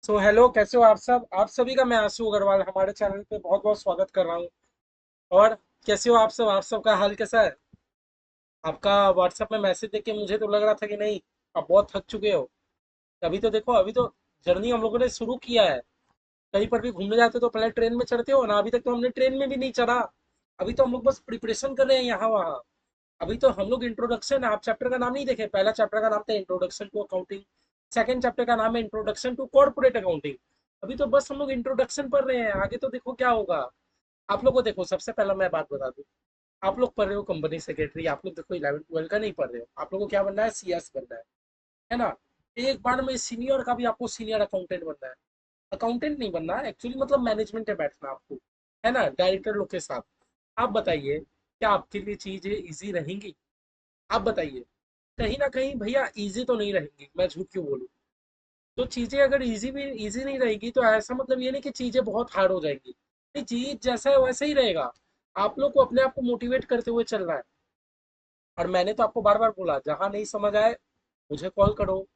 So hello, कैसे हो आप सब। आप सभी का मैं आशु अग्रवाल हमारे चैनल पे बहुत बहुत स्वागत कर रहा हूँ। और कैसे हो आप सब, आप सबका हाल कैसा है। आपका व्हाट्सएप में मैसेज देख के मुझे तो लग रहा था कि नहीं, आप बहुत थक चुके हो। अभी तो देखो, अभी तो जर्नी हम लोगों ने शुरू किया है। कहीं पर भी घूमने जाते हो तो पहले ट्रेन में चढ़ते हो ना, अभी तक तो हमने ट्रेन में भी नहीं चढ़ा। अभी तो हम लोग बस प्रिपरेशन कर रहे हैं यहाँ वहाँ। अभी तो हम लोग इंट्रोडक्शन, आप चैप्टर का नाम नहीं देखे। पहला चैप्टर का नाम था introduction to accounting. Second chapter का नाम है इंट्रोडक्शन टू कॉर्पोरेट अकाउंटिंग। अभी तो बस हम लोग इंट्रोडक्शन पढ़ रहे हैं, आगे तो देखो क्या होगा। आप लोग को देखो, सबसे पहला मैं बात बता दूं। आप लोग पढ़ रहे हो कंपनी सेक्रेटरी, आप लोग देखो 11 12 का नहीं पढ़ रहे हो। आप लोग को क्या बनना है, सीएस बनना है ना। एक बार में सीनियर का भी आपको सीनियर अकाउंटेंट बनना है। अकाउंटेंट नहीं बनना एक्चुअली, मतलब मैनेजमेंट में बैठना आपको, है ना, डायरेक्टर लोग के साथ। आप बताइए, क्या आपके लिए चीजें इजी रहेंगी। आप बताइए। कहीं ना कहीं भैया इजी तो नहीं रहेंगी, मैं झूठ क्यों बोलूं। तो चीजें अगर इजी भी इजी नहीं रहेगी तो ऐसा मतलब ये नहीं कि चीजें बहुत हार्ड हो जाएंगी। नहीं, चीज जैसा है वैसा ही रहेगा। आप लोग को अपने आप को मोटिवेट करते हुए चलना है। और मैंने तो आपको बार बार बोला, जहां नहीं समझ आए मुझे कॉल करो।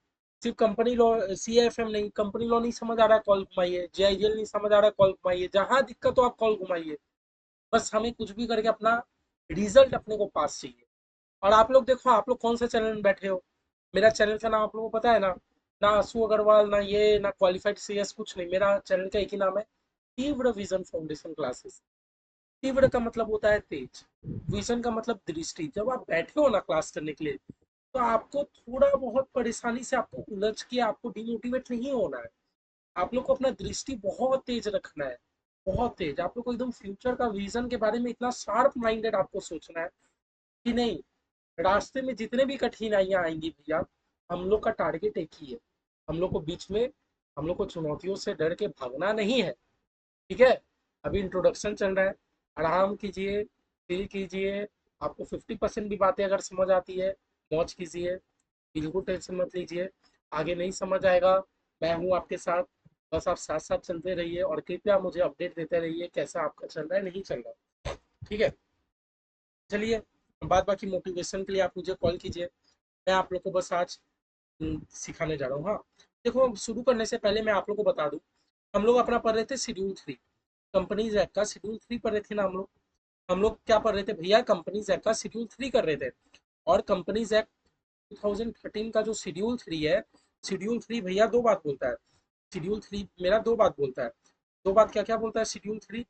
सिर्फ कंपनी लॉ, सीएफएम नहीं, कंपनी लॉ नहीं समझ आ रहा है कॉल घुमाइए, जेआईएल नहीं समझ आ रहा है कॉल घुमाइए, जहां दिक्कत हो आप कॉल घुमाइए। बस हमें कुछ भी करके अपना रिजल्ट अपने को पास चाहिए। और आप लोग देखो, आप लोग कौन से चैनल में बैठे हो। मेरा चैनल का नाम आप लोगों को पता है ना। ना आशु अग्रवाल, ना ये, ना क्वालिफाइड सीएस, कुछ नहीं। मेरा चैनल का एक ही नाम है, तीव्र विजन फाउंडेशन क्लासेस। तीव्र का मतलब होता है तेज, विजन का मतलब दृष्टि। जब आप बैठे हो ना क्लास करने के लिए, तो आपको थोड़ा बहुत परेशानी से आपको उलझ के आपको डिमोटिवेट नहीं होना है। आप लोग को अपना दृष्टि बहुत तेज रखना है। बहुत तेज आप लोग को एकदम फ्यूचर का विजन के बारे में इतना शार्प माइंडेड आपको सोचना है कि नहीं, रास्ते में जितने भी कठिनाइयां आएंगी भैया, हम लोग का टारगेट एक ही है। हम लोग को बीच में, हम लोग को चुनौतियों से डर के भागना नहीं है। ठीक है। अभी इंट्रोडक्शन चल रहा है, आराम कीजिए, फील कीजिए। आपको 50% भी बातें अगर समझ आती है, मौज कीजिए, बिल्कुल टेंशन मत लीजिए। आगे नहीं समझ आएगा, मैं हूँ आपके साथ। बस आप साथ साथ चलते रहिए और कृपया मुझे अपडेट देते रहिए कैसा आपका चल रहा है, नहीं चल रहा। ठीक है। चलिए, बात बाकी मोटिवेशन के लिए आप मुझे कॉल कीजिए। मैं आप लोग को बस आज सिखाने जा रहा हूँ। हाँ, देखो, शुरू करने से पहले मैं आप लोग को बता दूं, हम लोग अपना पढ़ रहे थे शेड्यूल 3, कंपनीज एक्ट का शेड्यूल 3 पढ़ रहे थे ना हम लोग। हम लोग क्या पढ़ रहे थे भैया, कंपनीज एक्ट का शेड्यूल 3 कर रहे थे। और कंपनीज एक्ट 2013 का जो शेड्यूल 3 है, शेड्यूल 3 भैया दो बात बोलता है। शेड्यूल 3 मेरा दो बात बोलता है। दो बात क्या क्या बोलता है शेड्यूल 3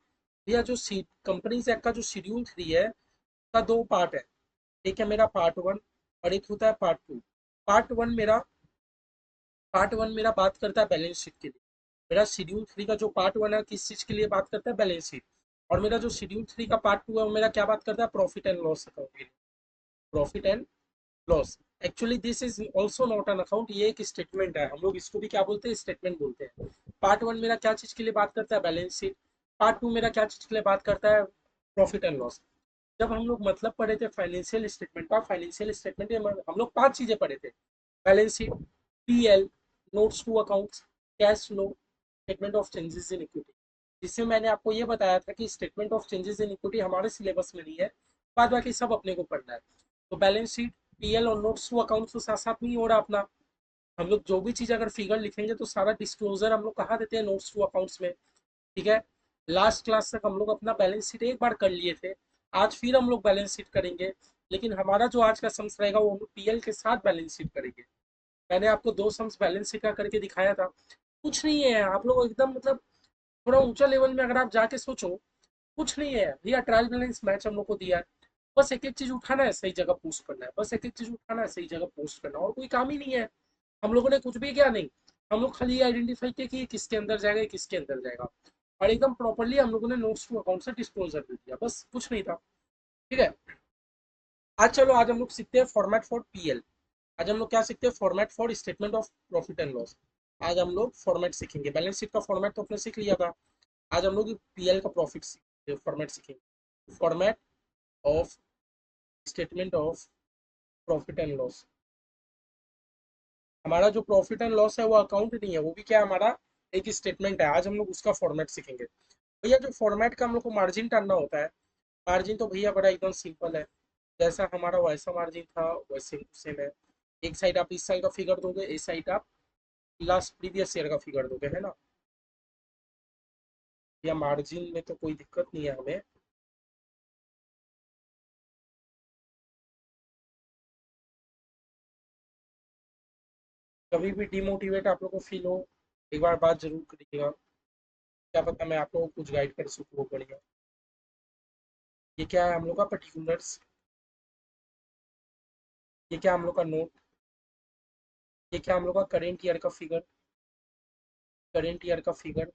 भैया। जो कंपनीज एक्ट का जो शेड्यूल 3 है, का दो पार्ट है। एक है मेरा पार्ट 1 और एक होता है पार्ट 2। पार्ट वन मेरा बात करता है बैलेंस शीट के लिए। मेरा शेड्यूल 3 का जो पार्ट 1 है, किस चीज के लिए बात करता है, बैलेंस शीट। और मेरा जो शेड्यूल 3 का पार्ट 2 है, वो मेरा क्या बात करता है, प्रॉफिट एंड लॉस अकाउंट के लिए। Profit and loss. Actually this is also not an account, ये एक स्टेटमेंट है। हम लोग इसको भी क्या बोलते हैं, स्टेटमेंट बोलते हैं। पार्ट 1 मेरा क्या चीज के लिए बात करता है, बैलेंस शीट। पार्ट 2 मेरा क्या चीज के लिए बात करता है, प्रॉफिट एंड लॉस। जब हम लोग मतलब पढ़े थे फाइनेंशियल स्टेटमेंट का, फाइनेंशियल स्टेटमेंट में हम लोग पांच चीजें पढ़े थे। Balance sheet, PL, notes to accounts, cash flow, statement of changes in equity. जिसमें मैंने आपको ये बताया था कि statement of changes in equity हमारे सिलेबस में नहीं है, बाद बाकी सब अपने को पढ़ना है। तो बैलेंस शीट, पीएल और नोट्स टू अकाउंट्स तो साथ साथ नहीं हो रहा अपना। हम लोग जो भी चीज अगर फिगर लिखेंगे तो सारा डिस्क्लोजर हम लोग कहाँ देते हैं, नोट्स टू अकाउंट्स में। ठीक है। लास्ट क्लास तक हम लोग अपना बैलेंस शीट एक बार कर लिए थे। आज फिर हम लोग बैलेंस शीट करेंगे। लेकिन हमारा जो आज का सम्स रहेगा वो हम लोग पीएल के साथ बैलेंस शीट करेंगे। मैंने आपको दो सम्स बैलेंस शीट का करके दिखाया था। कुछ नहीं है, आप लोग एकदम मतलब थोड़ा ऊंचा लेवल में अगर आप जाके सोचो, कुछ नहीं है भैया। ट्रायल बैलेंस मैच हम लोग को दिया है। बस एक एक चीज उठाना है, सही जगह पोस्ट करना है। बस एक एक चीज उठाना है, सही जगह पोस्ट करना है, और कोई काम ही नहीं है। हम लोगों ने कुछ भी किया नहीं। हम लोग खाली आइडेंटिफाई किया कि ये किसके अंदर जाएगा, ये किसके अंदर जाएगा। और एकदम प्रॉपरली हम लोगों ने नोट्स टू अकाउंट से डिस्क्लोजर दे दिया, बस कुछ नहीं था। ठीक है। आज चलो, आज हम लोग सीखते हैं फॉर्मेट फॉर पीएल। आज हम लोग क्या सीखते हैं, format for statement of profit and loss. आज हम लोग फॉर्मेट सीखेंगे। बैलेंस शीट का फॉर्मेट तो अपने सीख लिया था। आज हम लोग पीएल का प्रॉफिट फॉर्मेट सीखेंगे। Format of statement of profit and loss. हमारा जो प्रॉफिट एंड लॉस है वो अकाउंट नहीं है, वो भी क्या हमारा एक स्टेटमेंट है। आज हम लोग उसका फॉर्मेट सीखेंगे। भैया जो फॉर्मेट का हम लोग को मार्जिन टालना होता है, मार्जिन तो भैया बड़ा एकदम सिंपल है। जैसा हमारा वैसा मार्जिन था वैसे सेम है। एक साइड आप इस साइड का फिगर दोगे, इस साइड आप लास्ट प्रीवियस ईयर का फिगर दोगे, है ना? या मार्जिन में तो कोई दिक्कत नहीं है हमें। कभी भी डिमोटिवेट आप लोग को फील हो, एक बार बात जरूर करिएगा। क्या पता मैं आप लोगों को कुछ गाइड कर सकूँ बढ़िया। ये क्या है हम लोग का पर्टिकुलर्स? ये क्या हम लोग का नोट? ये क्या हम लोग का करेंट ईयर का फिगर? करेंट ईयर का फिगर।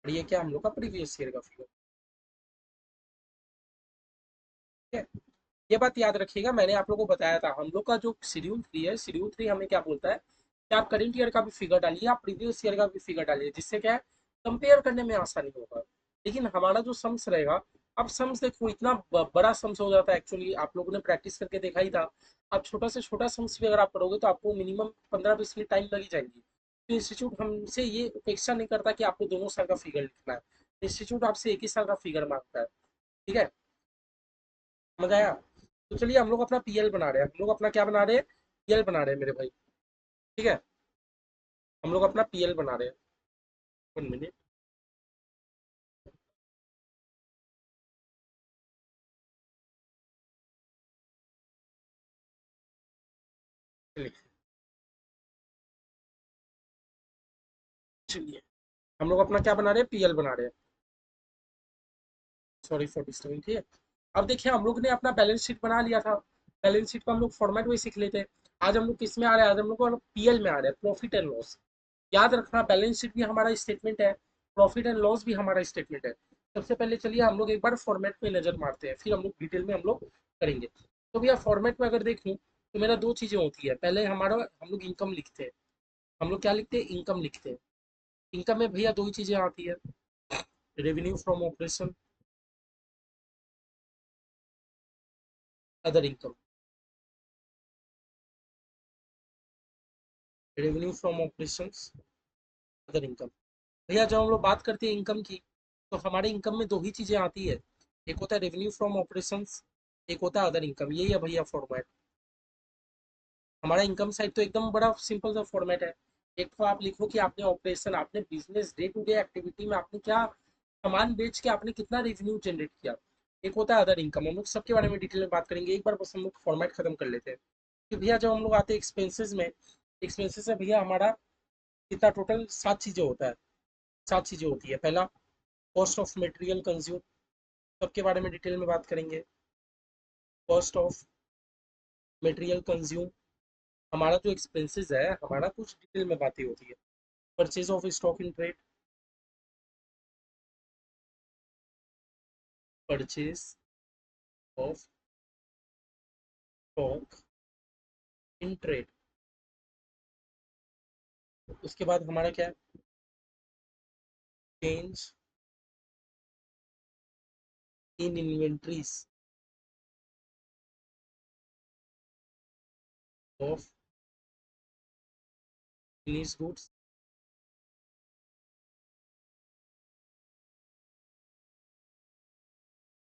और ये क्या हम लोग का प्रीवियस ईयर का फिगर? ठीक है। ये बात याद रखिएगा, मैंने आप लोगों को बताया था हम लोग का जो शेड्यूल 3 है, शेड्यूल 3 हमें क्या बोलता है कि आप करंट ईयर का भी फिगर डालिए, आप प्रीवियस ईयर का भी फिगर डालिए, जिससे क्या है कंपेयर करने में आसानी होगा। लेकिन हमारा जो सम्स रहेगा, अब सम्स देखो इतना बड़ा सम्स हो जाता है, एक्चुअली आप लोगों ने प्रैक्टिस करके देखा ही था। आप छोटा से छोटा सम्स भी अगर आप करोगे तो आपको मिनिमम 15-20 मिनट टाइम लगी जाएगी। तो इंस्टीट्यूट हमसे ये अपेक्षा नहीं करता कि आपको 2 साल का फिगर लिखना है। इंस्टीट्यूट आपसे 1 ही साल का फिगर मांगता है। ठीक है, समझ आया? तो चलिए हम लोग अपना पीएल बना रहे हैं, हम लोग अपना क्या बना रहे हैं? पीएल बना रहे हैं मेरे भाई। ठीक है, हम लोग अपना पीएल बना रहे हैं। 1 मिनट। चलिए, चलिए हम लोग अपना क्या बना रहे हैं? पीएल बना रहे हैं। Sorry for disturbing. ठीक है, अब देखिए हम लोग ने अपना बैलेंस शीट बना लिया था। बैलेंस शीट को हम लोग फॉर्मेट में सीख लेते हैं। आज हम लोग किस में आ रहे हैं? आज हम लोग को पीएल में आ रहे हैं, प्रॉफिट एंड लॉस। याद रखना, बैलेंस शीट भी हमारा स्टेटमेंट है, प्रॉफिट एंड लॉस भी हमारा स्टेटमेंट है। सबसे पहले चलिए हम लोग एक बार फॉर्मेट पे नजर मारते हैं, फिर हम लोग डिटेल में हम लोग करेंगे। तो भैया फॉर्मेट में अगर देखूं तो मेरा दो चीजें होती है। पहले हमारा हम लोग इनकम लिखते हैं। हम लोग क्या लिखते हैं? इनकम लिखते हैं। इनकम में भैया दो ही चीजें आती है, revenue from operation, other income. Revenue from operation, other income. भैया जब हम लोग बात करते हैं इनकम की, तो हमारे इनकम में दो ही चीजें आती है। एक होता है रेवेन्यू फ्रॉम ऑपरेशंस, एक होता है अदर इनकम। यही है भैया फॉर्मेट। हमारा इनकम साइड तो एकदम बड़ा सिंपल सा फॉर्मेट है। एक तो आप लिखो कि आपने ऑपरेशन, आपने business day to day activity में आपने क्या सामान बेच के आपने कितना रेवेन्यू जनरेट किया। एक होता है अदर इनकम। हम लोग सबके बारे में डिटेल में बात करेंगे, एक बार बस हम लोग फॉर्मेट खत्म कर लेते हैं। कि भैया जब हम लोग आते हैं एक्सपेंसेस में, एक्सपेंसेस में भैया हमारा कितना टोटल 7 चीजें होता है। 7 चीजें होती है। पहला, कॉस्ट ऑफ मटेरियल कंज्यूम, सबके बारे में डिटेल में बात करेंगे। कॉस्ट ऑफ मटेरियल कंज्यूम, हमारा जो एक्सपेंसेस है, हमारा कुछ डिटेल में बातें होती है। Purchase of stock in trade, purchase of stock in trade. उसके बाद हमारा क्या है? Change in inventories of finish goods,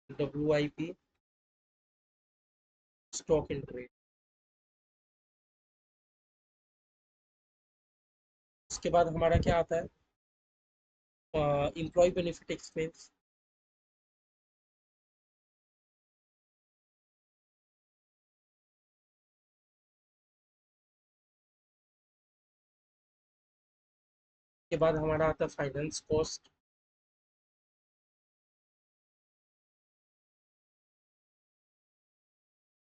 WIP, stock in trade. उसके बाद हमारा क्या आता है? Employee benefit expense. के बाद हमारा आता है फाइनेंस कॉस्ट।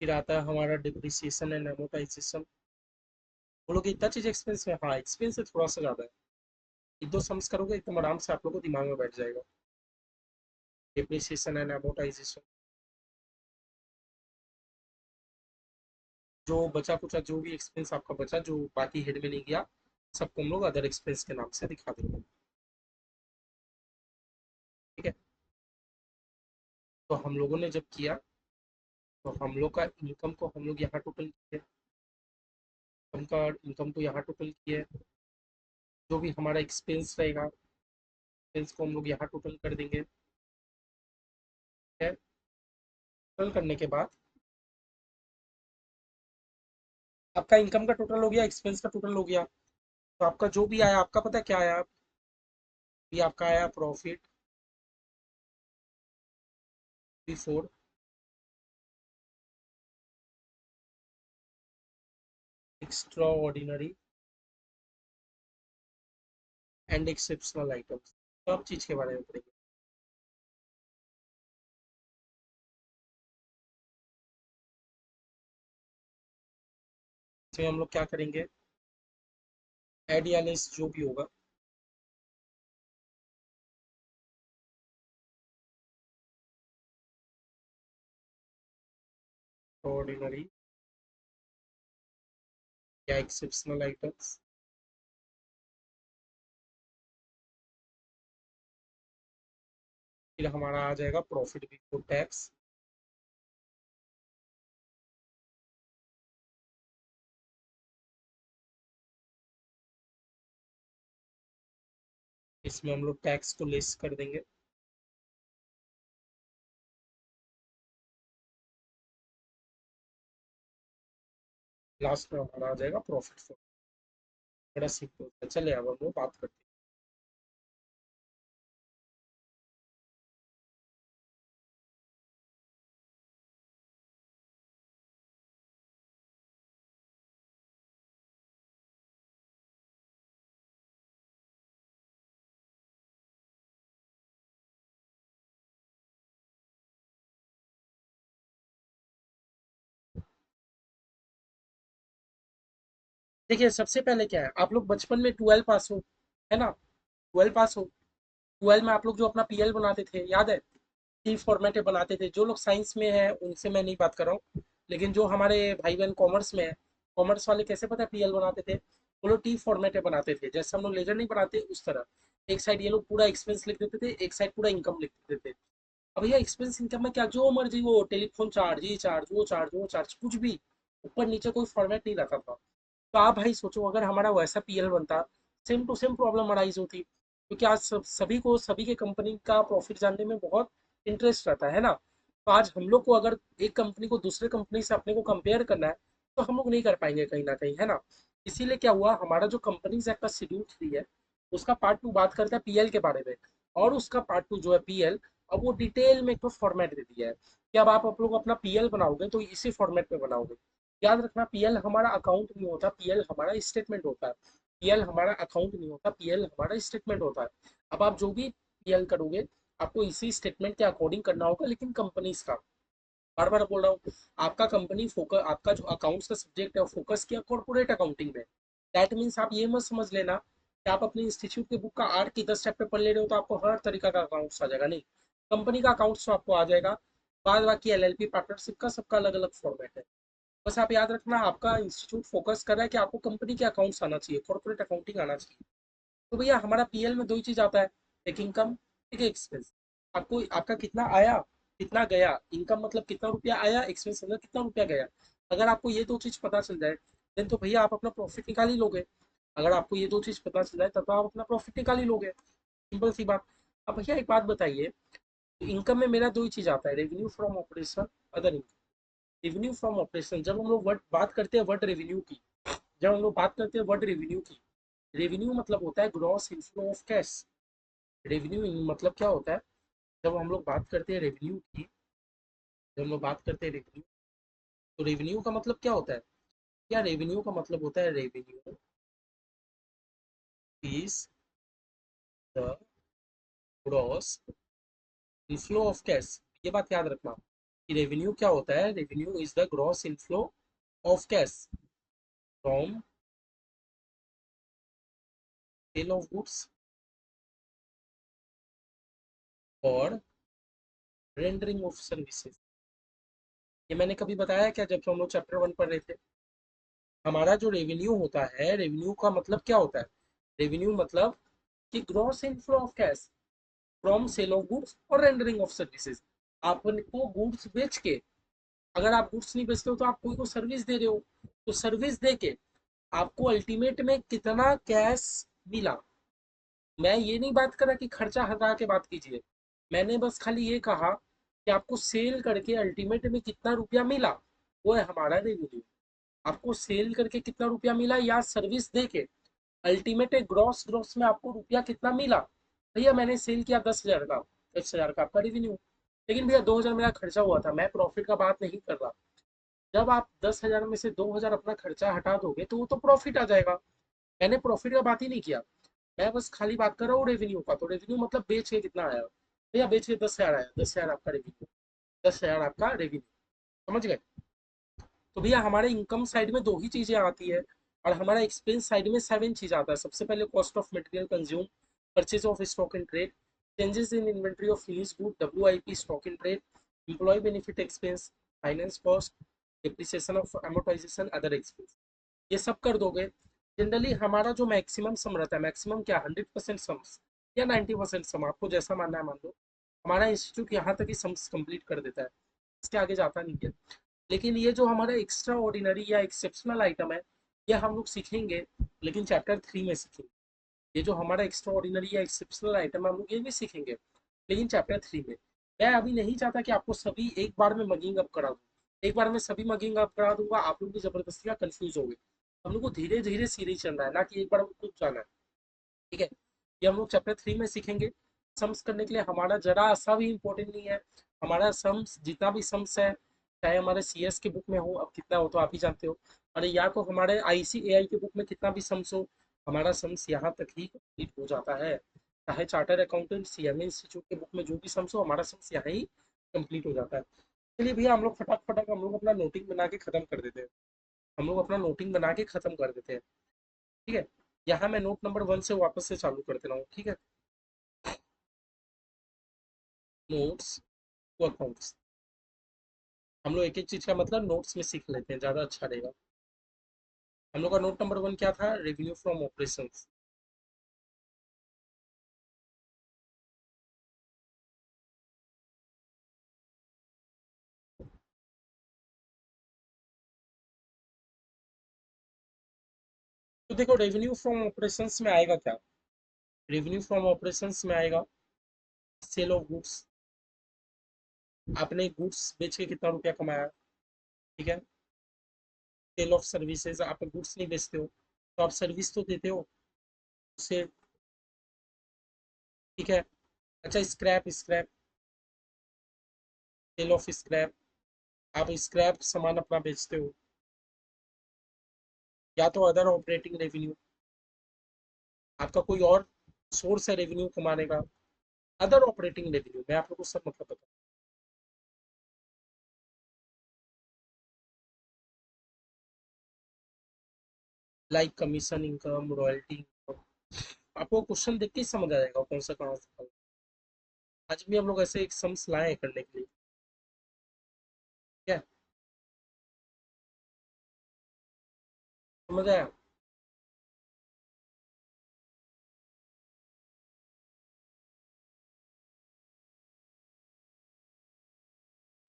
फिर आता है हमारा डिप्रिसिएशन एंड एमोटाइजेशन। बोलोगे इतना चीज एक्सपेंस है? हाँ, एक्सपेंस है, थोड़ा सा ज्यादा है। एक दो सम्स करोगे एकदम आराम से आप लोग को दिमाग में बैठ जाएगा। डिप्रिसिएशन एंड एमोटाइजेशन, जो बचा कुचा जो भी एक्सपेंस आपका बचा, जो बाकी हेड में नहीं गया, सबको हम लोग अदर एक्सपेंस के नाम से दिखा देंगे। ठीक है, तो हम लोगों ने जब किया, तो हम लोग का इनकम को हम लोग यहाँ टोटल किए, उनका इनकम को यहाँ टोटल किए। जो भी हमारा एक्सपेंस रहेगा, एक्सपेंस को हम लोग यहाँ टोटल कर देंगे। ठीक है, टोटल करने के बाद आपका इनकम का टोटल हो गया, एक्सपेंस का टोटल हो गया। तो आपका जो भी आया, आपका पता है क्या आया? ये आपका आया profit before extra ordinary and exceptional items. सब चीज के बारे में पढ़ेंगे। इसमें हम लोग क्या करेंगे? एड या लेस जो भी होगा, ऑर्डिनरी या एक्सेप्शनल आइटम्स, फिर हमारा आ जाएगा प्रॉफिट बिफोर टैक्स। इसमें हम लोग टैक्स को लेस कर देंगे। लास्ट में हमारा आ जाएगा प्रॉफिट। बड़ा सिंपल है। चलिए अब हम लोग बात करते हैं। देखिए सबसे पहले क्या है, आप लोग बचपन में 12 पास हो, है ना? 12 पास हो। 12 में आप लोग जो अपना पीएल बनाते थे, याद है? टी फॉर्मेट बनाते थे। जो लोग साइंस में है उनसे मैं नहीं बात कर रहा हूँ, लेकिन जो हमारे भाई बहन कॉमर्स में है, कॉमर्स वाले कैसे पता है पीएल बनाते थे? वो लोग टी फॉर्मेट बनाते थे, जैसे हम लोग लेजर नहीं बनाते उस तरह। एक साइड ये लोग पूरा एक्सपेंस लिख देते थे, एक साइड पूरा इनकम लिख देते थे। अब भैया एक्सपेंस इनकम में क्या, जो मर्जी वो टेलीफोन चार्ज, ये चार्ज, वो चार्ज, वो चार्ज, कुछ भी ऊपर नीचे कोई फॉर्मेट नहीं रहता था। तो आप भाई सोचो, अगर हमारा वैसा पीएल बनता, same to same problem arise होती, क्योंकि आज सभी को सभी के कंपनी का प्रॉफिट जानने में बहुत इंटरेस्ट रहता है ना। तो आज हम लोग को अगर एक कंपनी को दूसरे कंपनी से अपने को कंपेयर करना है, तो हम लोग नहीं कर पाएंगे कहीं ना कहीं, है ना? इसीलिए क्या हुआ, हमारा जो कंपनीज एक्ट का शेड्यूल 3 है, उसका पार्ट 2 बात करता है पीएल के बारे में। और उसका पार्ट 2 जो है पीएल, अब वो डिटेल में एक तो फॉर्मेट दे दिया है कि अब आप लोग अपना पीएल बनाओगे तो इसी फॉर्मेट में बनाओगे। याद रखना, पीएल हमारा अकाउंट नहीं होता, पीएल हमारा स्टेटमेंट होता है। पीएल हमारा अकाउंट नहीं होता, पीएल हमारा स्टेटमेंट होता है। अब आप जो भी पीएल करोगे, आपको इसी स्टेटमेंट के अकॉर्डिंग करना होगा, लेकिन कंपनीज का, बार बार बोल रहा हूँ, आपका कंपनी फोकस, आपका जो अकाउंट्स का सब्जेक्ट है फोकस किया कॉर्पोरेट अकाउंटिंग में। दैट मीन्स आप ये मत समझ लेना कि आप अपने इंस्टीट्यूट के बुक का आर की 10 चैप्टर पढ़ ले रहे हो तो आपको हर तरीका का अकाउंट्स आ जाएगा, नहीं। कंपनी का अकाउंट्स तो आपको आ जाएगा। बाद बाकी एलएलपी पार्टनरशिप का सबका अलग अलग फॉर्मेट है। बस आप याद रखना, आपका इंस्टीट्यूट फोकस कर रहा है कि आपको कंपनी के अकाउंट्स आना चाहिए, कॉर्पोरेट अकाउंटिंग आना चाहिए। तो भैया हमारा पीएल में दो ही चीज आता है, एक इनकम, एक एक्सपेंस। आपको आपका कितना आया, कितना गया। इनकम मतलब कितना रुपया आया, एक्सपेंस मतलब कितना रुपया गया। अगर आपको ये दो चीज पता चल जाए, देन तो भैया आप अपना प्रॉफिट निकाल ही लोगे। अगर आपको ये दो चीज पता चल जाए तब तो आप अपना प्रॉफिट निकाल ही लोगे। सिंपल सी बात। अब भैया एक बात बताइए, इनकम में मेरा दो ही चीज आता है, revenue from operation, other income. Revenue from operation, जब हम लोग वर्ड बात करते हैं वर्ड रेवेन्यू की, जब हम लोग बात करते हैं वर्ड रेवेन्यू की, रेवेन्यू मतलब होता है gross inflow of cash. Revenue मतलब क्या होता है? जब हम लोग बात करते हैं रेवेन्यू की, जब हम लोग बात करते हैं रेवेन्यू, तो रेवेन्यू का मतलब क्या होता है? क्या रेवेन्यू का मतलब होता है? Revenue is the gross inflow of cash. ये बात याद रखना कि रेवेन्यू क्या होता है, revenue is the gross inflow of cash from sale of goods और रेंडरिंग ऑफ सर्विसेज। ये मैंने कभी बताया क्या जब हम लोग चैप्टर 1 पढ़ रहे थे? हमारा जो रेवेन्यू होता है, रेवेन्यू का मतलब क्या होता है? रेवेन्यू मतलब कि gross inflow of cash from sale of goods और रेंडरिंग ऑफ सर्विसेज। आपको गुड्स बेच के, अगर आप गुड्स नहीं बेचते हो तो आप कोई को सर्विस दे रहे हो, तो सर्विस दे के आपको अल्टीमेट में कितना कैश मिला। मैं ये नहीं बात करा कि खर्चा हटा के बात कीजिए, मैंने बस खाली ये कहा कि आपको सेल करके अल्टीमेट में कितना रुपया मिला, वो है हमारा रेवेन्यू। आपको सेल करके कितना रुपया मिला या सर्विस दे के अल्टीमेट ग्रॉस ग्रॉस में आपको रुपया कितना मिला। भैया मैंने सेल किया 10,000 का, 10,000 का आपका रेवेन्यू, लेकिन भैया 2,000 मेरा खर्चा हुआ था, मैं प्रॉफिट का बात नहीं कर रहा। जब आप 10,000 में से 2,000 अपना खर्चा हटा दोगे तो वो तो प्रॉफिट आ जाएगा। मैंने प्रॉफिट का बात ही नहीं किया, मैं बस खाली बात कर रहा हूँ रेवेन्यू का। तो रेवेन्यू मतलब बेच के कितना आया भैया, बेच के 10,000 आया, 10,000 आपका रेवेन्यू, 10,000 आपका रेवेन्यू, समझ गए। तो भैया हमारे इनकम साइड में दो ही चीजें आती है, और हमारा एक्सपेंस साइड में 7 चीज आता है। सबसे पहले cost of material consume, purchase of stock in trade, changes in inventory of finish good, WIP stock in trade, employee benefit expense, finance cost, depreciation of amortisation, other expense. ये सब कर दोगे, जनरली हमारा जो मैक्सिमम सम रहता है, maximum क्या 100% sums या 90% सम, आपको जैसा मानना है मान लो। हमारा इंस्टीट्यूट यहाँ तक ही सम्स कंप्लीट कर देता है, इसके आगे जाता नहीं है। लेकिन ये जो हमारा एक्स्ट्रा ऑर्डिनरी या एक्सेप्शनल आइटम है, ये हम लोग सीखेंगे, लेकिन चैप्टर 3 में सीखेंगे। ये जो हमारा एक्स्ट्रा ऑर्डिनरी या एक्सेप्शनल आइटम है, हम लोग ये भी सीखेंगे, लेकिन चैप्टर 3 में। मैं अभी नहीं चाहता कि आपको सभी एक बार में मगिंग अप करा दूँ, एक बार में सभी मगिंग अप करा दूंगा, आप लोग भी जबरदस्ती का कंफ्यूज हो गए। हम लोग को धीरे धीरे सीरीज चल रहा है, ना कि एक बार कुछ जाना है, ठीक है। ये हम लोग चैप्टर 3 में सीखेंगे। सम्स करने के लिए हमारा जरा सा भी इम्पोर्टेंट नहीं है। हमारा सम्स जितना भी सम्स है, चाहे हमारे CS के बुक में हो, अब कितना हो तो आप ही जानते हो, और या तो हमारे ICAI के बुक में कितना भी सम्स हो, हमारा सम्स यहाँ तक ही कंप्लीट हो जाता है। चाहे चार्टर अकाउंटेंट CMA इंस्टीट्यूट के बुक में जो भी सम्स हो, हमारा सम्स यहाँ ही कंप्लीट हो जाता है। चलिए भैया हम लोग फटाक फटाक हम लोग अपना नोटिंग बना के खत्म कर देते हैं, हम लोग अपना नोटिंग बना के खत्म कर देते हैं, ठीक है। यहाँ मैं नोट नंबर 1 से वापस से चालू कर दे रहा हूँ, ठीक है। नोट्स वो अकाउंट्स, हम लोग एक एक चीज का मतलब नोट्स में सीख लेते हैं, ज्यादा अच्छा रहेगा। हम लोग का नोट नंबर 1 क्या था, रेवेन्यू फ्रॉम ऑपरेशंस। तो देखो रेवेन्यू फ्रॉम ऑपरेशंस में आएगा क्या, रेवेन्यू फ्रॉम ऑपरेशंस में आएगा सेल ऑफ गुड्स। आपने गुड्स बेच के कितना रुपया कमाया, ठीक है। सेल ऑफ सर्विसेज, आप गुड्स नहीं बेचते हो तो आप सर्विस तो देते हो उससे, ठीक है। अच्छा scrap, scrap, sale of scrap, आप स्क्रैप सामान अपना बेचते हो। या तो अदर ऑपरेटिंग रेवेन्यू, आपका कोई और सोर्स है रेवेन्यू कमाने का, अदर ऑपरेटिंग रेवेन्यू, मैं आप लोगों को सब मतलब बताऊँ। Like commission income, royalty income, आपको क्वेश्चन देख के ही समझ आ जाएगा कौन सा कहाँ से। आज भी हम लोग ऐसे एक सम्स लाए हैं करने के लिए, क्या समझ आया।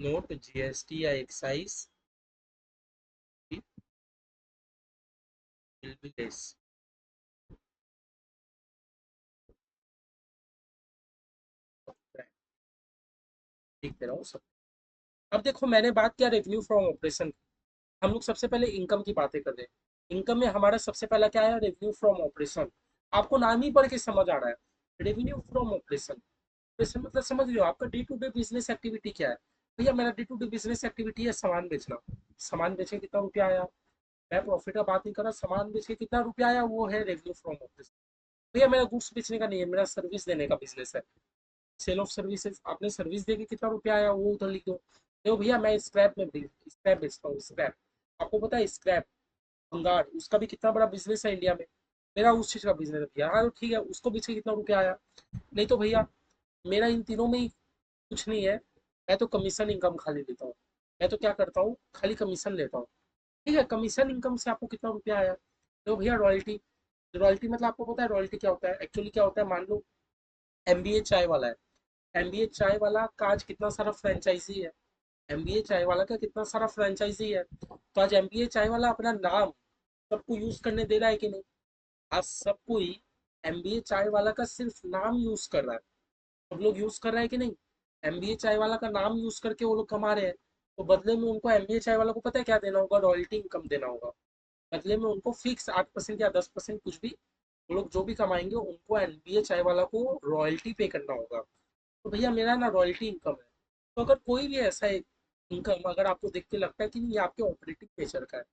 नोट GST या एक्साइज विल बी लेस, ठीक दे रहा हूँ सब। अब देखो मैंने बात किया रेवेन्यू फ्रॉम ऑपरेशन, हम लोग सबसे पहले इनकम की बातें कर रहे हैं। इनकम में हमारा सबसे पहला क्या है, रेवेन्यू फ्रॉम ऑपरेशन। आपको नाम ही पढ़ के समझ आ रहा है, रेवेन्यू फ्रॉम ऑपरेशन। ऑपरेशन मतलब समझ रहे हो, आपका day to day business activity क्या है। भैया मेरा day to day business activity है सामान बेचना, सामान बेच के कितना रुपया आया, मैं प्रॉफिट का बात नहीं कर रहा, सामान बेच के कितना रुपया आया वो है रेवेन्यू फ्रॉम ऑपरेशन। भैया मेरा गुड्स बेचने का नहीं है, मेरा सर्विस देने का बिजनेस है, सेल ऑफ सर्विसेज, आपने सर्विस देके कितना रुपया आया वो उधर लिख दो। देखो भैया मैं स्क्रैप में स्क्रैप बेचता हूँ, स्क्रैप, आपको पता है स्क्रैप, भंगार, उसका भी कितना बड़ा बिजनेस है इंडिया में। मेरा उस चीज का बिजनेस है भैया, हाँ तो ठीक है, उसको बेच के कितना रुपया आया। नहीं तो भैया मेरा इन तीनों में ही कुछ नहीं है, मैं तो कमीशन इनकम खाली लेता हूँ। मैं तो क्या करता हूँ, खाली कमीशन लेता हूँ, ठीक है। कमीशन इनकम से आपको कितना रुपया आया, तो भैया रॉयल्टी, रॉयल्टी मतलब आपको पता है रॉयल्टी क्या होता है, एक्चुअली क्या होता है, मान लो MBA चाय वाला है, MBA चाय वाला का आज कितना सारा फ्रेंचाइजी है, MBA चाय वाला का कितना सारा फ्रेंचाइजी है, तो आज MBA चाय वाला अपना नाम सबको यूज करने दे रहा है कि नहीं। आज सब कोई MBA चाय वाला का सिर्फ नाम यूज कर रहा है, सब लोग यूज कर रहे हैं कि नहीं, MBA चाय वाला का नाम यूज करके वो लोग कमा रहे हैं। तो बदले में उनको एमबीए चाय वाला को पता है क्या देना होगा? रॉयल्टी इनकम देना होगा। बदले में उनको फिक्स 8% या 10% कुछ भी, वो लोग जो भी कमाएंगे उनको एनबीए चाय वाला को रॉयल्टी पे करना होगा। तो भैया मेरा ना रॉयल्टी इनकम है। तो अगर कोई भी ऐसा इनकम अगर आपको देख के लगता है कि नहीं, ये आपके ऑपरेटिंग नेचर का है,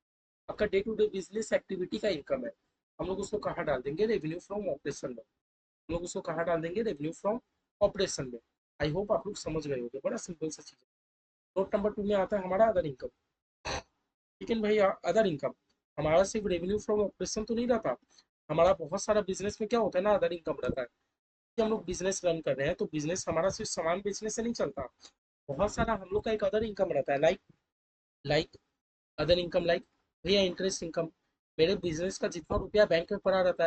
आपका day to day business activity का इनकम है, हम लोग उसको कहाँ डाल देंगे? रेवेन्यू फ्रॉम ऑपरेशन में। हम लोग उसको कहाँ डाल देंगे? रेवेन्यू फ्रॉम ऑपरेशन में। आई होप आप लोग समझ गए होंगे, बड़ा सिंपल सा चीज़ है। नोट नंबर 2 में आता है हमारा अदर इनकम। लेकिन भैया अदर इनकम हमारा सिर्फ रेवेन्यू फ्रॉम ऑपरेशन तो नहीं रहता। हमारा बहुत सारा बिजनेस में क्या होता है ना, अदर इनकम रहता है। कि हम लोग बिजनेस रन कर रहे हैं तो बिजनेस हमारा सिर्फ सामान बेचने से नहीं चलता। बहुत सारा हम लोग का एक अदर इनकम रहता है, लाइक अदर इनकम लाइक भैया इंटरेस्ट इनकम। मेरे बिजनेस का जितना रुपया बैंक में पड़ा रहता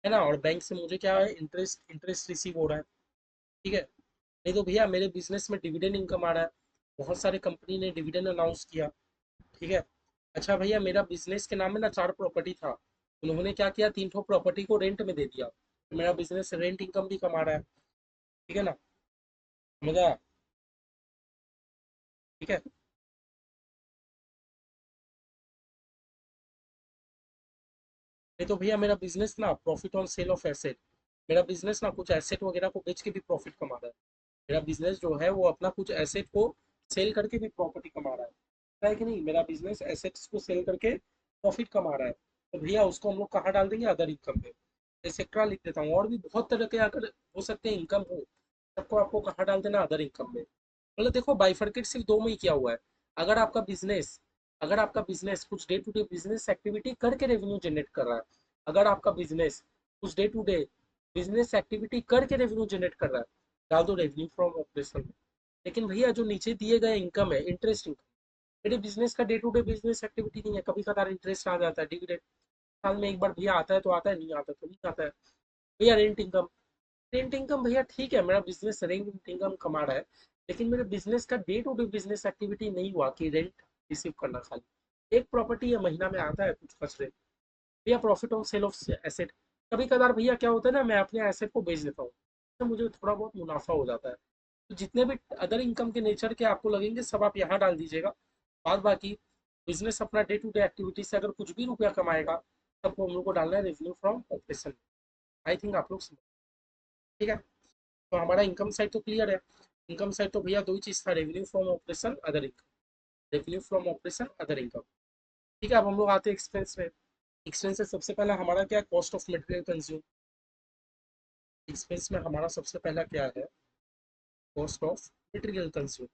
है ना, और बैंक से मुझे क्या है, इंटरेस्ट इंटरेस्ट रिसीव हो रहा है। ठीक है। नहीं तो भैया मेरे बिजनेस में डिविडेंड इनकम आ रहा है। बहुत सारे कंपनी ने डिविडेंड अनाउंस किया। ठीक है। अच्छा भैया मेरा बिजनेस के नाम में ना 4 प्रॉपर्टी था, उन्होंने क्या किया, 3 ठो प्रॉपर्टी को रेंट में दे दिया, तो मेरा बिजनेस रेंट इनकम भी कमा रहा है। ठीक है ना? मजा आया? ठीक है। नहीं तो भैया मेरा बिजनेस ना profit on sale of asset, मेरा बिजनेस ना कुछ एसेट वगैरह को बेच के भी प्रॉफिट कमा रहा है। मेरा बिजनेस जो है वो अपना कुछ एसेट को सेल करके भी प्रॉपर्टी कमा रहा है कि नहीं? मेरा बिजनेस एसेट्स को सेल करके प्रॉफिट कमा रहा है। तो भैया उसको हम लोग कहाँ डाल देंगे? अदर इनकम में। एक्सेट्रा लिख देता हूँ, और भी बहुत तरह के अगर हो सकते हैं इनकम हो, सबको आपको कहाँ डाल देना? अदर इनकम में। मतलब देखो बाइफरकेट सिर्फ दो में ही किया हुआ है। अगर आपका बिजनेस अगर आपका बिजनेस कुछ day to day business activity करके रेवेन्यू जनरेट कर रहा है, अगर आपका बिजनेस कुछ day to day business activity करके रेवेन्यू जनरेट कर रहा है, डाल दो रेवेन्यू फ्रॉम ऑपरेशन में। लेकिन भैया जो नीचे दिए गए इनकम है, इंटरेस्ट इनकम, मेरे बिजनेस का day to day business activity नहीं है। कभी कभार इंटरेस्ट आ जाता है, डिविडेंड साल में एक बार भैया आता है तो आता है, नहीं आता तो नहीं आता है। भैया रेंट इनकम, रेंट इनकम भैया ठीक है, मेरा बिजनेस रेंट इनकम कमा रहा है, लेकिन मेरे बिजनेस का day to day business activity नहीं हुआ कि रेंट रिसीव करना। खाली एक प्रॉपर्टी है, महीना में आता है कुछ खर्च रहे। भैया profit on sale of asset, कभी कभार भैया क्या होता है ना, मैं अपने एसेट को बेच देता हूँ, तो मुझे थोड़ा बहुत मुनाफा हो जाता है। तो जितने भी अदर इनकम के नेचर के आपको लगेंगे सब आप यहाँ डाल दीजिएगा। बाद बाकी बिजनेस अपना डे टू डे एक्टिविटी से अगर कुछ भी रुपया कमाएगा, सबको हम लोग को डालना है revenue from operation. I think आप लोग समझ। ठीक है। तो हमारा इनकम साइड तो क्लियर है। इनकम साइड तो भैया दो ही चीज था, revenue from operation, other income. Revenue from operation, other income. ठीक है, अब हम लोग आते हैं एक्सपेंस में। एक्सपेंस से सबसे पहला हमारा क्या है? Cost of material consume. Expense में हमारा सबसे पहला क्या है? Cost of material consume.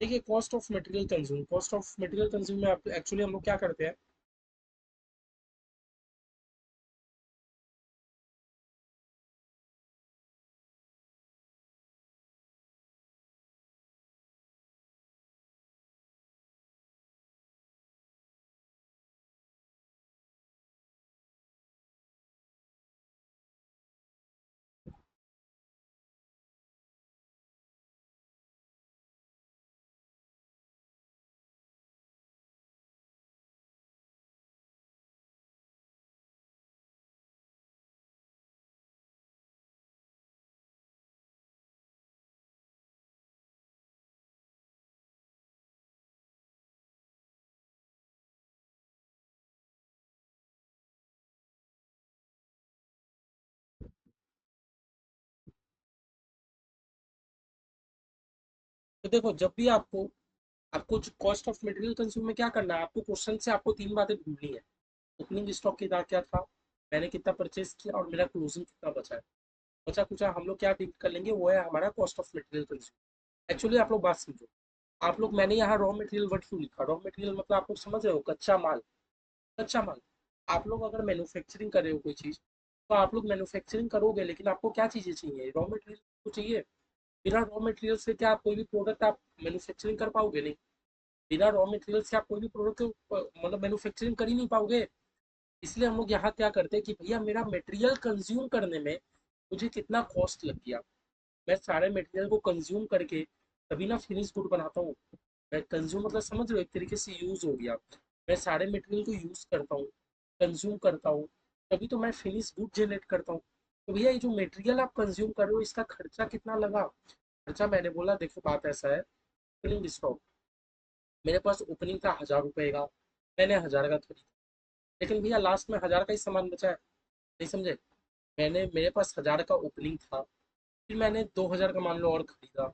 देखिए cost of material consume, cost of material consume में एक्चुअली हम लोग क्या करते हैं? तो देखो जब भी आपको आपको कॉस्ट ऑफ मटेरियल कंज्यूम में क्या करना है, आपको क्वेश्चन से आपको तीन बातें ढूंढनी है। ओपनिंग स्टॉक की क्या था, मैंने कितना परचेज किया, और मेरा क्लोजिंग कितना बचा है। बचा कुचा हम लोग क्या डील कर लेंगे, वो है हमारा cost of material consume. Actually आप लोग बात समझो। आप लोग, मैंने यहाँ रॉ मटेरियल वर्ड क्यों लिखा? रॉ मटेरियल मतलब आप लोग समझ रहे हो, कच्चा माल। कच्चा माल। आप लोग अगर मैन्युफैक्चरिंग कर रहे हो कोई चीज, तो आप लोग मैन्युफैक्चरिंग करोगे, लेकिन आपको क्या चीजें चाहिए? रॉ मटेरियल तो चाहिए। बिना रॉ मटेरियल से क्या आप कोई भी प्रोडक्ट आप मैन्युफैक्चरिंग कर पाओगे? नहीं। बिना रॉ मटेरियल से आप कोई भी प्रोडक्ट मतलब मैन्युफैक्चरिंग कर ही नहीं पाओगे। इसलिए हम लोग यहाँ क्या करते हैं कि भैया मेरा मटेरियल कंज्यूम करने में मुझे कितना कॉस्ट लग गया, मैं सारे मटेरियल को कंज्यूम करके तभी ना फिनिश गुड बनाता हूँ। मैं कंज्यूम मतलब समझ रहे हो, एक तरीके से यूज हो गया। मैं सारे मटेरियल को यूज करता हूँ, कंज्यूम करता हूँ, तभी तो मैं फिनिश गुड जनरेट करता हूँ। तो भैया ये जो मटेरियल आप कंज्यूम कर रहे हो इसका खर्चा कितना लगा? खर्चा मैंने बोला देखो बात ऐसा है, ओपनिंग स्टॉक मेरे पास ओपनिंग था 1000 रुपए का, मैंने 1000 का खरीदा, लेकिन भैया लास्ट में 1000 का ही सामान बचा है, नहीं समझे? मेरे पास 1000 का ओपनिंग था, फिर मैंने 2000 का मान लो और खरीदा,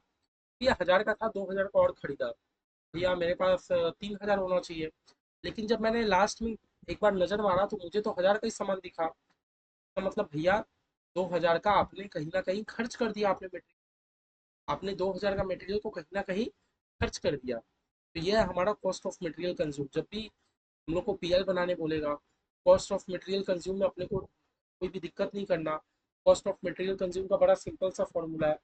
भैया 1000 का था 2000 का और खरीदा, भैया मेरे पास 3000 होना चाहिए। लेकिन जब मैंने लास्ट में एक बार नजर मारा तो मुझे तो 1000 का ही सामान दिखा। तो मतलब भैया 2000 का आपने कहीं ना कहीं खर्च कर दिया, आपने 2000 का मटेरियल को कहीं ना कहीं खर्च कर दिया। तो यह है हमारा कॉस्ट ऑफ मटेरियल कंज्यूम। जब भी हम लोग को पीएल बनाने बोलेगा, कॉस्ट ऑफ मटेरियल कंज्यूम में अपने को कोई भी दिक्कत नहीं करना। कॉस्ट ऑफ मटेरियल कंज्यूम का बड़ा सिंपल सा फॉर्मूला है,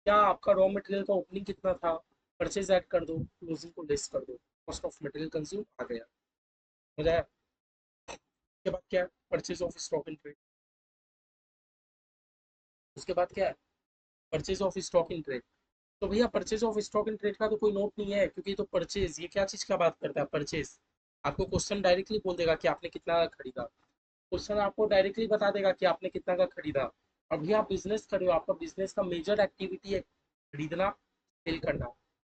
क्या आपका रॉ मटेरियल का ओपनिंग कितना था, परचेज ऐड कर दो, क्लोजिंग को लेस कर दो, कॉस्ट ऑफ मटेरियल कंज्यूम आ गया। हो जाए उसके बाद क्या है, purchase of stock in trade. उसके बाद क्या है, purchase of stock in trade. तो भैया purchase of stock in trade का तो कोई नोट नहीं है, क्योंकि ये तो परचेज, ये क्या चीज का बात करता है परचेज। आपको क्वेश्चन डायरेक्टली बोल देगा कि आपने कितना का खरीदा, क्वेश्चन आपको डायरेक्टली बता देगा कि आपने कितना का खरीदा। और भैया आप बिजनेस कर रहे हो, आपका बिजनेस का मेजर एक्टिविटी है खरीदना, सेल करना।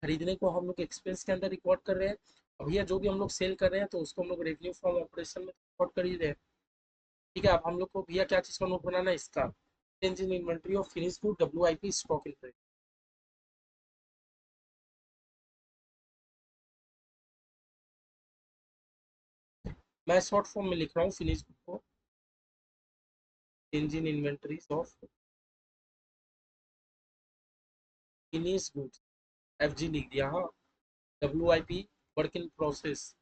खरीदने को हम लोग एक्सपेंस के अंदर रिकॉर्ड कर रहे हैं, और भैया जो भी हम लोग सेल कर रहे हैं तो उसको हम लोग रेवेन्यू फ्रॉम ऑपरेशन में रिकॉर्ड कर ही रहे हैं। ठीक है, अब हम लोग को भैया क्या चीज का नोट बनाना है इसका, change in inventory of finish good WIP stock in trade. मैं शॉर्ट फॉर्म में लिख रहा हूँ फिनिश गुड को, change in inventories of finish good, FG लिख दिया, हाँ। WIP work in process,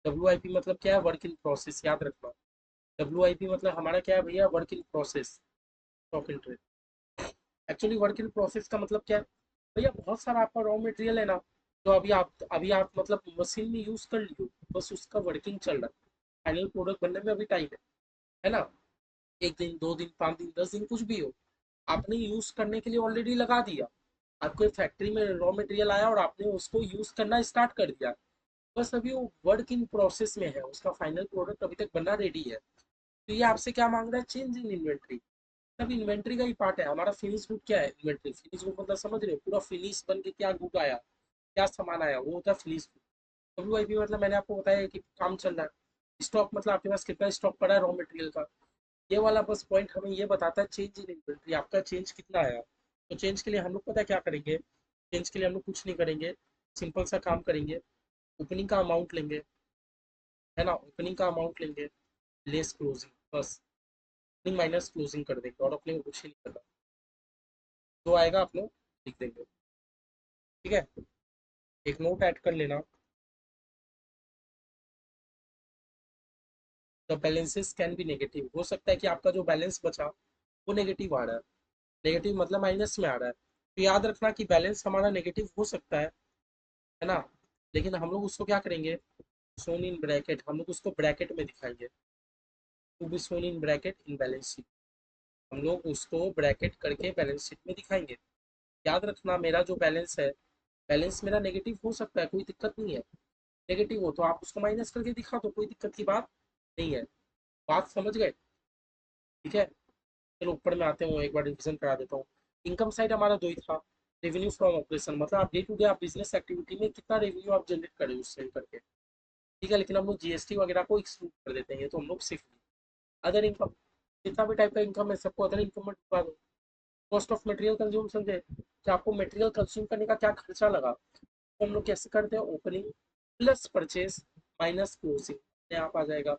WIP मतलब क्या है, वर्क इन प्रोसेस, याद रखना। WIP मतलब हमारा क्या है भैया, work in process, stock in trade. Actually work in process का मतलब क्या है भैया, बहुत सारा आपका रॉ मटेरियल है ना, तो अभी आप मतलब मशीन में यूज कर लियो, बस उसका वर्किंग चल रहा है, फाइनल प्रोडक्ट बनने में अभी टाइम है ना? 1 दिन 2 दिन 5 दिन 10 दिन कुछ भी हो, आपने यूज करने के लिए ऑलरेडी लगा दिया, आपको फैक्ट्री में रॉ मटेरियल आया और आपने उसको यूज करना स्टार्ट कर दिया, बस अभी वो वर्क इन प्रोसेस में है, उसका फाइनल प्रोडक्ट अभी तक बनना रेडी है। तो ये आपसे क्या मांग रहा है, चेंज इन इन्वेंट्री। तब इन्वेंट्री का ही पार्ट है हमारा। फिनिश गुड क्या है, इन्वेंट्री। फिनिश गुड मतलब समझ रहे हो, पूरा फिनिश बन के क्या गुड आया, क्या सामान आया, वो होता है फिनिश गुड। WIP मतलब मैंने आपको बताया कि काम चल रहा है। स्टॉक मतलब आपके पास कितना स्टॉक पड़ा है रॉ मटेरियल का, ये वाला बस पॉइंट हमें ये बताता है चेंज इन इन्वेंट्री, आपका चेंज कितना आया। तो चेंज के लिए हम लोग पता है क्या करेंगे, चेंज के लिए हम लोग कुछ नहीं करेंगे, सिंपल सा काम करेंगे, ओपनिंग का अमाउंट लेंगे, है ना, ओपनिंग का अमाउंट लेंगे, लेस क्लोजिंग, बस ओपनिंग माइनस क्लोजिंग कर देंगे, और अपने को कुछ ही नहीं करना। जो आएगा आप लोग लिख देंगे, ठीक है? एक नोट ऐड कर लेना, the balances can be negative. हो सकता है कि आपका जो बैलेंस बचा वो नेगेटिव आ रहा है, नेगेटिव मतलब माइनस में आ रहा है, तो याद रखना कि बैलेंस हमारा नेगेटिव हो सकता है ना? लेकिन हम लोग उसको क्या करेंगे, सोन इन ब्रैकेट, हम लोग उसको ब्रैकेट में दिखाएंगे, to be shown in bracket in balance sheet. हम लोग उसको ब्रैकेट करके बैलेंस शीट में दिखाएंगे। याद रखना मेरा जो बैलेंस है, बैलेंस मेरा नेगेटिव हो सकता है, कोई दिक्कत नहीं है। नेगेटिव हो तो आप उसको माइनस करके दिखा दो, कोई दिक्कत की बात नहीं है। बात समझ गए? ठीक है, चलो ऊपर में आते हैं, एक बार रिविजन करा देता हूँ। इनकम साइड हमारा दो ही था, रेवेन्यू फ्रॉम ऑपरेशन मतलब आप डे टू डे आप बिजनेस एक्टिविटी में कितना रेवेन्यू आप जनरेट करें उससे करके। ठीक है, लेकिन हम लोग GST वगैरह को एक्सक्लूड कर देते हैं, ये तो हम लोग सीख लें। अदर इनकम, जितना भी टाइप का इनकम है सबको अदर इनकम में डुबा दो। कॉस्ट ऑफ मटेरियल कंज्यूम समझे, कि आपको मटेरियल कंज्यूम करने का क्या खर्चा लगा, तो हम लोग कैसे करते हैं, opening plus purchase minus closing, यहाँ पे आ जाएगा।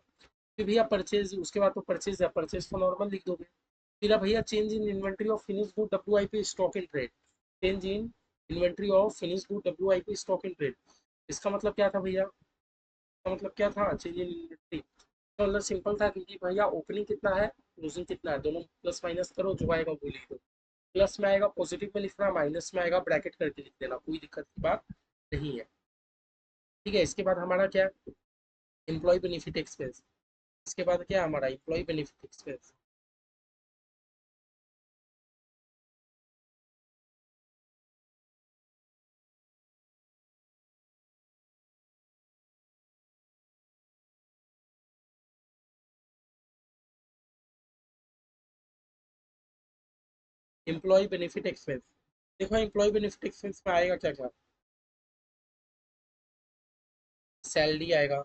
फिर भैया परचेज, उसके बाद तो परचेज है, परचेज तो नॉर्मल लिख दोगे। फिर अब भैया change in inventory of finish good WIP stock in trade, change in inventory of finish good WIP stock in trade. इसका मतलब क्या था भैया, इसका मतलब क्या था, चेंज इन इन्वेंट्री तो मतलब सिंपल था, क्योंकि भैया ओपनिंग कितना है क्लोजिंग कितना है, दोनों प्लस माइनस करो, जो आएगा वो लिख दो। प्लस में आएगा पॉजिटिव में लिखना, माइनस में आएगा ब्रैकेट करके लिख देना, कोई दिक्कत की बात नहीं है। ठीक है, इसके बाद हमारा क्या, एम्प्लॉय बेनिफिट एक्सपेंस। इसके बाद क्या है हमारा, employee benefit expense. Employee benefit expense. देखो एम्प्लॉय बेनिफिट एक्सपेंस में आएगा क्या क्या। सैलरी आएगा,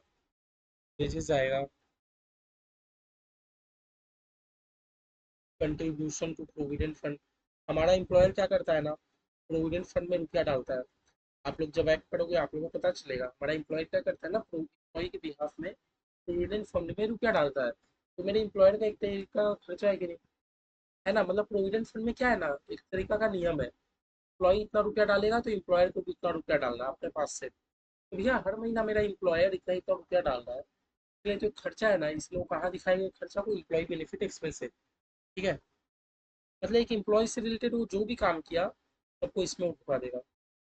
वेजेस आएगा, कंट्रीब्यूशन टू प्रोविडेंट फंड। हमारा एम्प्लॉयर क्या करता है ना, प्रोविडेंट फंड में रुपया डालता है। आप लोग जब एक्ट पढ़ोगे आप लोगों को पता चलेगा हमारा एम्प्लॉयर क्या करता है ना, एम्प्लॉय के बिहाफ में प्रोविडेंट फंड में रुपया डालता है। तो मेरे एम्प्लॉयर का एक तरीका का खर्चा है कि नहीं, है ना। मतलब प्रोविडेंट फंड में क्या है ना, एक तरीका का नियम है। एम्प्लॉय इतना रुपया डालेगा तो एम्प्लॉयर को भी उतना रुपया डालना है अपने पास से। तो भैया हर महीना मेरा एम्प्लॉयर इतना इतना रुपया डाल रहा है, इसलिए जो खर्चा है ना, इसलिए वो कहाँ दिखाएंगे खर्चा को, एम्प्लॉय बेनिफिट एक्सपेंस है। ठीक है। मतलब एक एम्प्लॉय से रिलेटेड वो जो भी काम किया सबको इसमें उठवा देगा,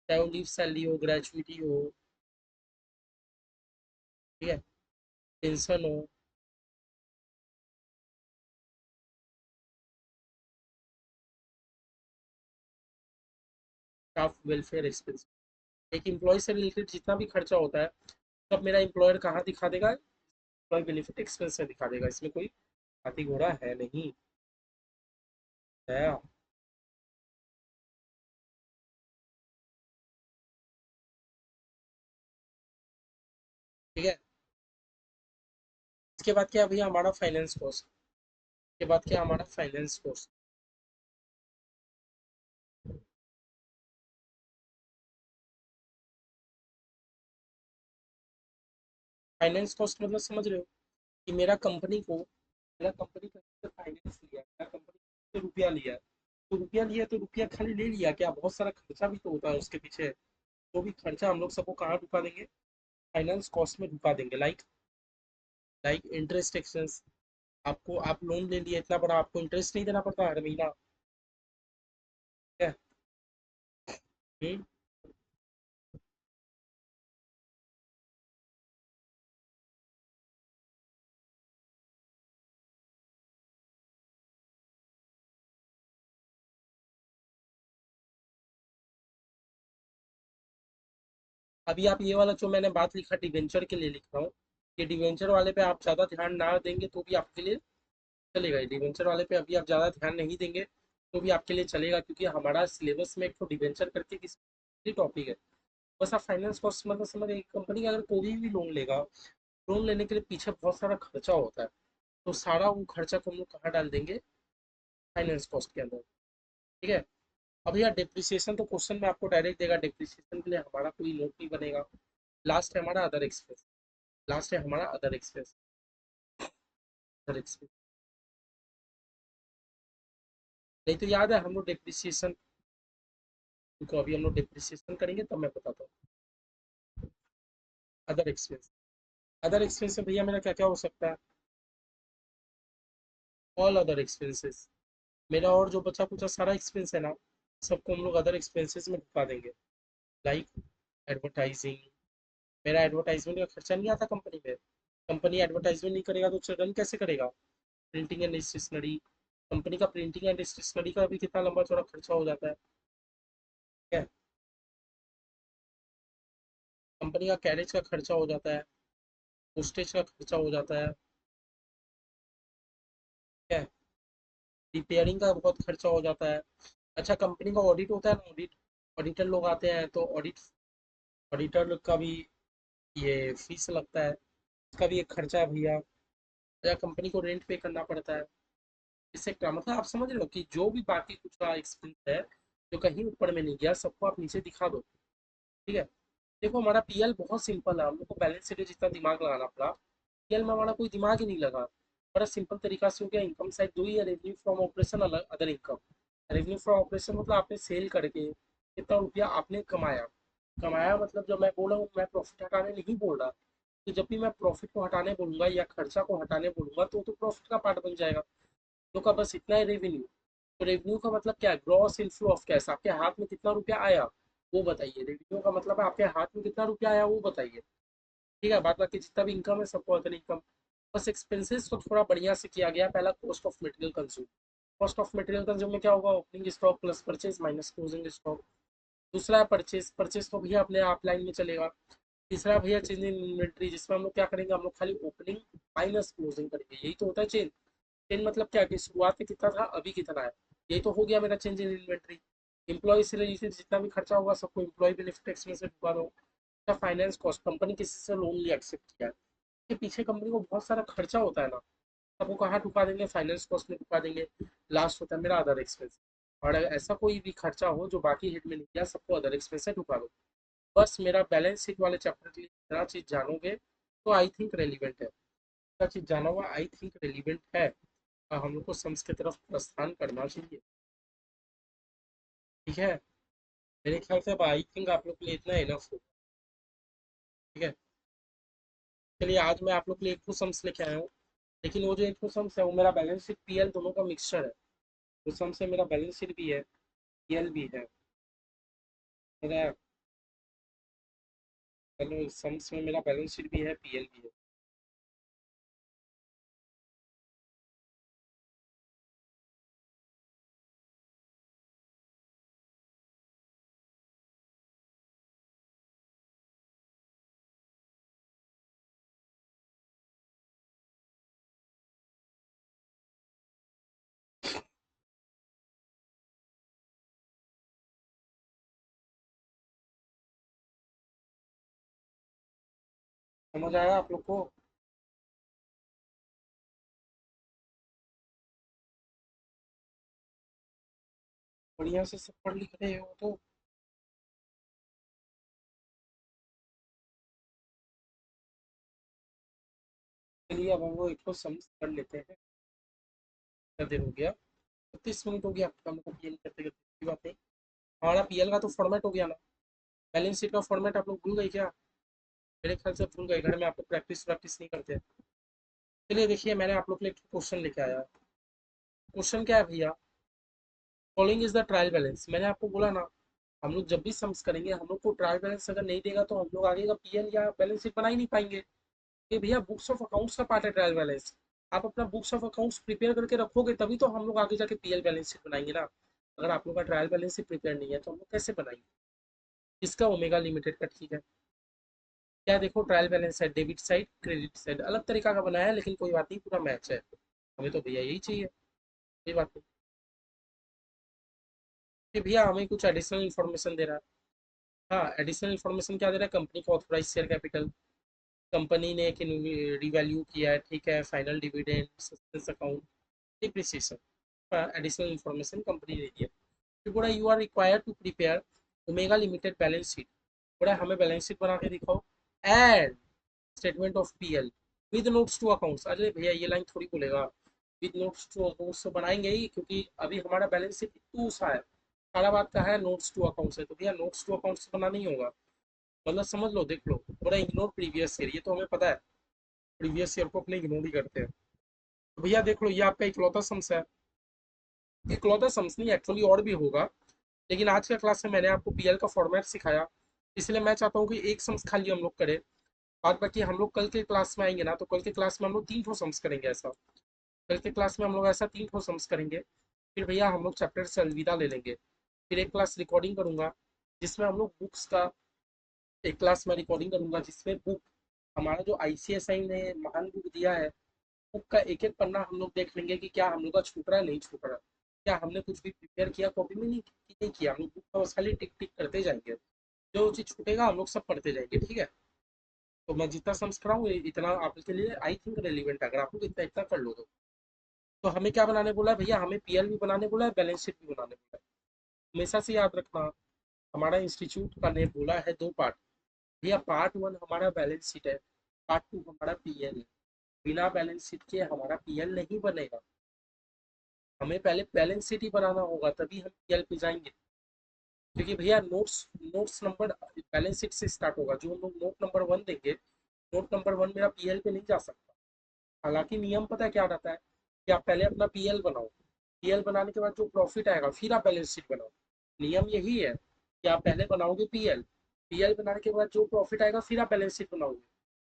चाहे वो लीव सैलरी हो, ग्रेचुइटी हो, ठीक है, पेंशन हो। Staff welfare expense. एक एम्प्लॉय से रिलेटेड जितना भी खर्चा होता है सब मेरा एम्प्लॉयर कहाँ दिखा देगा, एम्प्लॉय बेनिफिट एक्सपेंस में दिखा देगा। इसमें कोई हाथी घोड़ा है नहीं, है। ठीक है। इसके बाद क्या भैया, हमारा फाइनेंस कॉस्ट। के बाद क्या हमारा फाइनेंस कॉस्ट। फाइनेंस कॉस्ट मतलब समझ रहे हो कि मेरा कंपनी का फाइनेंस लिया, मेरा कंपनी से रुपया लिया, तो रुपया लिया तो रुपया खाली ले लिया क्या, बहुत सारा खर्चा भी तो होता है उसके पीछे। तो भी खर्चा हम लोग सबको कहाँ ढुका देंगे, फाइनेंस कॉस्ट में ढुका देंगे। Like interest expense. आपको आप लोन ले लिया इतना बड़ा, आपको इंटरेस्ट नहीं देना पड़ता हर महीना, है। हम्म। अभी आप ये वाला जो मैंने बात लिखा डिवेंचर के लिए लिख रहा हूँ, ये डिवेंचर वाले पे आप ज़्यादा ध्यान ना देंगे तो भी आपके लिए चलेगा। डिवेंचर वाले पे अभी आप ज़्यादा ध्यान नहीं देंगे तो भी आपके लिए चलेगा, क्योंकि हमारा सिलेबस में एक तो डिवेंचर करके किसी टॉपिक है। बस आप फाइनेंस कॉस्ट मतलब समझ, एक कंपनी का अगर कोई भी लोन लेगा, लोन लेने के लिए पीछे बहुत सारा खर्चा होता है। तो सारा वो खर्चा को हम लोग कहाँ डाल देंगे, फाइनेंस कॉस्ट के अंदर। ठीक है। अब यार डिप्रिसिएशन तो क्वेश्चन में आपको डायरेक्ट देगा, डिप्रिसिएशन के लिए हमारा कोई नोट नहीं बनेगा। लास्ट है हमारा अदर एक्सपेंस। लास्ट है हमारा अदर एक्सपेंस। अदर एक्सपेंस, नहीं तो याद है हम लोग डिप्रिसिएशन, तो अभी हम लोग डिप्रिसिएशन करेंगे तब मैं बताता हूँ। अदर एक्सपेंस, अदर एक्सपेंस में भैया मेरा क्या क्या हो सकता है, ऑल अदर एक्सपेंसेस। मेरा और जो बचा कुचा सारा एक्सपेंस है ना, सबको हम लोग अदर एक्सपेंसेस में ढुका देंगे। Like advertising. मेरा एडवर्टाइजमेंट का खर्चा नहीं आता कंपनी में। कंपनी एडवर्टाइजमेंट नहीं करेगा तो रन कैसे करेगा। प्रिंटिंग एंड स्टेशनरी, कंपनी का प्रिंटिंग एंड स्टेशनरी का भी कितना लंबा चौड़ा खर्चा हो जाता है। ठीक है। कंपनी का कैरेज का खर्चा हो जाता है, पोस्टेज का खर्चा हो जाता है। ठीक है। रिपेयरिंग का बहुत खर्चा हो जाता है। अच्छा कंपनी का ऑडिट होता है ना, ऑडिटर लोग आते हैं तो ऑडिटर लोग का भी ये फीस लगता है, इसका भी एक खर्चा है भैया। या कंपनी को रेंट पे करना पड़ता है। इससे क्या मतलब, आप समझ रहे हो कि जो भी बाकी कुछ का एक्सपेंस है जो कहीं ऊपर में नहीं गया सबको आप नीचे दिखा दो। ठीक है। देखो हमारा पीएल बहुत सिंपल है, हम लोग को बैलेंस शीट में जितना दिमाग लगाना पड़ा, पीएल में हमारा कोई दिमाग ही नहीं लगा। बड़ा सिंपल तरीका से हो गया। इनकम साइड दो ही है, revenue from operation, other income. Revenue from operation मतलब आपने सेल करके कितना रुपया आपने कमाया। कमाया मतलब जब मैं बोल रहा हूँ, मैं प्रॉफिट हटाने नहीं बोल रहा। तो जब भी मैं प्रॉफिट को हटाने बोलूंगा या खर्चा को हटाने बोलूंगा तो प्रॉफिट का पार्ट बन जाएगा। तो का बस इतना है रेवेन्यू। तो रेवेन्यू का मतलब क्या है, ग्रॉस इनफ्लो ऑफ कैश, आपके हाथ में कितना रुपया आया वो बताइए। रेवेन्यू का मतलब है आपके हाथ में कितना रुपया आया वो बताइए। ठीक है। बात बाकी जितना भी इनकम है सबको अदर इनकम। बस एक्सपेंसेस को थोड़ा बढ़िया से किया गया। पहला cost of material consume, cost of material consume में क्या होगा, opening stock plus purchase minus closing stock. दूसरा है परचेज, परचेज तो भैया अपने आप लाइन में चलेगा। तीसरा भैया चेंज इन इन्वेंट्री, जिसमें हम लोग क्या करेंगे, हम लोग खाली ओपनिंग माइनस क्लोजिंग करेंगे। यही तो होता है चेंज। चेंज मतलब क्या कि शुरुआत में कितना था अभी कितना है। ये तो हो गया मेरा चेंज इन इन्वेंट्री। एम्प्लॉय से रिलेटेड जितना भी खर्चा होगा सबको एम्प्लॉय बेनिफिट एक्सपेंस में डुबा दो। फाइनेंस कॉस्ट, कंपनी किसी से लोन लिया एक्सेप्ट किया है, के पीछे कंपनी को बहुत सारा खर्चा होता है ना, सबको कहाँ ठुका देंगे, फाइनेंस कॉस्ट में ठुका देंगे। लास्ट होता है मेरा अदर एक्सपेंस। और अगर ऐसा कोई भी खर्चा हो जो बाकी हेड में नहीं किया, सबको अदर एक्सपेंस से ठुका दो। बस मेरा बैलेंस शीट वाले चैप्टर के लिए इतना चीज जानोगे तो आई थिंक रेलिवेंट है। इतना चीज जाना हुआ आई थिंक रेलिवेंट है। हम लोग को सम्स की तरफ प्रस्थान करना चाहिए। ठीक है। मेरे ख्याल से अब आई थिंक आप लोग के लिए इतना इनफ हो। ठीक है। चलिए आज मैं आप लोग के लिए एक टू सम्स लेके आया हूँ। लेकिन वो जो एक टू सम्स है वो मेरा बैलेंस शीट पीएल दोनों का मिक्सचर है। वो सम्स से मेरा बैलेंस शीट भी है, पीएल भी है। मेरा चलो सम्स में मेरा बैलेंस शीट भी है, पीएल भी है। समझ आया आप लोग को? बढ़िया से सब पढ़ लिख रहे हो तो? चलिए अब हम वो एक तो सम्स कर लेते हैं। कितना देर हो गया? 30 मिनट हो गया हम लोग को पीएल करते करते, कोई बात नहीं। हमारा पीएल का तो फॉर्मेट हो गया ना। बैलेंस शीट का फॉर्मेट आप लोग भूल गए क्या? मेरे ख्याल से भूल गए, घर में आप लोग प्रैक्टिस प्रैक्टिस नहीं करते। चलिए देखिए मैंने आप लोग के लिए क्वेश्चन लेके आया। क्वेश्चन क्या है भैया? Following is the trial balance. मैंने आपको बोला ना, हम लोग जब भी सम्स करेंगे हम लोग को ट्रायल बैलेंस अगर नहीं देगा तो हम लोग आगे का पीएल या बैलेंस शीट बना ही नहीं पाएंगे। ये भैया बुक्स ऑफ अकाउंट्स का पार्ट है ट्रायल बैलेंस। आप अपना बुक्स ऑफ अकाउंट्स प्रिपेयर करके रखोगे तभी तो हम लोग आगे जाके पीएल बैलेंस शीट बनाएंगे ना। अगर आप लोग का ट्रायल बैलेंस शीट प्रिपेयर नहीं है तो हम लोग कैसे बनाएंगे? इसका ओमेगा लिमिटेड का ठीक है। क्या देखो, ट्रायल बैलेंस है, डेबिट साइड क्रेडिट साइड अलग तरीका का बनाया है, लेकिन कोई बात नहीं, पूरा मैच है। हमें तो भैया यही चाहिए, कोई बात नहीं। ये भैया हमें कुछ एडिशनल इन्फॉर्मेशन दे रहा है। हाँ, एडिशनल इन्फॉर्मेशन क्या दे रहा है? कंपनी का ऑथराइज शेयर कैपिटल, कंपनी ने एक रिवैल्यू किया है, ठीक है, final dividend, suspense account, depreciation. Additional information company ने दी है। फिर बोला you are required to prepare Omega Limited balance sheet. बोला हमें बैलेंस शीट बना के दिखाओ and statement of PL with notes to accounts. अरे भैया ये लाइन थोड़ी बोलेगा विद नोट्स टू अकाउंट्स, तो बनाएंगे ही, क्योंकि अभी हमारा बैलेंस शीट टू सा है, सारा बात का है नोट्स टू अकाउंट्स है, तो भैया नोट्स टू अकाउंट्स बना नहीं होगा। मतलब समझ लो, देख लो, पूरा इग्नोर प्रीवियस ईयर, ये तो हमें पता है प्रीवियस ईयर को अपने इग्नोर ही करते हैं। तो भैया देख लो, ये आपका इकलौता सम्स है। इकलौता सम्स नहीं, एक्चुअली और भी होगा, लेकिन आज के क्लास में मैंने आपको पीएल का फॉर्मेट सिखाया, इसलिए मैं चाहता हूँ कि एक सम्स खाली हम लोग करें। बाद बाकी हम लोग कल के क्लास में आएंगे ना, तो कल के क्लास में हम लोग तीन ठो सम्स करेंगे ऐसा। कल के क्लास में हम लोग ऐसा तीन ठो सम्स करेंगे। फिर भैया हम लोग चैप्टर से अलविदा ले लेंगे। फिर एक क्लास रिकॉर्डिंग करूंगा जिसमें हम लोग बुक्स का, एक क्लास में रिकॉर्डिंग करूंगा जिसमें बुक, हमारा जो आईसीएसआई ने महान बुक दिया है, बुक का एक एक पन्ना हम लोग देख लेंगे कि क्या हम लोग का छूट रहा है नहीं छूट रहा, क्या हमने कुछ भी प्रिपेयर किया कॉपी में, नहीं किया। हम लोग बुक का बस खाली टिक टिक करते जाएंगे, जो चीज छूटेगा हम लोग सब पढ़ते जाएंगे, ठीक है। तो मैं जितना समझ कराऊँ इतना आपके लिए आई थिंक रेलिवेंट है, अगर आप लोग इतना इतना कर लो तो हमें क्या बनाने बोला है भैया? हमें पीएल भी बनाने बोला है, बैलेंस शीट भी बनाने बोला है। हमेशा से याद रखना, हमारा इंस्टीट्यूट का ने बोला है दो पार्ट। भैया पार्ट वन हमारा बैलेंस शीट है, पार्ट टू हमारा पीएल है। बिना बैलेंस शीट के हमारा पीएल नहीं बनेगा। हमें पहले बैलेंस शीट ही बनाना होगा तभी हम पीएल पे जाएंगे। क्योंकि भैया notes notes number balance sheet से स्टार्ट होगा। जो हम लोग नोट नंबर वन देंगे, नोट नंबर वन मेरा पीएल पे नहीं जा सकता। हालांकि नियम पता है क्या रहता है कि आप पहले अपना पीएल बनाओ, पीएल बनाने के बाद जो प्रॉफिट आएगा फिर आप बैलेंस शीट बनाओ। नियम यही है कि आप पहले बनाओगे पीएल, पीएल बनाने के बाद जो प्रॉफिट आएगा फिर आप बैलेंस शीट बनाओगे।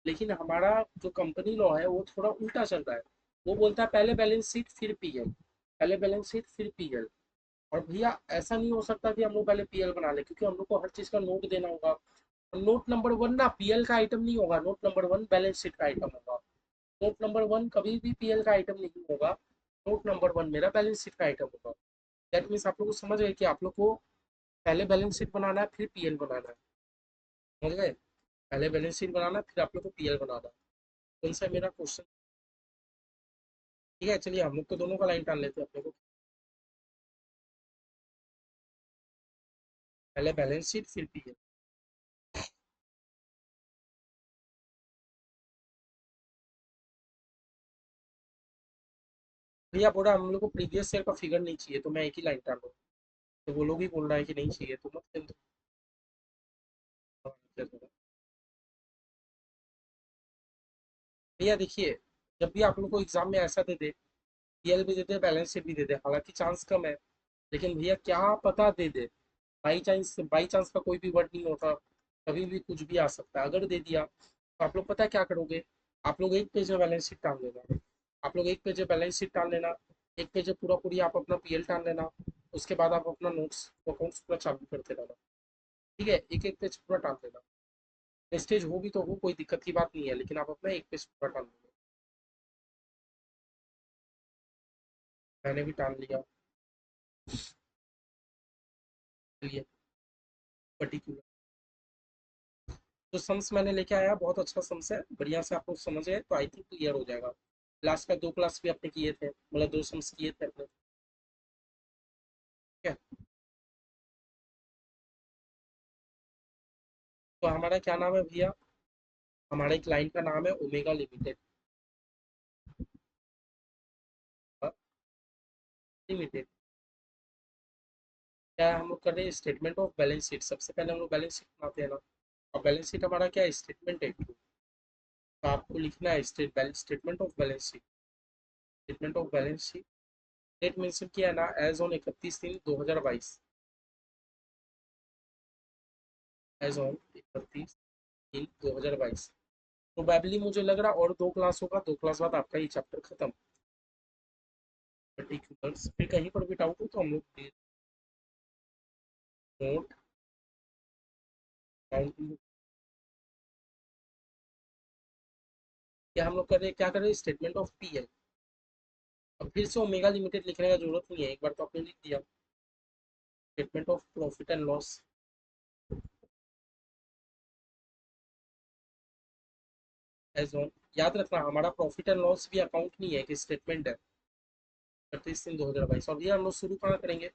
लेकिन हमारा जो कंपनी लॉ है वो थोड़ा उल्टा चल रहा है। वो बोलता है पहले बैलेंस शीट फिर पीएल, पहले बैलेंस शीट फिर पीएल। और भैया ऐसा नहीं हो सकता कि हम लोग पहले पीएल बना ले, क्योंकि हम लोग को हर चीज का नोट देना होगा। नोट नंबर वन ना पीएल का आइटम नहीं होगा, note number one balance sheet का आइटम होगा। नोट नंबर वन कभी भी पीएल का आइटम नहीं होगा, नोट नंबर वन मेरा बैलेंस शीट का आइटम होगा। दैट मीन्स आप लोग को समझ गए कि आप लोग को पहले बैलेंस शीट बनाना है फिर पीएल बनाना है। समझ गए? पहले बैलेंस शीट बनाना है फिर आप लोग को पीएल बनाना है। तो इनसे मेरा क्वेश्चन। ठीक है, चलिए हम लोग तो दोनों का लाइन टान लेते हैं अपने को। पहले बैलेंस शीट फिर पीएल। भैया बोला हम लोग को प्रीवियस ईयर का फिगर नहीं चाहिए, तो मैं एक ही लाइन टान रहा हूँ। तो वो लोग ही बोल रहा है कि नहीं चाहिए, तो मत दो। भैया देखिए, जब भी आप लोग को एग्जाम में ऐसा दे दे, पीएल भी दे दे बैलेंस शीट भी दे दे, हालांकि चांस कम है, लेकिन भैया क्या पता दे दे। बाई चांस का कोई भी वर्ड नहीं होता, कभी भी कुछ भी आ सकता है। अगर दे दिया तो आप लोग पता है क्या करोगे? आप लोग एक पेज में बैलेंस शीट टान लेना। आप लोग एक पेज में बैलेंस शीट टान लेना, एक पेज में पूरा पूरी आप अपना पीएल टान लेना। उसके बाद आप अपना नोट्स अकाउंट्स पूरा चालू करते रहना। ठीक है, एक एक पेज पूरा टान लेना। वेस्टेज हो भी तो हो, कोई दिक्कत की बात नहीं है, लेकिन आप अपना एक पेज पूरा टान लेना। मैंने भी टान लिया। लिए पर्टिकुलर जो सम्स मैंने लेके आया, बहुत अच्छा सम्स है, बढ़िया से आप लोग समझे तो आई थिंक क्लियर हो जाएगा। लास्ट का 2 क्लास भी आपने किए थे, मतलब 2 सम्स किए थे अपने। ठीक है, तो हमारा क्या नाम है भैया? हमारा एक क्लाइंट का नाम है ओमेगा लिमिटेड। लिमिटेड क्या है, हम लोग कर रहे हैं स्टेटमेंट ऑफ बैलेंस शीट। सबसे पहले हम लोग बैलेंस शीट बनाते हैं ना। और बैलेंस शीट हमारा क्या है? स्टेटमेंट है। तो आपको लिखना है statement of balance sheet. Statement of balance sheet. Date mention किया है ना, as on 31/3/2022। As on 31/3/2022। Probably मुझे लग रहा है और 2 क्लास होगा, 2 क्लास बाद आपका ये चैप्टर खत्म। पर्टिकुलर्स फिर कहीं पर भी डाउट हो तो हम लोग नोट काउंटिंग। क्या हम लोग कर रहे हैं, क्या कर रहे हैं? Statement of PL. अब फिर से ओमेगा लिमिटेड लिखने का जरूरत नहीं है, एक बार तो आपने लिख दिया। Statement of profit and loss. As on, याद रखना हमारा प्रॉफिट एंड लॉस भी अकाउंट नहीं है कि स्टेटमेंट है। 31/3/2022। और ये हम लोग शुरू कहाँ करेंगे?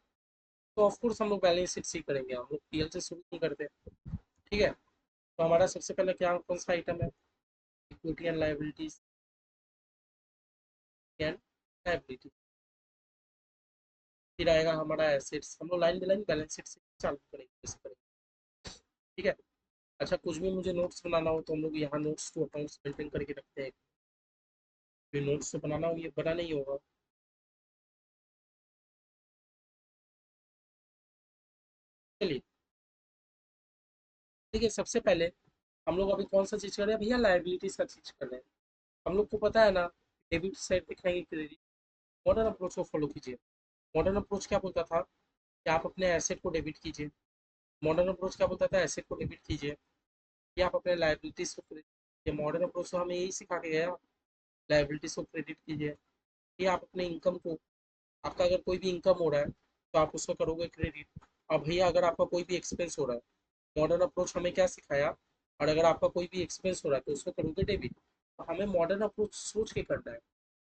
तो ऑफकोर्स हम लोग बैलेंस शीट से ही करेंगे, हम लोग पीएल से शुरू नहीं करते। ठीक है, तो हमारा सबसे पहले क्या कौन सा आइटम है? Equity and liabilities. And liability. फिर आएगा हमारा एसेट्स। हम लोग line by line balance sheet से चालू करेंगे, जैसे करेंगे। ठीक है। अच्छा, कुछ भी मुझे नोट्स बनाना हो तो हम लोग यहाँ नोट्स टू अकाउंट्स मेंटेन करके रखते हैं। फिर नोट्स से बनाना हो, ये बना नहीं होगा। चलिए, ठीक है, सबसे पहले हम लोग अभी कौन सा चीज़ कर रहे हैं भैया? लाइबिलिटीज का चीज कर रहे हैं। हम लोग को पता है ना, डेबिट साइड दिखाएंगे क्रेडिट। मॉडर्न अप्रोच को फॉलो कीजिए। मॉडर्न अप्रोच क्या बोलता था कि आप अपने एसेट को डेबिट कीजिए। मॉडर्न अप्रोच क्या बोलता था? एसेट को डेबिट कीजिए। कि आप अपने लाइबिलिटीज को क्रेडिट कीजिए। मॉडर्न अप्रोच तो हमें यही सिखा के गया, लाइबिलिटीज को क्रेडिट कीजिए। कि आप अपने इनकम को, आपका अगर कोई भी इनकम हो रहा है तो आप उसको करोगे क्रेडिट। और भैया अगर आपका कोई भी एक्सपेंस हो रहा है, मॉडर्न अप्रोच हमें क्या सिखाया? और अगर आपका कोई भी एक्सपेंस हो रहा है तो उसको करोगे डेबिट। तो हमें मॉडर्न अप्रोच सोच के करना है।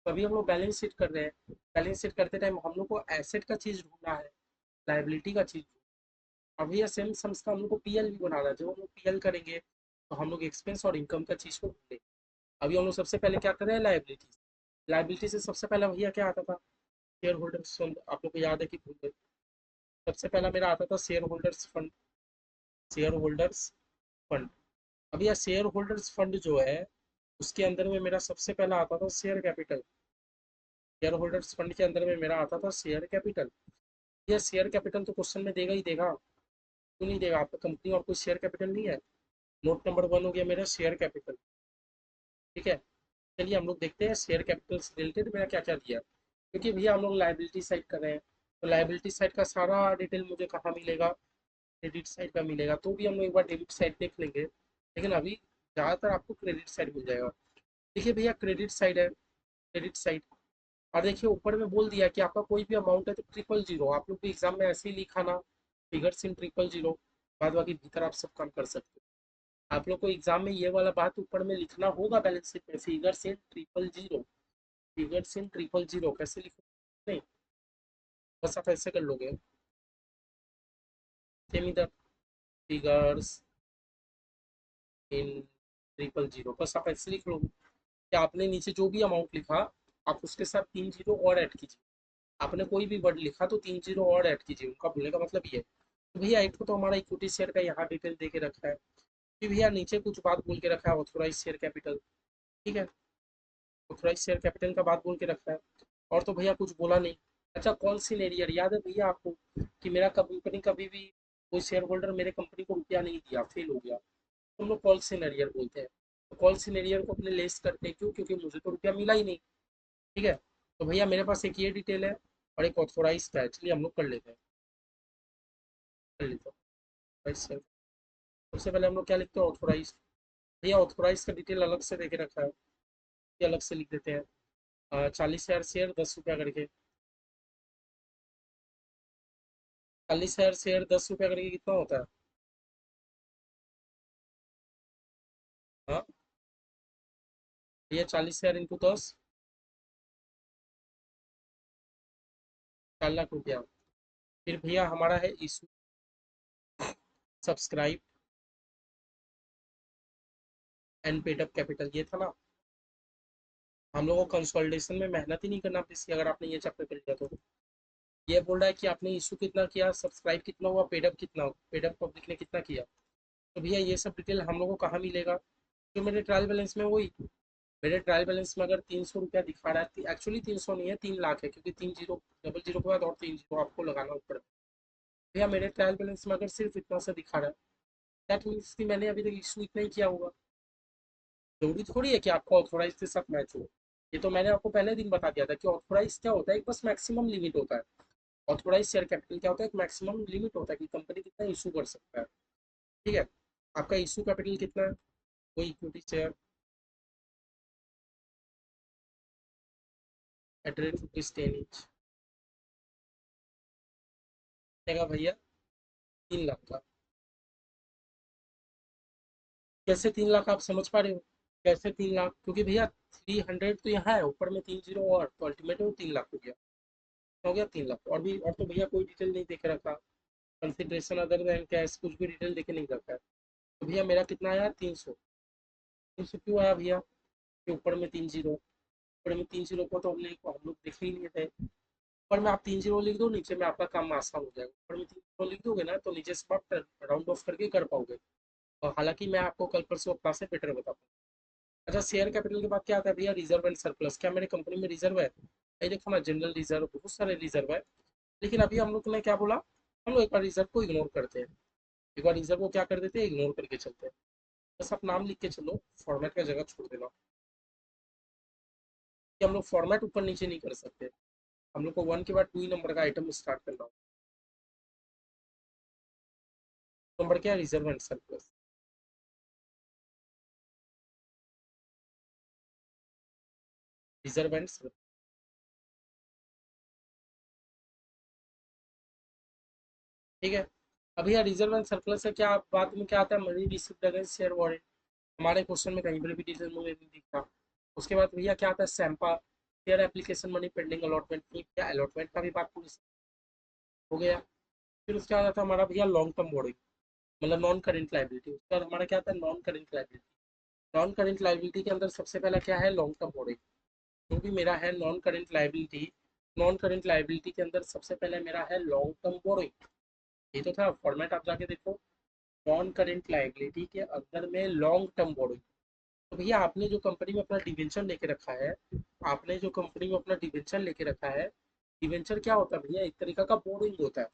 तभी हम लोग बैलेंस शीट कर रहे हैं। बैलेंस शीट करते टाइम हम लोग को एसेट का चीज ढूंढना है, लाइबिलिटी का चीज। अभी ये सेम सम्स का हम लोग को पीएल भी बनाना है। जब हम लोग पीएल करेंगे तो हम लोग एक्सपेंस और इनकम का चीज को ढूंढेंगे। अभी हम लोग सबसे पहले क्या कर रहे हैं? लाइबिलिटी। लाइबिलिटी से सबसे पहले भैया क्या आता था? Share holders fund. आप लोग को याद है कि भूल गए? सबसे पहला मेरा आता था share holders fund. Share holders fund. अब यह शेयर होल्डर्स फंड जो है, उसके अंदर में मेरा सबसे पहला आता था share capital. Share holders fund के अंदर में मेरा आता था शेयर कैपिटल। यह शेयर कैपिटल तो क्वेश्चन में देगा ही देगा। क्यों नहीं देगा? आपका कंपनी और कोई शेयर कैपिटल नहीं है? नोट नंबर 1 हो गया मेरा शेयर कैपिटल। ठीक है, चलिए हम लोग देखते हैं शेयर कैपिटल से रिलेटेड मेरा क्या क्या दिया। क्योंकि भैया हम लोग लाइबिलिटी साइड कर रहे हैं, तो लाइबिलिटी साइड का सारा डिटेल मुझे कहाँ मिलेगा? क्रेडिट साइड का मिलेगा। तो भी हम लोग एक बार डेबिट साइड देख लेंगे, लेकिन अभी ज़्यादातर आपको क्रेडिट साइड मिल जाएगा। देखिए भैया, क्रेडिट साइड है, क्रेडिट साइड। और देखिए ऊपर में बोल दिया कि आपका कोई भी अमाउंट है तो 000, आप लोग भी एग्जाम में ऐसे ही लिखा ना, फिगर्स इन 000, बाद बाकी भीतर आप सब काम कर सकते हो। आप लोग को एग्जाम में ये वाला बात ऊपर में लिखना होगा बैलेंस शीट में, फिगर्स इन 000, फिगर्स इन 000 कैसे लिखो, नहीं बस आप ऐसे कर लोगे, सेम इधर फिगर्स इन 000, बस आप ऐसे लिख लो कि आपने नीचे जो भी अमाउंट लिखा आप उसके साथ 3 जीरो और ऐड कीजिए। आपने कोई भी वर्ड लिखा तो 3 जीरो और ऐड कीजिए, उनका बोलने का मतलब ये है। तो भैया एक तो हमारा इक्विटी शेयर का यहाँ डिटेल दे के रखा है, फिर भैया नीचे कुछ बात बोल के रखा है ऑथोराइज शेयर कैपिटल, ठीक है, ऑथोराइज शेयर कैपिटल का बात बोल के रखा है। और तो भैया कुछ बोला नहीं। अच्छा कॉल सीनियर याद है भैया आपको कि मेरा कंपनी कभी भी कोई शेयर होल्डर मेरे कंपनी को रुपया नहीं दिया, फेल हो गया, तो हम लोग कॉल सीनियर बोलते हैं। तो कॉल सीनियर को अपने लेस करते हैं, क्यों, क्योंकि मुझे तो रुपया मिला ही नहीं, ठीक है। तो भैया मेरे पास एक ये डिटेल है और एक ऑथोराइज का है, चलिए हम लोग कर लेते हैं, कर लेते हैं ऑथोराइज शेयर। सबसे पहले हम लोग क्या लिखते हैं, ऑथोराइज। भैया ऑथोराइज का डिटेल अलग से देके रखा है, ये अलग से लिख देते हैं, 40,000 शेयर 10 रुपया करके, 40,000 शेयर 10 रुपया करके कितना होता है, हाँ भैया 40,000 इंटू 10, 4 लाख रुपया। फिर भैया हमारा है issue, subscribe and paid up capital, ये था ना। हम लोगों को कंसोलिडेशन में मेहनत ही नहीं करना पड़ती अगर आपने ये चैप्टर कर लिया तो। ये बोल रहा है कि आपने इशू कितना किया, सब्सक्राइब कितना हुआ, पेड अप कितना, पेड अप पब्लिक ने कितना किया। तो भैया ये सब डिटेल हम लोगों को कहाँ मिलेगा, जो मेरे ट्रायल बैलेंस में वही, मेरे ट्रायल बैलेंस में अगर 300 रुपया दिखा रहा है, एक्चुअली 300 नहीं है, 3 लाख है, क्योंकि 3 जीरो, डबल जीरो के बाद और 3 जीरो आपको लगाना ऊपर। भैया मेरे ट्रायल बैलेंस में अगर सिर्फ इतना सा दिखा रहा है, दैट मीन्स कि मैंने अभी तक इशू इतना ही किया होगा। जरूरी थोड़ी है कि आपको ऑथोराइज के साथ मैच हो। ये तो मैंने आपको पहले दिन बता दिया था कि ऑथोराइज क्या होता है, एक बस मैक्सिमम लिमिट होता है। ऑथोराइज शेयर कैपिटल क्या होता है, एक मैक्सिमम लिमिट होता है कि कंपनी कितना इशू कर सकता है, ठीक है। आपका इशू कैपिटल कितना है, कोई इक्विटी शेयर एट रेट ₹10 देगा भैया, 3 लाख का। कैसे 3 लाख, आप समझ पा रहे हो, कैसे 3 लाख, क्योंकि भैया 300 तो यहाँ है, ऊपर में 3 जीरो और तो अल्टीमेट वो 3 लाख हो गया 3 लाख। और भी, और तो भैया कोई डिटेल नहीं देखे रखा, कंसिडरेशन अदर देन कैश कुछ भी डिटेल देके नहीं रखा है। तो भैया मेरा कितना आया, 300। 300 क्यों आया भैया, कि ऊपर में 3 जीरो, ऊपर में 3 जीरो को तो हम लोग देखे ही नहीं थे। ऊपर में आप 3 जीरो लिख दो, नीचे में आपका काम आसान हो जाएगा। ऊपर में 3 जीरो लिख दोगे ना तो नीचे से आप राउंड ऑफ करके कर पाओगे। और हालांकि मैं आपको कल परसों अपना से बेटर बता पाऊँ। अच्छा शेयर कैपिटल के बाद क्या आता है भैया, रिजर्व एंड सरप्लस, क्या मेरे कंपनी में रिजर्व है, ये देखो ना, जनरल रिजर्व, बहुत सारे रिजर्व है। लेकिन अभी हम लोग ने क्या बोला, हम लोग एक बार रिजर्व को इग्नोर करते हैं, एक बार रिजर्व को क्या कर देते हैं, इग्नोर करके चलते हैं। बस आप नाम लिख के चलो, फॉर्मेट का जगह छोड़ देना, कि हम लोग फॉर्मेट ऊपर नीचे नहीं कर सकते। हम लोग को 1 के बाद 2 ही नंबर का आइटम स्टार्ट करना होगा। नंबर क्या है, reserve and surplus, reserve and surplus, ठीक है। अभी यार रिजर्व एंड सरप्लस है क्या, बात में क्या आता है, money received against share warrant, हमारे क्वेश्चन में कहीं पर भी डिटेल में नहीं दिखता। उसके बाद भैया क्या आता है, सैम्पा, share application money pending allotment की, क्या अलॉटमेंट का भी बात पूरी हो गया। फिर उसके बाद आता है हमारा भैया लॉन्ग टर्म बोर्डिंग, मतलब नॉन करेंट लाइबिलिटी। उसके बाद हमारा क्या आता है, non current liability. Non current liability के अंदर सबसे पहला क्या है, लॉन्ग टर्म बोर्डिंग। जो भी मेरा है non current liability, non current liability के अंदर सबसे पहले मेरा है लॉन्ग टर्म बोर्डिंग। ये तो था फॉर्मेट, आप जाके देखो, नॉन करेंट लाइबिलिटी के अंदर में लॉन्ग टर्म बोर्डिंग। तो भैया आपने जो कंपनी में अपना डिवेंचर लेके रखा है, आपने जो कंपनी में अपना डिवेंचर लेके रखा है, डिवेंचर क्या होता है भैया, एक तरीका का बोर्डिंग होता है।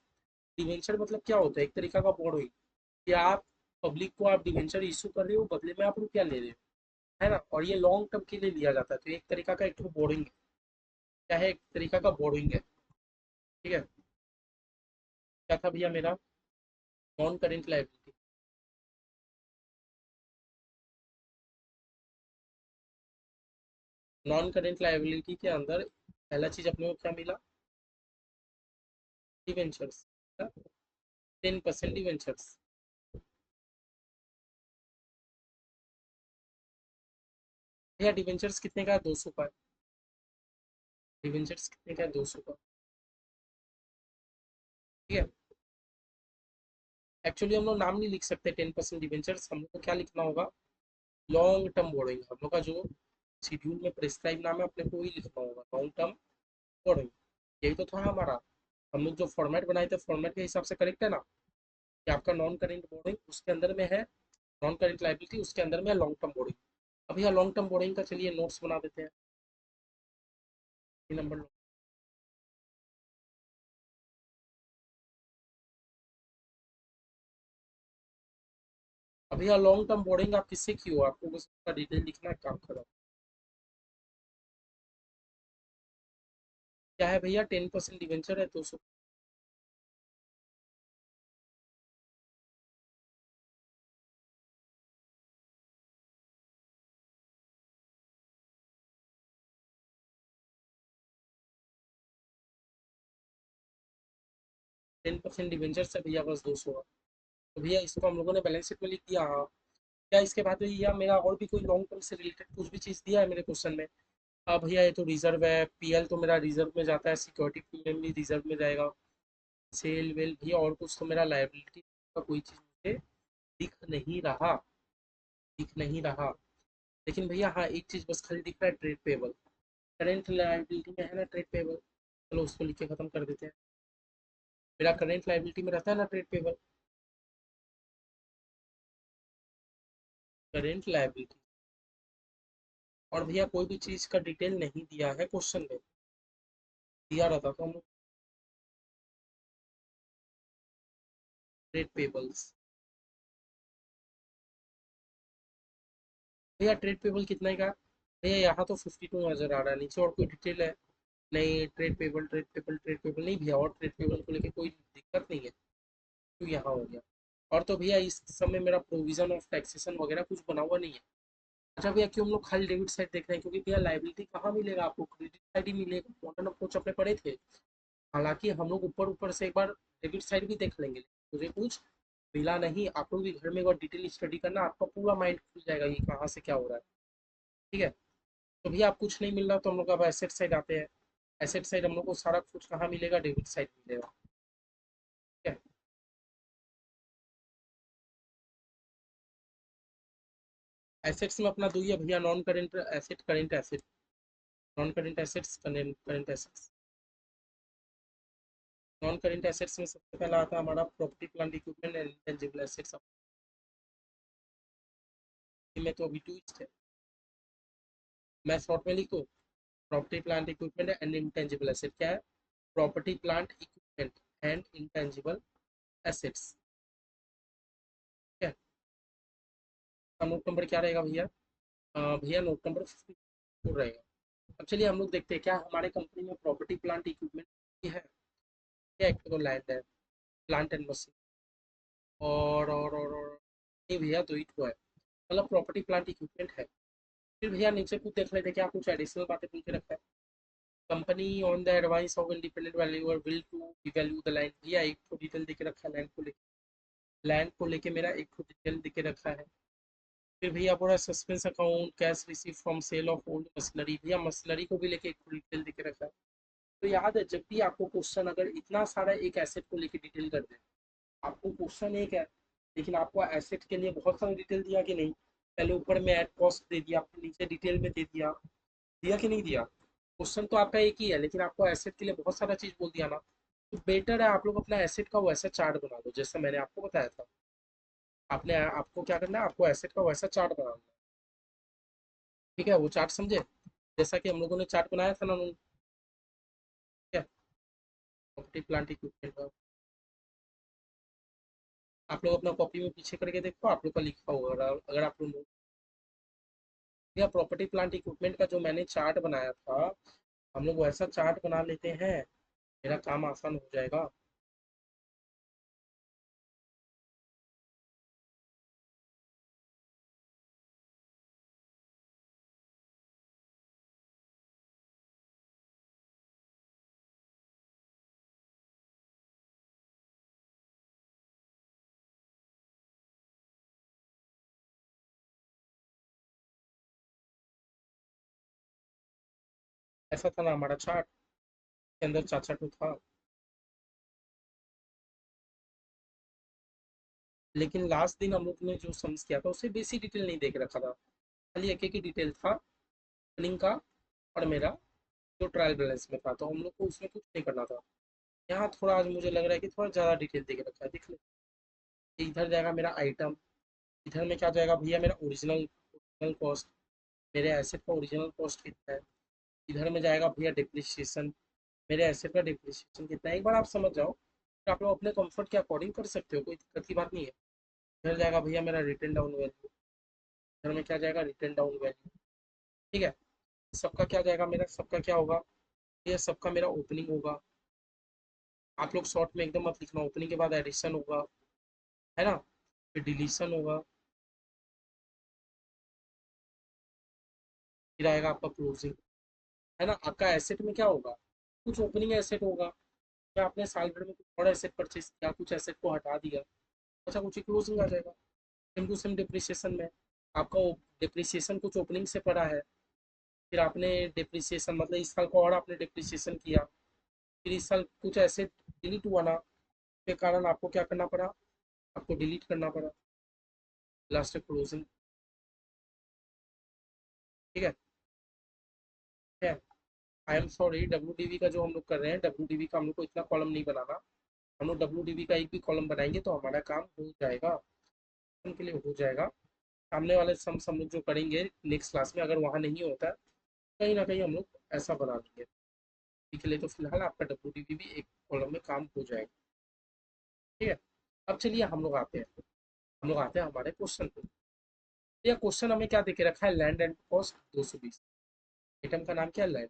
डिवेंचर मतलब क्या होता है, एक तरीका का बोर्डिंग, कि आप पब्लिक को आप डिवेंचर इशू कर रहे हो, बदले में आप रुपया ले रहे हो, है ना, और ये लॉन्ग टर्म के लिए लिया जाता है, तो एक तरीका का एक बोर्डिंग है, क्या है, एक तरीका का बोर्डिंग है, ठीक है। क्या था भैया मेरा, non current liability, non current liability के अंदर पहला चीज अपने को क्या मिला? Debentures, 10% debentures. भैया डिवेंचर्स कितने का है? 200 का। डिवेंचर्स कितने का है? 200 का। ठीक है। एक्चुअली हम लोग नाम नहीं लिख सकते 10% डिवेंचर्स, हम लोग को क्या लिखना होगा? Long term borrowing. हम लोग का जो शेड्यूल में प्रिस्क्राइब नाम है अपने को वही लिखना होगा, लॉन्ग टर्म बोरोइंग। यही तो था हमारा। हम लोग जो फॉर्मेट बनाए थे फॉर्मेट के हिसाब से करेक्ट है ना? कि आपका नॉन करेंट बोरोइंग उसके अंदर में है, नॉन करेंट लाइबिलिटी उसके अंदर में है लॉन्ग टर्म बोरोइंग। अभी यहाँ लॉन्ग टर्म बोरोइंग का चलिए नोट्स बना देते हैं। ये नंबर। अभी यहाँ लॉन्ग टर्म बोरोइंग आप किससे की हो? आपको बस उसका डिटेल लिखना है, काम करो। क्या है भैया? 10% डिवेंचर है 200। 10% डिवेंचर से भैया बस 200। तो भैया इसको हम लोगों ने बैलेंस शीट में लिख दिया, हाँ। क्या इसके बाद भैया मेरा और भी कोई लॉन्ग टर्म से रिलेटेड कुछ भी चीज़ दिया है मेरे क्वेश्चन में? हाँ भैया ये तो रिजर्व है, पीएल तो मेरा रिजर्व में जाता है, सिक्योरिटी प्रीमियम भी रिजर्व में जाएगा। सेल वेल भैया और कुछ तो मेरा लाइबिलिटी का कोई चीज़ मुझे दिख नहीं रहा, दिख नहीं रहा। लेकिन भैया हाँ एक चीज़ बस खाली दिख रहा है, ट्रेड पेबल। करेंट लाइबिलिटी में है ना ट्रेड पेबल? चलो उसको लिख के खत्म कर देते हैं। मेरा करेंट लाइबिलिटी में रहता है ना ट्रेड पेबल? Current liability. और भैया कोई भी चीज़ का डिटेल नहीं दिया है क्वेश्चन में। दिया रहता तो हम लोग ट्रेड पेबल्स। भैया ट्रेड पेबल कितना का? भैया यहाँ तो 52 नजर आ रहा है, नीचे और कोई डिटेल है? नहीं, trade payable trade payable trade payable नहीं भैया, और ट्रेड पेबल को लेके कोई दिक्कत नहीं है। तो यहाँ हो गया। और तो भैया इस समय मेरा प्रोविजन ऑफ टैक्सेशन वगैरह कुछ बना हुआ नहीं है। अच्छा भैया क्यों हम लोग खाली डेबिट साइड देख रहे हैं? क्योंकि भैया लाइबिलिटी कहाँ मिलेगा आपको? क्रेडिट साइड ही मिलेगा, मॉडर्न अप्रोच अपने पढ़े थे। हालांकि हम लोग ऊपर ऊपर से एक बार डेबिट साइड भी देख लेंगे, मुझे कुछ मिला नहीं। आप लोग भी घर में एक बार डिटेल स्टडी करना, आपका पूरा माइंड खुल जाएगा ये कहाँ से क्या हो रहा है। ठीक है। तो भैया आप कुछ नहीं मिल रहा तो हम लोग अब एसेट साइड आते हैं। एसेट साइड हम लोग को सारा कुछ कहाँ मिलेगा? डेबिट साइड मिलेगा। ठीक है। एसेट्स में अपना दो ही है भैया, non current asset, current asset. Non current assets, current current assets. Non current assets में सबसे पहला आता है हमारा property plant equipment and intangible assets. में तो अभी ट्विस्ट है, मैं शॉर्ट में लिखूँ। Property plant equipment and intangible asset क्या है? Property plant equipment and intangible assets. ठीक है। का नोट नंबर क्या रहेगा भैया? भैया नोट नंबर 54 रहेगा। अब चलिए हम लोग देखते हैं क्या हमारे कंपनी में प्रॉपर्टी प्लांट इक्विपमेंट है क्या? एक तो लैंड है, प्लांट एंड मशीन, और नहीं भैया दो ही तो है, मतलब प्रॉपर्टी प्लांट इक्विपमेंट है। फिर भैया नीचे कुछ देख लेते हैं क्या कुछ एडिशनल बातें बोल के रखा है। Company on the advice of independent valuer will to devalue the land. भैया एक तो डिटेल देके रखा है लैंड को लेके। लैंड को लेके मेरा एक तो डिटेल देके रखा है। फिर भैया पूरा suspense account, cash receive from sale of old machinery, भैया मशीनरी को भी लेके एक डिटेल देके रखा है। तो याद है जब भी आपको क्वेश्चन अगर इतना सारा एक एसेट को लेके डिटेल कर दे, आपको क्वेश्चन एक है लेकिन आपको एसेट के लिए बहुत सारी डिटेल दिया कि नहीं? पहले ऊपर में एड कॉस्ट दे दिया, आपको नीचे डिटेल में दे दिया, दिया कि नहीं दिया? क्वेश्चन तो आपका एक ही है लेकिन आपको एसेट के लिए बहुत सारा चीज बोल दिया ना। तो बेटर है आप लोग अपना एसेट का वैसा चार्ट बना दो जैसा मैंने आपको बताया था। आपने आपको क्या करना है, आपको एसेट का वैसा चार्ट बनाना है। ठीक है, वो चार्ट समझे? जैसा कि हम लोगों ने चार्ट बनाया था ना ठीक है, प्रॉपर्टी प्लांट इक्विपमेंट का। आप लोग अपना कॉपी में पीछे करके देखो, आप लोग का लिखा होगा अगर आप लोग या प्रॉपर्टी प्लांट इक्विपमेंट का जो मैंने चार्ट बनाया था, हम लोग वैसा चार्ट बना लेते हैं, मेरा काम आसान हो जाएगा। ऐसा था ना हमारा चार्ट के अंदर चाचा टू था। लेकिन लास्ट दिन हम लोग ने जो सम्स किया था उससे बेसी डिटेल नहीं देख रखा था, खाली एक एक ही डिटेल था, ओपनिंग का और मेरा जो ट्रायल बैलेंस में था, तो हम लोग को उसमें कुछ नहीं करना था। यहाँ थोड़ा आज मुझे लग रहा है कि थोड़ा ज़्यादा डिटेल देख रखा है, देख लो। इधर जाएगा मेरा आइटम, इधर में क्या जाएगा भैया, मेरा ओरिजिनल ओरिजिनल कॉस्ट, मेरे एसेट का ओरिजिनल कॉस्ट कितना है। इधर में जाएगा भैया डिप्रिसिएशन, मेरे एसेट का डिप्रिसिएशन कितना है, एक बार आप समझ जाओ, फिर आप लोग अपने कंफर्ट के अकॉर्डिंग कर सकते हो, कोई दिक्कत की बात नहीं है। इधर जाएगा भैया मेरा रिटर्न डाउन वैल्यू, इधर में क्या जाएगा रिटर्न डाउन वैल्यू, ठीक है। सबका क्या जाएगा, मेरा सबका क्या होगा, ये सबका मेरा ओपनिंग होगा। आप लोग शॉर्ट में एकदम मत लिखना, ओपनिंग के बाद एडिशन होगा, है ना, फिर डिलीशन होगा, फिर आएगा आपका क्लोजिंग, है ना। आपका एसेट में क्या होगा, कुछ ओपनिंग एसेट होगा, या आपने साल भर में कुछ और एसेट परचेज किया, कुछ एसेट को हटा दिया, अच्छा कुछ क्लोजिंग आ जाएगा। सेम टू सेम डिप्रिसिएशन में आपका डिप्रिसिएशन कुछ ओपनिंग से पड़ा है, फिर आपने डिप्रिसिएशन मतलब इस साल को और आपने डिप्रिसिएशन किया, फिर इस साल कुछ एसेट डिलीट हुआ ना, के कारण आपको क्या करना पड़ा, आपको डिलीट करना पड़ा, लास्ट क्लोजिंग, ठीक है। आई एम सॉरी, डब्ल्यू का जो हम लोग कर रहे हैं, डब्ल्यू का हम लोग को इतना कॉलम नहीं बनाना, हम लोग डब्ल्यू का एक भी कॉलम बनाएंगे तो हमारा काम हो जाएगा, उनके लिए हो जाएगा। सामने वाले सम हम लोग जो करेंगे नेक्स्ट क्लास में, अगर वहाँ नहीं होता है, कहीं ना कहीं हम लोग ऐसा बना देंगे। अभी के लिए तो फिलहाल आपका डब्ल्यू भी एक कॉलम में काम हो जाएगा, ठीक है। अब चलिए हम लोग आते हैं हमारे क्वेश्चन पे। यह क्वेश्चन हमें क्या देके रखा है, लैंड एंड कॉस्ट 220, आइटम का नाम क्या है, लैंड।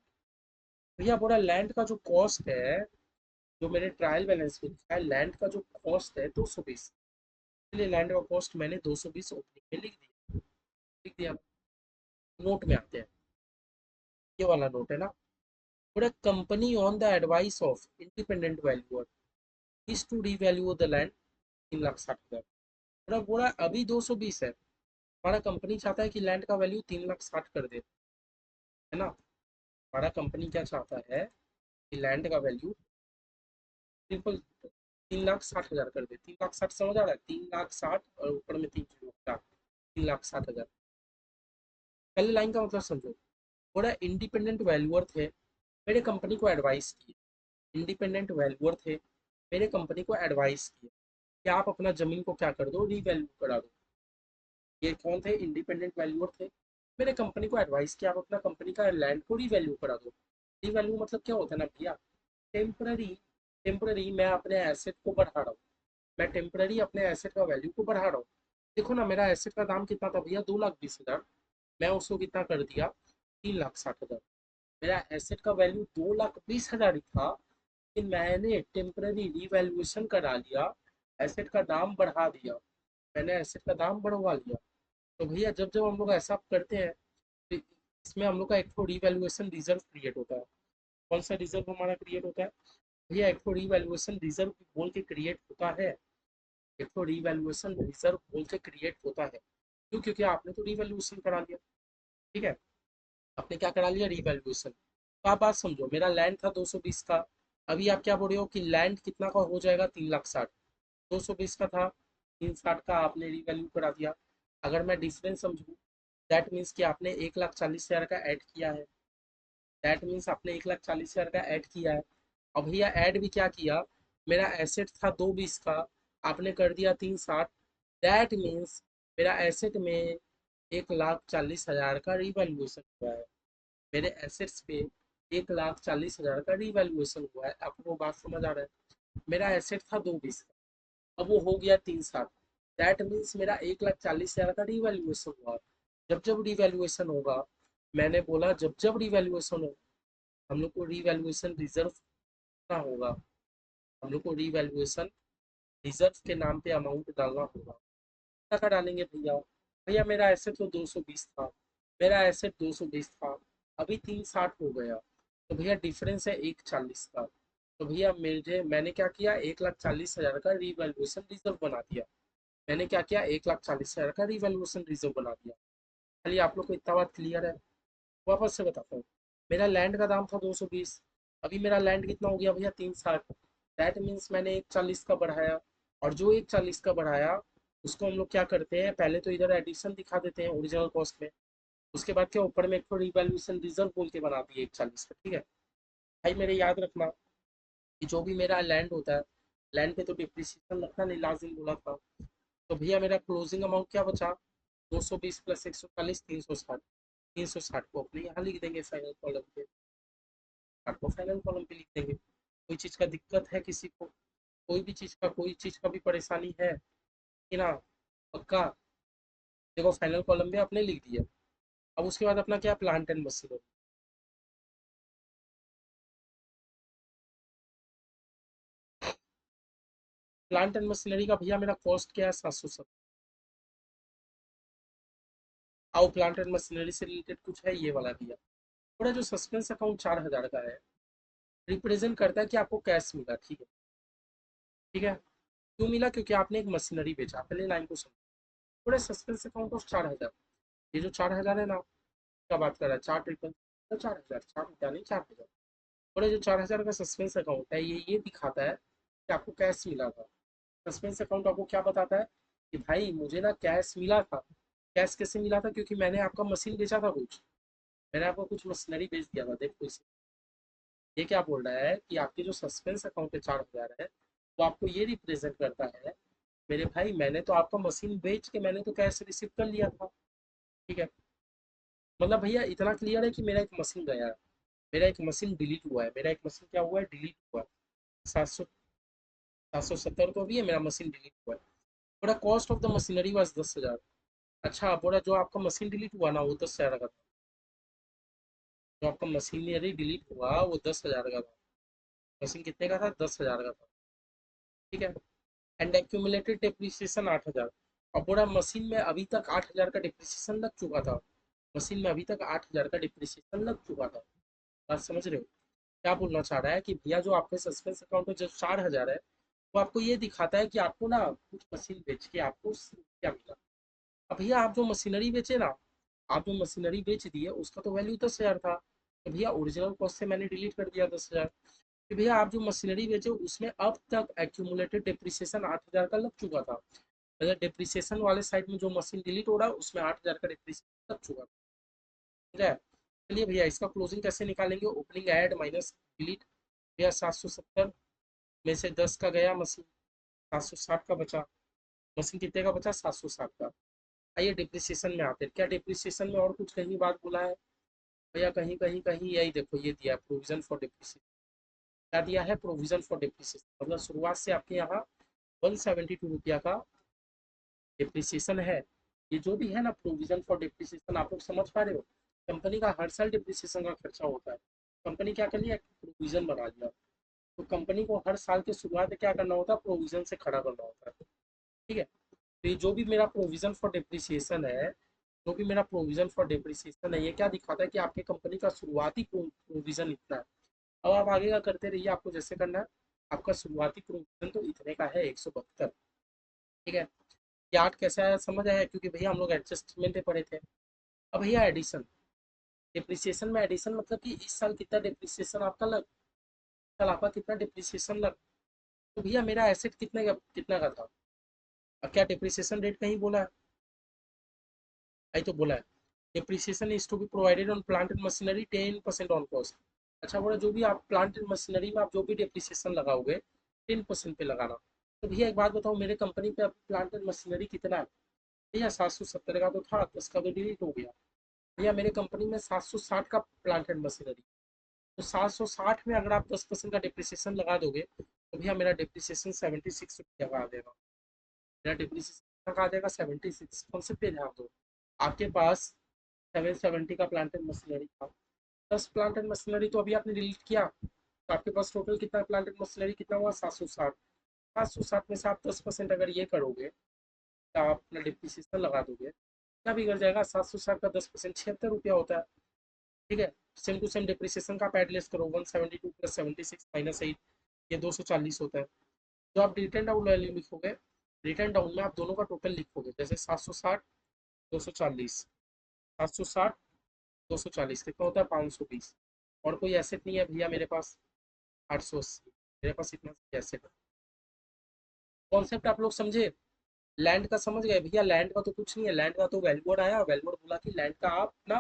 भैया बोला लैंड का जो कॉस्ट है, जो मेरे ट्रायल बैलेंस में लिखा है, लैंड का जो कॉस्ट है 220, इसलिए लैंड का कॉस्ट मैंने 220 ओपनिंग में लिख दिया। नोट में आते हैं, ये वाला नोट है ना, पूरा company on the advice of independent valuer is to revalue the land 3,60,000। पूरा बोला अभी 220 है, हमारा कंपनी चाहता है कि लैंड का वैल्यू 3,60,000 कर दे, है ना। हमारा कंपनी क्या चाहता है कि लैंड का वैल्यू सिंपल 3,60,000 कर दे, 3,60,000 समझ आ रहा है, 3,60,000 और ऊपर में 3,60,000। पहले लाइन का मतलब समझो, थोड़ा इंडिपेंडेंट वैल्यूअर थे, मेरे कंपनी को एडवाइस किए, इंडिपेंडेंट वैल्यूअर थे, मेरे कंपनी को एडवाइस किए कि आप अपना जमीन को क्या कर दो, रीवैल्यू करा दो। ये कौन थे, इंडिपेंडेंट वैल्यूअर थे, मेरे कंपनी को एडवाइस किया आप अपना कंपनी का लैंड को रीवैल्यू करा दो। रीवैल्यू मतलब क्या होता है ना भैया, टेम्पररी, टेम्पररी मैं अपने एसेट को बढ़ा रहा हूँ, मैं टेम्पररी अपने एसेट का वैल्यू को बढ़ा रहा हूँ। देखो ना, मेरा एसेट का दाम कितना था भैया, 2,20,000, मैं उसको कितना कर दिया, 3,60,000। मेरा एसेट का वैल्यू 2,20,000 ही था, लेकिन मैंने टेम्पररी रीवैल्यूएशन करा लिया, एसेट का दाम बढ़ा दिया, मैंने एसेट का दाम बढ़वा लिया। तो भैया जब जब हम लोग ऐसा करते हैं, तो इसमें हम लोग का एक तो रीवैल्यूएशन रिजर्व क्रिएट होता है। कौन सा रिजर्व हमारा क्रिएट होता है भैया, एक तो रीवैल्यूएशन रिजर्व बोल के क्रिएट होता है, एक तो रीवैल्यूएशन रिजर्व बोल के क्रिएट होता है। क्यों, क्योंकि आपने तो रीवैल्यूएशन करा लिया, ठीक है, आपने क्या करा लिया, रीवैल्यूएशन। तो आप बात समझो, मेरा लैंड था 220 का, अभी आप क्या बोल रहे हो कि लैंड कितना का हो जाएगा, 3,60,000, 220 का था, 3,60,000 का आपने रीवैल्यू करा दिया। अगर मैं डिफरेंस समझूँ, दैट मीन्स कि आपने 1,40,000 का ऐड किया है, दैट मीन्स आपने 1,40,000 का ऐड किया है। अब भैया ऐड भी क्या किया, मेरा एसेट था 220 का, आपने कर दिया 3,60,000, दैट मीन्स मेरा एसेट में 1,40,000 का रिवैल्यूएशन हुआ है, मेरे एसेट्स पे 1,40,000 का रिवैल्यूएशन हुआ है। आपको बात समझ आ रहा है, मेरा एसेट था 220 का, अब वो हो गया 3,60,000, दैट मीन्स मेरा 1,40,000 का रिवैल्यूएशन हुआ। जब जब रिवैल्यूएशन होगा, मैंने बोला जब जब रिवैल्यूएशन हो, हम लोग को रिवैल्यूएशन रिजर्व करना होगा, हम लोग को रिवैल्यूएशन रिजर्व के नाम पे अमाउंट डालना होगा। क्या डालेंगे भैया, भैया मेरा एसेट तो 220 था, मेरा एसेट 220 था, अभी 3,60 हो गया, तो भैया डिफरेंस है 1,40 का। तो भैया मैंने क्या किया, 1,40,000 का रिवैल्यूएशन रिजर्व बना दिया, मैंने क्या किया, 1,40,000 का रिवैल्यूएशन रिजर्व बना दिया। खाली आप लोग को इतना बात क्लियर है, वापस से बताता हूँ। मेरा लैंड का दाम था 220, अभी मेरा लैंड कितना हो गया भैया 360। दैट मीन्स मैंने 140 का बढ़ाया। और जो 140 का बढ़ाया उसको हम लोग क्या करते हैं, पहले तो इधर एडिशन दिखा देते हैं ओरिजिनल कॉस्ट में। उसके बाद क्या ऊपर में एक रिवैल्यूएशन रिजर्व बोल के बना दिए 140 का, ठीक है। भाई मेरे याद रखना कि जो भी मेरा लैंड होता है, लैंड पे तो डिप्रिसिएशन लगता नहीं, लाजिम बोला था। तो भैया मेरा क्लोजिंग अमाउंट क्या बचा, 220 प्लस 140, 360। 360 को अपने यहाँ लिख देंगे फाइनल कॉलम पे, 60 को फाइनल कॉलम पे लिख देंगे। कोई चीज़ का दिक्कत है किसी को, कोई चीज़ का भी परेशानी है कि ना, पक्का। देखो फाइनल कॉलम पे आपने लिख दिया। अब उसके बाद अपना क्या, plant and machinery. Plant and machinery का भैया मेरा कॉस्ट क्या है, 770। आओ प्लांट एंड मशीनरी से रिलेटेड कुछ है ये वाला भैया। थोड़ा जो सस्पेंस अकाउंट 4000 का है, रिप्रेजेंट करता है कि आपको कैश मिला, ठीक है। ठीक है, क्यों मिला, क्योंकि आपने एक मशीनरी बेचा, पहले लाइन को समझो। थोड़ा सस्पेंस अकाउंट ऑफ 4000, ये जो 4000 है ना, क्या बात कर रहा है, 4 ट्रिपल, तो 4000, 4 हजार नहीं, 4000। थोड़ा जो 4000 का सस्पेंस अकाउंट है, ये दिखाता है कि आपको कैश मिला था। सस्पेंस अकाउंट आपको क्या बताता है कि भाई मुझे ना कैश मिला था। कैश कैसे मिला था, क्योंकि मैंने आपका मशीन बेचा था कुछ, मैंने आपको कुछ मशीनरी बेच दिया था, देखो इसे। ये क्या बोल रहा है कि आपकी जो सस्पेंस अकाउंट है 4000 है, वो आपको ये रिप्रेजेंट करता है, मेरे भाई मैंने तो आपका मशीन बेच के मैंने तो कैश रिसीव कर लिया था, ठीक है। मतलब भैया इतना क्लियर है कि मेरा एक मशीन गया है, मेरा एक मशीन डिलीट हुआ है, मेरा एक मशीन क्या हुआ है, डिलीट हुआ है। 770 तो भी है, मेरा मशीन डिलीट हुआ है। पूरा cost of the machinery was 10,000। अच्छा पूरा जो आपका मशीन डिलीट हुआ ना वो 10,000 का था। जो आपका मशीनरी डिलीट हुआ वो 10,000 का था। मशीन कितने का था, 10,000 का था, ठीक है। And accumulated depreciation 8,000। और पूरा मशीन में अभी तक 8,000 का डिप्रिसिएशन लग चुका था। मशीन में अभी तक 8,000 का डिप्रिसिएशन लग चुका था। बात समझ रहे हो, क्या बोलना चाह रहा है कि भैया जो आपके सस्पेंस अकाउंट में जो 4,000 है, वो आपको ये दिखाता है कि आपको ना कुछ मशीन बेच के आपको क्या मिला। अब भैया आप जो मशीनरी बेचे ना, आप जो मशीनरी बेच दिए उसका तो वैल्यू 10,000 था, तो भैया ओरिजिनल कॉस्ट से मैंने डिलीट कर दिया 10,000। कि भैया आप जो मशीनरी बेचे उसमें अब तक एक्यूमुलेटेड डिप्रिसिएशन 8,000 का लग चुका था। मतलब डिप्रिसिएशन वाले साइड में जो मशीन डिलीट हो रहा है उसमें 8,000 का डिप्रिसिएशन लग चुका था, ठीक है। चलिए भैया इसका क्लोजिंग कैसे निकालेंगे, ओपनिंग ऐड माइनस डिलीट। भैया 770 में से 10 का गया मशीन, 760 का बचा। मशीन कितने का बचा, 760 का। आइए डिप्रिसिएशन में आते हैं, क्या डिप्रिसिएशन में और कुछ कहीं बात बोला है भैया, कहीं कहीं कहीं यही देखो ये दिया है, प्रोविजन फॉर डिप्रिसिएशन। क्या दिया है, प्रोविजन फॉर डिप्रिसिएशन, मतलब शुरुआत से आपके यहाँ 172 रुपया का डिप्रिसिएशन है। ये जो भी है ना प्रोविजन फॉर डिप्रिसिएशन, आप लोग समझ पा रहे हो। कंपनी का हर साल डिप्रिसिएशन का खर्चा होता है। कंपनी क्या कर लिया, प्रोविजन बना लिया। तो कंपनी को हर साल के शुरुआत में क्या करना होता है, प्रोविजन से खड़ा करना होता है, ठीक है। तो ये जो भी मेरा प्रोविजन फॉर डिप्रिसिएशन है, जो भी मेरा प्रोविजन फॉर डिप्रिसिएशन है, ये क्या दिखाता है कि आपकी कंपनी का शुरुआती प्रोविजन इतना है। अब आप आगे का करते रहिए, आपको जैसे करना है। आपका शुरुआती प्रोविजन तो इतने का है, 172, ठीक है। ये 8 कैसे आया समझ आया, क्योंकि भैया हम लोग एडजस्टमेंट पे पढ़े थे। अब भैया एडिशन, डिप्रिसिएशन में एडिशन मतलब कि इस साल कितना डिप्रिसिएशन आपका लग, साल आपका कितना डिप्रिसिएशन लग। तो भैया मेरा एसेट कितने का था। अब क्या डिप्रिसिएशन रेट कहीं बोला है, आई तो बोला है depreciation is to be provided on plant and machinery 10% on cost. अच्छा बोला जो भी आप प्लांट एंड मशीनरी में आप जो भी डिप्रिसिएशन लगाओगे 10% पे लगाना। तो भैया एक बात बताओ, मेरे कंपनी पे प्लांट एंड मशीनरी कितना है भैया, 770 का तो था, 10 का तो डिलीट हो गया। भैया मेरे कंपनी में 760 का प्लांट एंड मशीनरी। तो 760 में अगर आप 10% का डिप्रिसिएशन लगा दोगे तो भैया मेरा डिप्रिसिएशन 76 रुपया का आ जाएगा। मेरा डिप्रिसिएशन का आ जाएगा 76। कॉन्सेप्ट पे ध्यान दो, आपके पास 770 का प्लांट एंड मशीनरी था, 10 प्लांट एंड मशीनरी तो अभी आपने डिलीट किया, तो आपके पास टोटल कितना प्लांट एंड मशीनरी कितना हुआ, 760। 760 में से आप 10% अगर ये करोगे, तो आप अपना डिप्रिसिएशन लगा दोगे, क्या बिगड़ जाएगा, 760 का 10% 76 रुपया होता है, ठीक है। सेम टू सेम डिप्रिसिएशन का आप एड लेस करो, 172 प्लस 76 माइनस 8, ये 240 होता है। जो आप रिटर्न डाउन वैल्यू लिखोगे, रिटर्न डाउन में आप दोनों का टोटल लिखोगे, जैसे 760 240, 760 240 कितना होता है, 520। और कोई एसेट नहीं है भैया मेरे पास। 880, मेरे पास इतना एसेट है। कॉन्सेप्ट आप लोग समझे? लैंड का समझ गए भैया? लैंड का तो कुछ नहीं है, लैंड का तो वैल्यूअर आया, वैल्यूअर बोला कि लैंड का आप अपना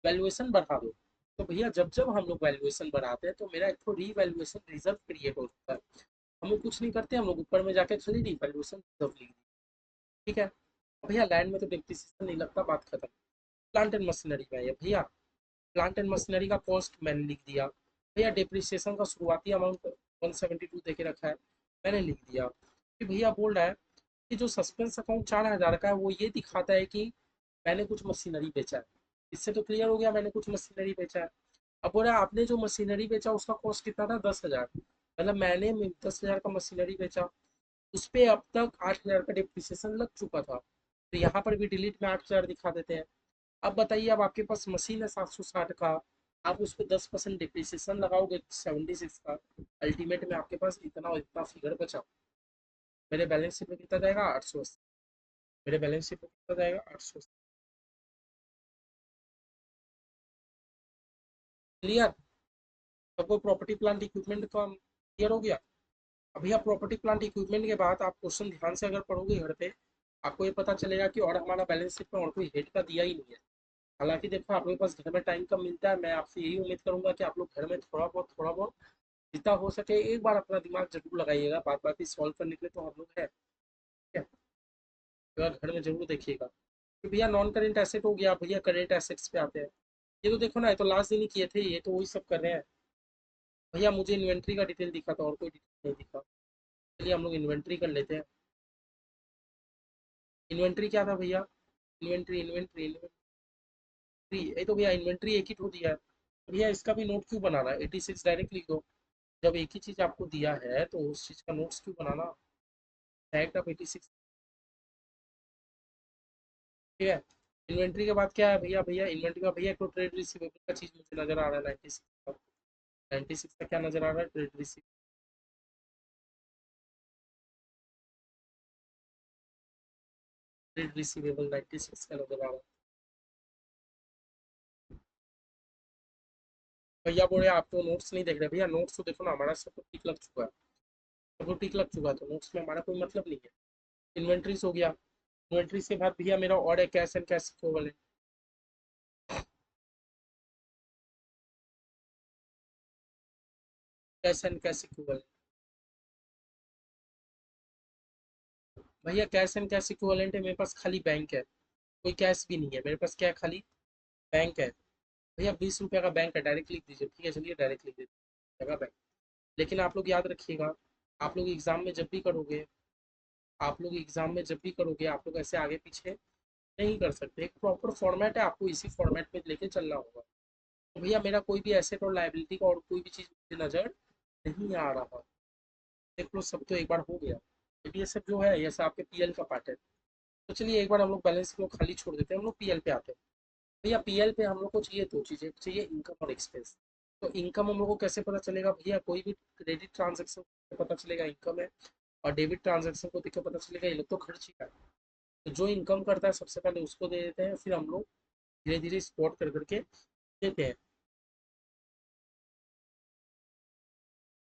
वैल्यूएशन बढ़ा दो। तो भैया जब जब हम लोग वैल्यूएशन बढ़ाते हैं तो मेरा एक तो रीवैल्यूएशन रिजर्व क्रिएट होता है। हम लोग कुछ नहीं करते, हम लोग ऊपर में जाके खाली रीवैल्यूएशन रिजर्व लिख दी। ठीक है। भैया लैंड में तो डिप्रिसिएशन नहीं लगता, बात खत्म। प्लांट एंड मशीनरी में है भैया, प्लांट एंड मशीनरी का कॉस्ट मैंने लिख दिया। भैया डिप्रिसिएशन का शुरुआती अमाउंट 172 दे के रखा है, मैंने लिख दिया। फिर भैया बोल रहा है कि जो सस्पेंस अकाउंट 4000 का है वो ये दिखाता है कि मैंने कुछ मशीनरी बेचा है। इससे तो क्लियर हो गया मैंने कुछ मशीनरी बेचा है। अब बोल रहा है आपने जो मशीनरी बेचा उसका कॉस्ट कितना था? 10,000। मतलब मैंने 10,000 का मशीनरी बेचा, उस पे अब तक 8,000 का डिप्रिसिएशन लग चुका था, तो यहाँ पर भी डिलीट में 8,000 दिखा देते हैं। अब बताइए, अब आपके पास मशीन है 760 का, आप उस पर 10% डिप्रिसिएशन लगाओगे 76 का, अल्टीमेट में आपके पास इतना और इतना फिगर बचा। मेरे बैलेंस शीट में कितना जाएगा? 880। मेरे बैलेंस शीट में कितना जाएगा? 880। क्लियर? सबको प्रॉपर्टी प्लांट इक्विपमेंट का क्लियर हो गया? अभी आप प्रॉपर्टी प्लांट इक्विपमेंट के बाद आप क्वेश्चन ध्यान से अगर पढ़ोगे घर पे, आपको ये पता चलेगा कि और हमारा बैलेंस शीट में और कोई हेड का दिया ही नहीं है। हालांकि देखो आप लोग के पास घर में टाइम कम मिलता है, मैं आपसे यही उम्मीद करूंगा कि आप लोग घर में थोड़ा बहुत जितना हो सके एक बार अपना दिमाग जरूर लगाइएगा, बात बात ही सॉल्व करने के लिए तो हम लोग हैं। ठीक है? तो यार घर में जरूर देखिएगा। तो भैया नॉन करेंट एसेट हो गया, भैया करेंट एसेट्स पे आते हैं। ये तो देखो ना, ये तो लास्ट दिन ही किए थे, ये तो वही सब कर रहे हैं। भैया मुझे इन्वेंट्री का डिटेल दिखा था, और कोई डिटेल नहीं दिखा। चलिए हम लोग इन्वेंट्री कर लेते हैं। इन्वेंट्री क्या था भैया? इन्वेंट्री ये तो भैया इन्वेंट्री एक ही तो दिया है। तो भैया इसका भी नोट क्यों बनाना है? 86 डायरेक्ट लिख दो। जब एक ही चीज आपको दिया है तो उस चीज का नोट्स क्यों बनाना? डायरेक्ट आप 86। ठीक है। इन्वेंट्री के बाद क्या है भैया? भैया इन्वेंट्री का भैया एक तो ट्रेड रिसीवेबल का चीज मुझे नजर आ रहा है 96 का। 96 का क्या नजर आ रहा है? Trade receivable. ट्रेड रिसीवेबल 96 का नजर आ रहा है। भैया बोले आप तो नोट्स नहीं देख रहे। भैया नोट्स तो देखो ना, हमारा सब तो टिक लग चुका है। सब तो टिक लग चुका है, तो नोट्स में हमारा कोई मतलब नहीं है। इन्वेंट्रीज हो गया। इन्वेंट्रीज के बाद भैया मेरा और है cash and cash equivalent. Cash and cash equivalent. भैया कैश एंड कैश इक्विवेलेंट है मेरे पास, खाली बैंक है, कोई कैश भी नहीं है मेरे पास। क्या है? खाली बैंक है। भैया 20 रुपये का बैंक है, डायरेक्ट लिख दीजिए। ठीक है, चलिए डायरेक्ट लिख दीजिए जगह बैंक। लेकिन आप लोग याद रखिएगा, आप लोग एग्जाम में जब भी करोगे, आप लोग ऐसे आगे पीछे नहीं कर सकते। एक प्रॉपर फॉर्मेट है, आपको इसी फॉर्मेट में लेके चलना होगा। तो भैया मेरा कोई भी एसेट और लाइबिलिटी का और कोई भी चीज़ मुझे नज़र नहीं आ रहा। देख लो, सब तो एक बार हो गया। ये सब जो है ये सब आपके पीएल का पार्ट है। तो चलिए एक बार हम लोग बैलेंस को खाली छोड़ देते हैं, हम लोग पीएल पे आते हैं। भैया पीएल पे हम लोग को चाहिए दो चीज़ें, चाहिए इनकम और एक्सपेंस। तो इनकम हम लोग को कैसे पता चलेगा भैया? कोई भी क्रेडिट ट्रांजेक्शन पता चलेगा इनकम है, और डेबिट ट्रांजेक्शन को देख के पता चलेगा ये लोग तो खर्च ही कर। तो जो इनकम करता है सबसे पहले उसको दे देते हैं, फिर हम लोग धीरे धीरे स्पॉट कर करके देते हैं।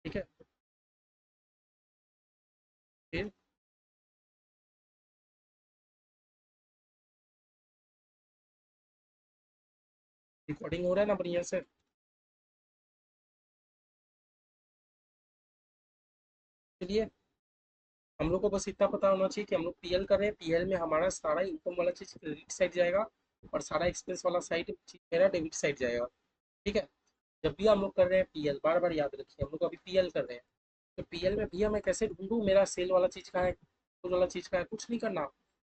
ठीक है। फिर रिकॉर्डिंग हो रहा है ना बढ़िया से? चलिए, हम लोग को बस इतना पता होना चाहिए कि हम लोग पीएल कर रहे हैं, पीएल में हमारा सारा इनकम वाला चीज क्रेडिट साइड जाएगा, और सारा एक्सपेंस वाला साइड मेरा डेबिट साइड जाएगा। ठीक है। जब भी हम लोग कर रहे हैं पीएल, बार बार याद रखिए, हम लोग अभी पीएल कर रहे हैं, तो पीएल में भैया मैं कैसे ढूंढूं मेरा सेल वाला चीज का है, क्लोज वाला चीज का है? कुछ नहीं करना।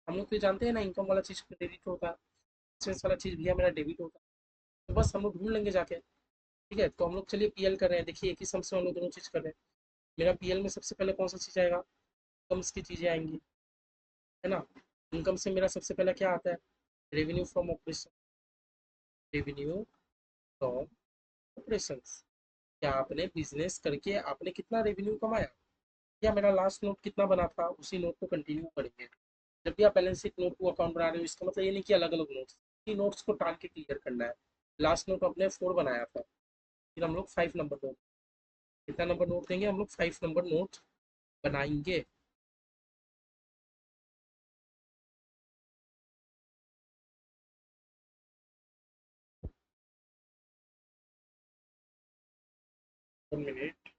हम लोग तो जानते हैं ना, इनकम वाला चीज क्रेडिट होता है, एक्सपेंस वाला चीज भैया मेरा डेबिट होता है। तो बस हम लोग ढूंढ लेंगे जाके। ठीक है, तो हम लोग चलिए पीएल कर रहे हैं। देखिए एक ही सम से हम लोग दोनों चीज कर रहे हैं। मेरा पीएल में सबसे पहले कौन सा चीज आएगा? इनकम्स की चीजें आएंगी, है ना? इनकम से मेरा सबसे पहला क्या आता है? Revenue from operation. Revenue from operation. क्या आपने बिजनेस करके आपने कितना रेवेन्यू कमाया? या मेरा लास्ट नोट कितना बना था, उसी नोट को कंटिन्यू करेंगे। जब भी आप बैलेंस शीट नोट को अकाउंट बना रहे हो, इसका मतलब ये नहीं कि अलग अलग नोट्स, नोट्स को टाल के क्लियर करना है। लास्ट नोट अपने 4 बनाया था, फिर हम लोग 5 नंबर नोट, कितना नंबर नोट देंगे हम लोग? 5 नंबर नोट बनाएंगे। One minute.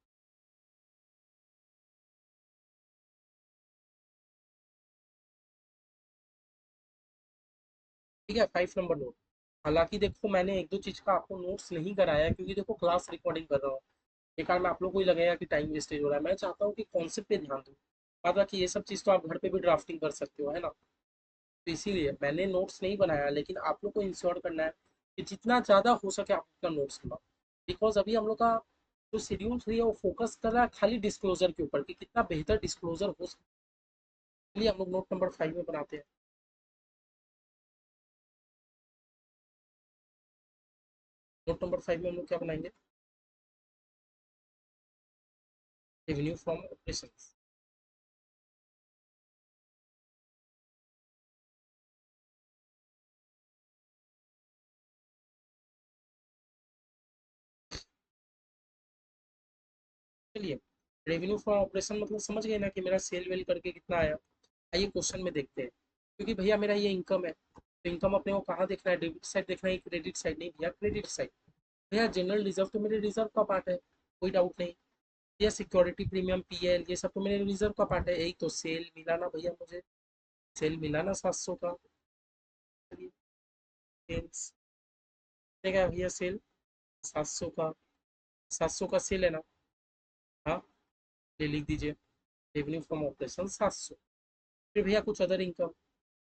ठीक है, 5 नंबर नोट। हालांकि देखो मैंने एक दो चीज का आपको नोट्स नहीं कराया है, क्योंकि देखो क्लास रिकॉर्डिंग कर रहा हूँ। बेकार में आप लोग को ही लगेगा कि टाइम वेस्टेज हो रहा है। मैं चाहता हूँ कि कॉन्सेप्ट पे ध्यान दूँ। बाद बाकी ये सब चीज़ तो आप घर पे भी ड्राफ्टिंग कर सकते हो, है ना? तो इसीलिए मैंने नोट्स नहीं बनाया, लेकिन आप लोग को इंश्योर करना है कि जितना ज़्यादा हो सके आप अपना नोट्स बनाओ। बिकॉज अभी हम लोग का जो शेड्यूल है वो फोकस कर रहा है खाली डिस्क्लोजर के ऊपर, कि कितना बेहतर डिस्क्लोजर हो सकता है। इसलिए हम लोग नोट नंबर 5 में बनाते हैं। नोट नंबर 5 में हम लोग क्या बनाएंगे? Revenue from operation. चलिए, रेवेन्यू फ्रॉम ऑपरेशन मतलब समझ गए ना कि मेरा सेल वेल करके कितना आया। आइए क्वेश्चन में देखते हैं। क्योंकि भैया मेरा ये इनकम है, तो इनकम अपने को कहाँ देखना है? डेबिट साइड देखना है, क्रेडिट साइड? नहीं भैया, क्रेडिट साइड। भैया जनरल रिजर्व तो मेरे रिजर्व का पार्ट है, कोई डाउट नहीं। ये सिक्योरिटी प्रीमियम, पीएल, ये सब तो मेरे रिजर्व का पार्ट है। यही तो सेल मिला ना भैया मुझे, सेल मिला ना 700 का। चलिए, सेल्स, ठीक है भैया, सेल 700 का, 700 का सेल है ना? हाँ, ये लिख दीजिए, रेवेन्यू फ्रॉम ऑपरेशन 700। फिर भैया कुछ अदर इनकम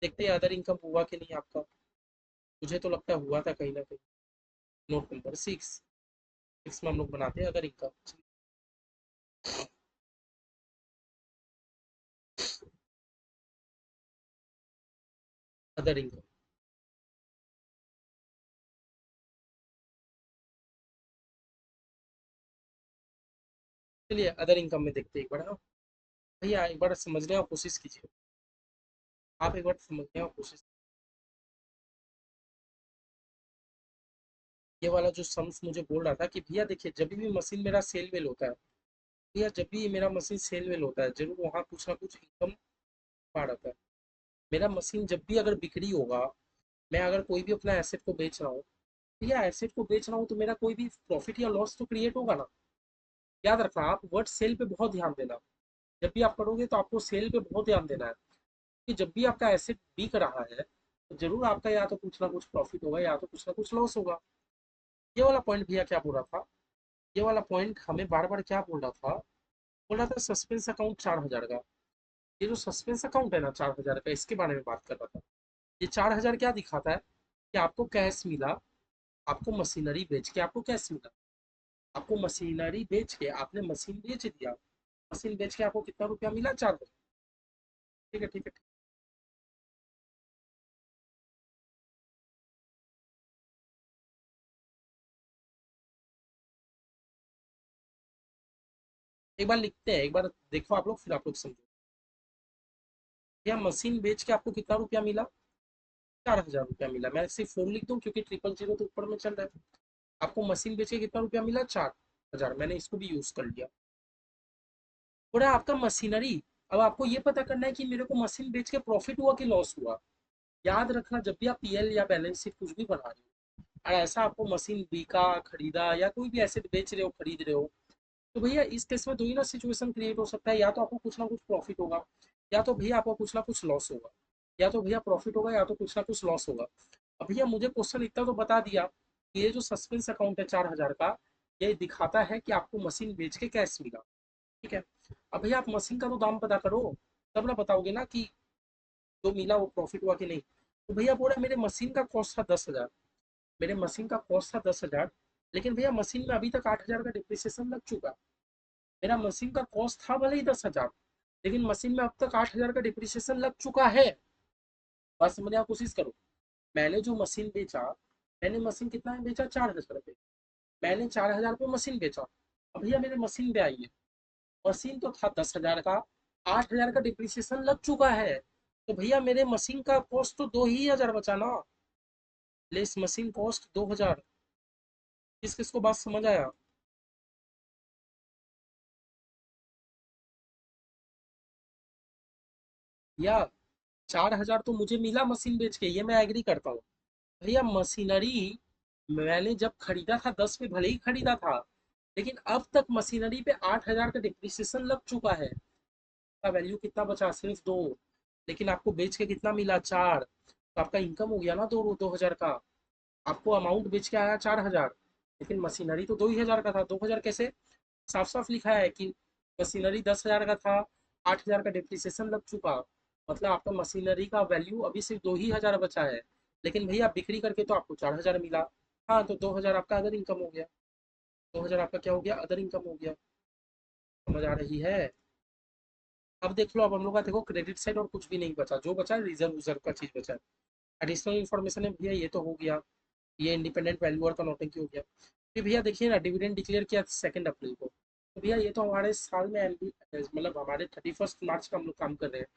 देखते हैं, अदर इनकम हुआ कि नहीं आपका? मुझे तो लगता है हुआ था कहीं ना कहीं। नोट नंबर 6, 6 में हम लोग बनाते हैं अदर इनकम। अदर इनकम, चलिए अदर इनकम में देखते हैं एक बार, हाँ। भैया एक बार समझने की कोशिश कीजिए, आप एक बार समझने की कोशिश। ये वाला जो सम्स मुझे बोल रहा था कि भैया देखिए, जब भी मशीन मेरा सेल वेल होता है, भैया जब भी मेरा मशीन सेल वेल होता है, जरूर वहाँ कुछ ना कुछ इनकम आ रहता है। मेरा मशीन जब भी अगर बिक्री होगा, मैं अगर कोई भी अपना एसेट को बेच रहा हूँ, भैया एसेट को बेच रहा हूँ तो मेरा कोई भी प्रॉफिट या लॉस तो क्रिएट होगा ना। याद रखना, आप वर्ड सेल पे बहुत ध्यान देना। जब भी आप करोगे तो आपको सेल पे बहुत ध्यान देना है, कि जब भी आपका एसेट बिक रहा है तो जरूर आपका या तो कुछ ना कुछ प्रॉफिट होगा या तो कुछ ना कुछ लॉस होगा। ये वाला पॉइंट भैया क्या बोल रहा था? ये वाला पॉइंट हमें बार बार क्या बोल रहा था? बोल रहा था सस्पेंस अकाउंट 4,000 का। ये जो सस्पेंस अकाउंट है ना 4,000 का, इसके बारे में बात कर रहा था। ये 4,000 क्या दिखाता है? कि आपको कैश मिला, आपको मशीनरी बेच के आपको कैश मिला। आपको मशीनरी बेच के आपने मशीन बेच दिया, मशीन बेच के आपको कितना रुपया मिला? 4,000। ठीक है, ठीक है। एक बार लिखते हैं, एक बार देखो आप लोग, फिर आप लोग समझो। या मशीन बेच के आपको कितना रुपया मिला? 4,000 रुपया मिला। मैं सिर्फ फोर लिख दूं क्योंकि 000 तो ऊपर में चल रहा है। आपको मशीन बेच के कितना रुपया मिला? 4,000। मैंने इसको भी यूज कर लिया। पूरा आपका मशीनरी। अब आपको ये पता करना है कि मेरे को मशीन बेच के प्रॉफिट हुआ कि लॉस हुआ। याद रखना, जब भी आप पीएल या बैलेंस शीट कुछ भी बना रहे हो, और ऐसा आपको मशीन बिका, खरीदा, या कोई भी एसेट बेच रहे हो, खरीद रहे हो, तो भैया इस केस में दो ही ना सिचुएशन क्रिएट हो सकता है। या तो आपको कुछ ना कुछ प्रॉफिट होगा, या तो भैया आपको कुछ ना कुछ लॉस होगा। या तो भैया प्रॉफिट होगा या तो कुछ ना कुछ लॉस होगा। अब भैया मुझे क्वेश्चन इतना तो बता दिया कि ये जो सस्पेंस अकाउंट है 4,000 का, ये दिखाता है कि आपको मशीन बेच के कैश मिला। ठीक है। अब भैया आप मशीन का तो दाम पता करो, तब ना बताओगे ना कि जो मिला वो प्रॉफिट हुआ कि नहीं। तो भैया बोला मेरे मशीन का कॉस्ट था 10,000, मेरे मशीन का कॉस्ट था 10,000, लेकिन भैया मशीन में अभी तक 8,000 का डिप्रिसिएशन लग चुका। मेरा मशीन का कॉस्ट था भले ही 10,000, लेकिन मशीन में अब तक 8,000 का डिप्रिसिएशन लग चुका है। बस समझने की कोशिश करो। मैंने जो मशीन बेचा, मैंने मशीन कितना में बेचा? 4,000 रुपये। मैंने 4,000 रुपये मशीन बेचा। अब भैया मेरे मशीन पे आई है, मशीन तो था 10,000 का, 8,000 का डिप्रिसिएशन लग चुका है। तो भैया मेरे मशीन का कॉस्ट तो 2 ही हजार बचा ना। Less machine cost 2,000। किस किस को बात समझ आया? या 4,000 तो मुझे मिला मशीन बेच के, ये मैं एग्री करता हूँ। भैया मशीनरी मैंने जब खरीदा था 10 में भले ही खरीदा था, लेकिन अब तक मशीनरी पे 8,000 का डिप्रिसिएशन लग चुका है। का वैल्यू कितना बचा? सिर्फ 2। लेकिन आपको बेच के कितना मिला? 4। तो आपका इनकम हो गया ना 2,000 का। आपको अमाउंट बेच के आया 4,000, लेकिन मशीनरी तो 2,000 का था। 2,000 कैसे? साफ साफ लिखा है कि मशीनरी 10,000 का था, 8,000 का डिप्रिसिएशन लग चुका। मतलब आपका मशीनरी का वैल्यू अभी सिर्फ 2 ही हजार बचा है। लेकिन भैया बिक्री करके तो आपको 4,000 मिला। हाँ, तो 2,000 आपका अदर इनकम हो गया। 2,000 आपका क्या हो गया? अदर इनकम हो गया। समझ आ रही है? अब देख लो, अब हम लोग का देखो क्रेडिट साइड और कुछ भी नहीं बचा, जो बचा है रिजर्व रिजर्व का चीज बचा है। एडिशनल इन्फॉर्मेशन है भैया, ये तो हो गया। ये इंडिपेंडेंट वैल्यूअर का नोटिंग हो गया। फिर भैया देखिए ना, डिविडेंड डिक्लेयर किया 2 अप्रैल को। तो भैया ये तो हमारे साल में मतलब हमारे 31 मार्च का हम लोग काम कर रहे हैं।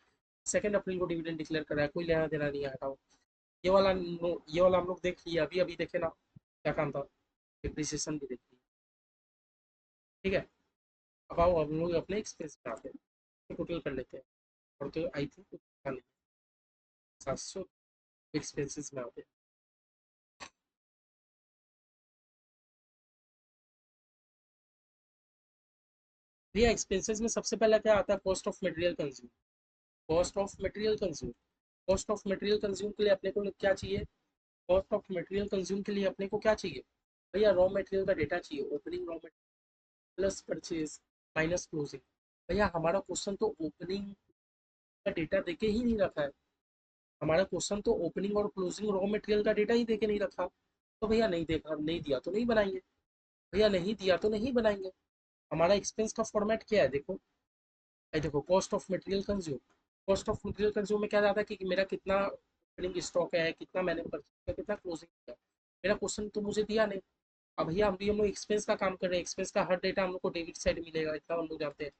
2 अप्रैल को डिविडेंड डिक्लेयर कर रहा है, कोई लेना देना नहीं है, हटाओ। ये वाला हम लोग देख लिया, अभी अभी देखे ना क्या काम था। डिप्रिसिएशन भी देख लिया। ठीक है। अब आओ हम लोग अपने एक्सपेंस पे आते हैं, टोटल कर लेते हैं। और तो आई थिंक कुछ पता नहीं, 700 एक्सपेंसेस में आते हैं। भैया एक्सपेंसेस में सबसे पहला क्या आता है? Cost of material consume. Cost of material consume. Cost of material consume के लिए अपने को क्या चाहिए? कॉस्ट ऑफ मटेरियल कंज्यूम के लिए अपने को क्या चाहिए? भैया रॉ मटेरियल का डेटा चाहिए, opening raw material plus purchase minus closing. भैया हमारा क्वेश्चन तो ओपनिंग का डेटा देके ही नहीं रखा है। हमारा क्वेश्चन तो ओपनिंग और क्लोजिंग रॉ मटेरियल का डेटा ही देके नहीं रखा। तो भैया नहीं देखा, नहीं दिया तो नहीं बनाएंगे। भैया नहीं दिया तो नहीं बनाएंगे। हमारा एक्सपेंस का फॉर्मेट क्या है? देखो, ये देखो cost of material consume. Cost of material consume में क्या जाता है कि मेरा कितना ओपनिंग स्टॉक है, कितना मैंने परचेज किया, कितना क्लोजिंग किया। मेरा क्वेश्चन तो मुझे दिया नहीं। अब भैया अभी हम लोग एक्सपेंस का काम कर रहे हैं, एक्सपेंस का हर डेटा हम लोग को डेबिट साइड मिलेगा, इतना हम लोग जानते हैं।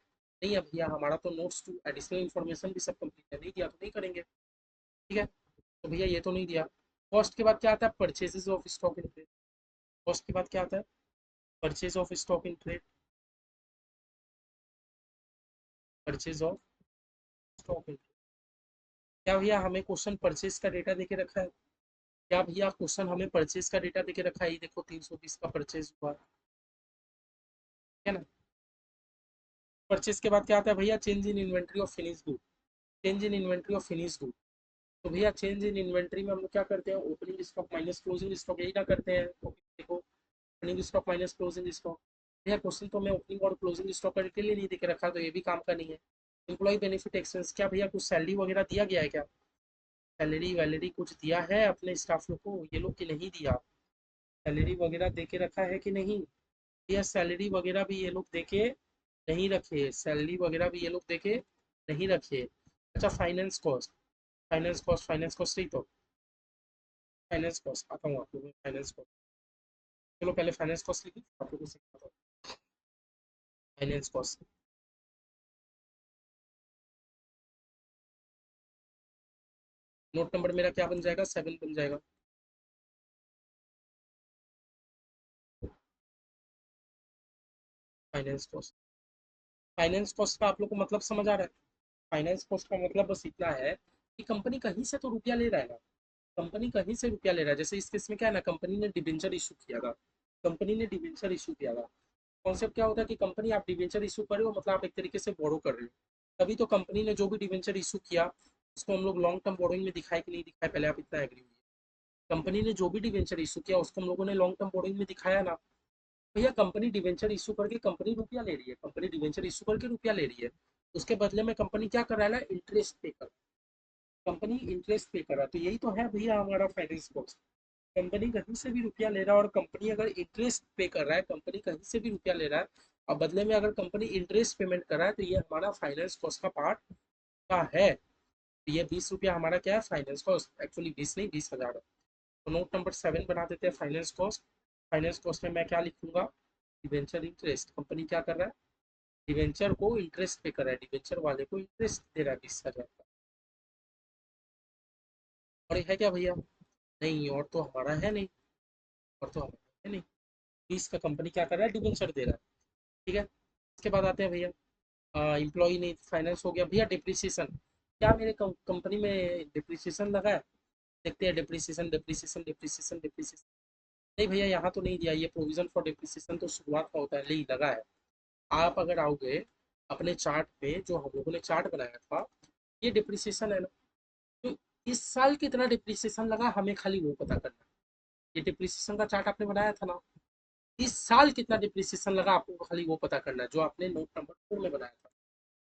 नहीं है भैया, हमारा तो नोट्स टू एडिशनल इन्फॉर्मेशन भी सब कंप्लीट है, नहीं दिया तो नहीं करेंगे। ठीक है। तो भैया ये तो नहीं दिया। कॉस्ट के बाद क्या आता है? Purchases of stock in trade. Cost के बाद क्या आता है? Purchase of stock in trade. Purchase of stock in trade. क्या भैया हमें क्वेश्चन परचेज का डेटा देके रखा है? क्या भैया क्वेश्चन हमें परचेज का डेटा देके रखा है? ये देखो 320 का परचेज हुआ है ना। परचेज के बाद क्या आता है भैया? Change in inventory of finish good. Change in inventory of finish good. तो भैया चेंज इन इन्वेंट्री में हम लोग क्या करते हैं? Opening stock minus closing stock, यही ना करते हैं? तो देखो, opening stock minus closing stock. भैया क्वेश्चन तो मैं ओपनिंग और क्लोजिंग स्टॉक का डिटेल ही नहीं देके रखा, तो ये भी काम का नहीं है। एम्प्लॉय बेनिफिट एक्सपेंस, क्या भैया कुछ सैलरी वगैरह दिया गया है क्या? सैलरी वैलरी कुछ दिया है अपने स्टाफ लोग को? ये लोग की नहीं दिया। सैलरी वगैरह दे के रखा है कि नहीं? या सैलरी वगैरह भी ये लोग देके नहीं रखे, सैलरी वगैरह भी ये लोग देके नहीं रखे। अच्छा, finance cost. Finance cost, finance cost ही तो। फाइनेंस कॉस्ट आता हूँ आप लोगों को, फाइनेंस कॉस्ट। चलो पहले फाइनेंस कॉस्ट लिखिए, आप लोगों को सिखाता हूँ। Finance cost. नोट नंबर मेरा क्या बन जाएगा? 7 बन जाएगा। Finance cost. फाइनेंस कॉस्ट का आप लोग को मतलब समझ आ रहा है? फाइनेंस कॉस्ट का मतलब बस इतना है कि कंपनी कहीं से तो रुपया ले रहा है ना। कंपनी कहीं से रुपया ले रहा है। जैसे इस केस में क्या है ना, कंपनी ने डिबेंचर इशू किया था। कंपनी ने डिबेंचर इशू किया था। कॉन्सेप्ट क्या होता है कि कंपनी, आप डिबेंचर इशू कर रहे हो मतलब आप एक तरीके से बोरो कर रहे हो। तभी तो कंपनी ने जो भी डिबेंचर इशू किया, उसको हम लोग लॉन्ग टर्म बोरोइंग में दिखाए कि नहीं दिखाए, पहले आप इतना एग्री हुई। कंपनी ने जो भी डिबेंचर इशू किया उसको हम लोगों ने लॉन्ग टर्म बोरोइंग में दिखाया ना। भैया कंपनी डिवेंचर इशू करके कंपनी रुपया ले रही है, कंपनी डिवेंचर इशू करके रुपया ले रही है। उसके बदले में कंपनी क्या कर रहा है ना? इंटरेस्ट पे कर। कंपनी इंटरेस्ट पे कर रहा है, तो यही तो है भैया हमारा फाइनेंस कॉस्ट। कंपनी कहीं से भी रुपया ले रहा है, और कंपनी अगर इंटरेस्ट पे कर रहा है, कंपनी कहीं से भी रुपया ले रहा है और बदले में अगर कंपनी इंटरेस्ट पेमेंट कर रहा है, तो ये हमारा फाइनेंस कॉस्ट का पार्ट का है। तो ये 20 रुपया हमारा क्या है? Finance cost. एक्चुअली 20 नहीं, 20,000 है। तो नोट नंबर 7 बना देते हैं, फाइनेंस कॉस्ट। फाइनेंस कॉस्ट में मैं क्या लिखूंगा? Debenture interest. कंपनी क्या कर रहा है? डिवेंचर को इंटरेस्ट पे कर रहा है, डिवेंचर वाले को इंटरेस्ट दे रहा है 20,000 का। और ये है क्या भैया? नहीं, और तो हमारा है नहीं। और तो हमारा है नहीं। इसका कंपनी क्या कर रहा है, डिबेंचर दे रहा है। ठीक है, इसके बाद आते हैं भैया एम्प्लॉय नहीं फाइनेंस हो गया भैया। डिप्रिसिएशन, क्या मेरे कंपनी में डिप्रिसिएशन लगा है? देखते हैं, डिप्रिसिएशन डिप्रिसिएशन डिप्रिसिएशन डिप्रिसिएशन। नहीं भैया, यहाँ तो नहीं दिया। ये प्रोविजन फॉर डिप्रिसिएशन तो शुरुआत का होता है, नहीं लगा है। आप अगर आओगे अपने चार्ट पे, जो हम लोगों ने चार्ट बनाया था, ये डिप्रिसिएशन है ना, तो इस साल कितना डिप्रिसिएशन लगा हमें खाली वो पता करना है। ये डिप्रिसिएशन का चार्ट आपने बनाया था ना, इस साल कितना डिप्रिसिएशन लगा आपको खाली वो पता करना है, जो आपने नोट नंबर 4 में बनाया था।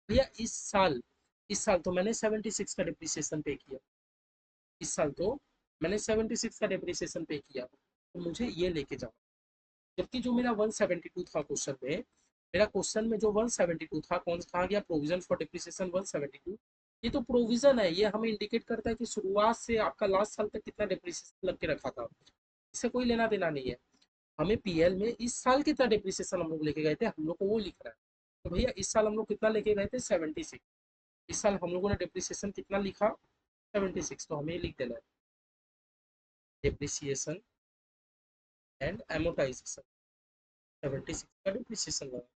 भैया इस साल तो मैंने 76 का डिप्रिसिएशन पे किया। इस साल तो मैंने 76 का डिप्रिसिएशन पे किया, तो मुझे ये लेके जाओ। जबकि जो मेरा 172 था क्वेश्चन में, मेरा क्वेश्चन में जो 172 था, कौन सा कहा गया, प्रोविजन फॉर डिप्रिसिएशन 172। ये तो प्रोविजन है, ये हमें इंडिकेट करता है कि शुरुआत से आपका लास्ट साल तक कितना डिप्रिसिएशन लग के रखा था। इससे कोई लेना देना नहीं है। हमें पीएल में इस साल कितना डिप्रिसिएशन हम लोग लेके गए थे, हम लोग को वो लिखना है। तो भैया इस साल हम लोग कितना लेके गए थे, 76। इस साल हम लोगों ने डिप्रिसिएशन कितना लिखा, 76। तो हमें ये लिख देना है, डिप्रिसिएशन एंड एमोटाइजेशन 76 का डिप्रिसिएशन लगा।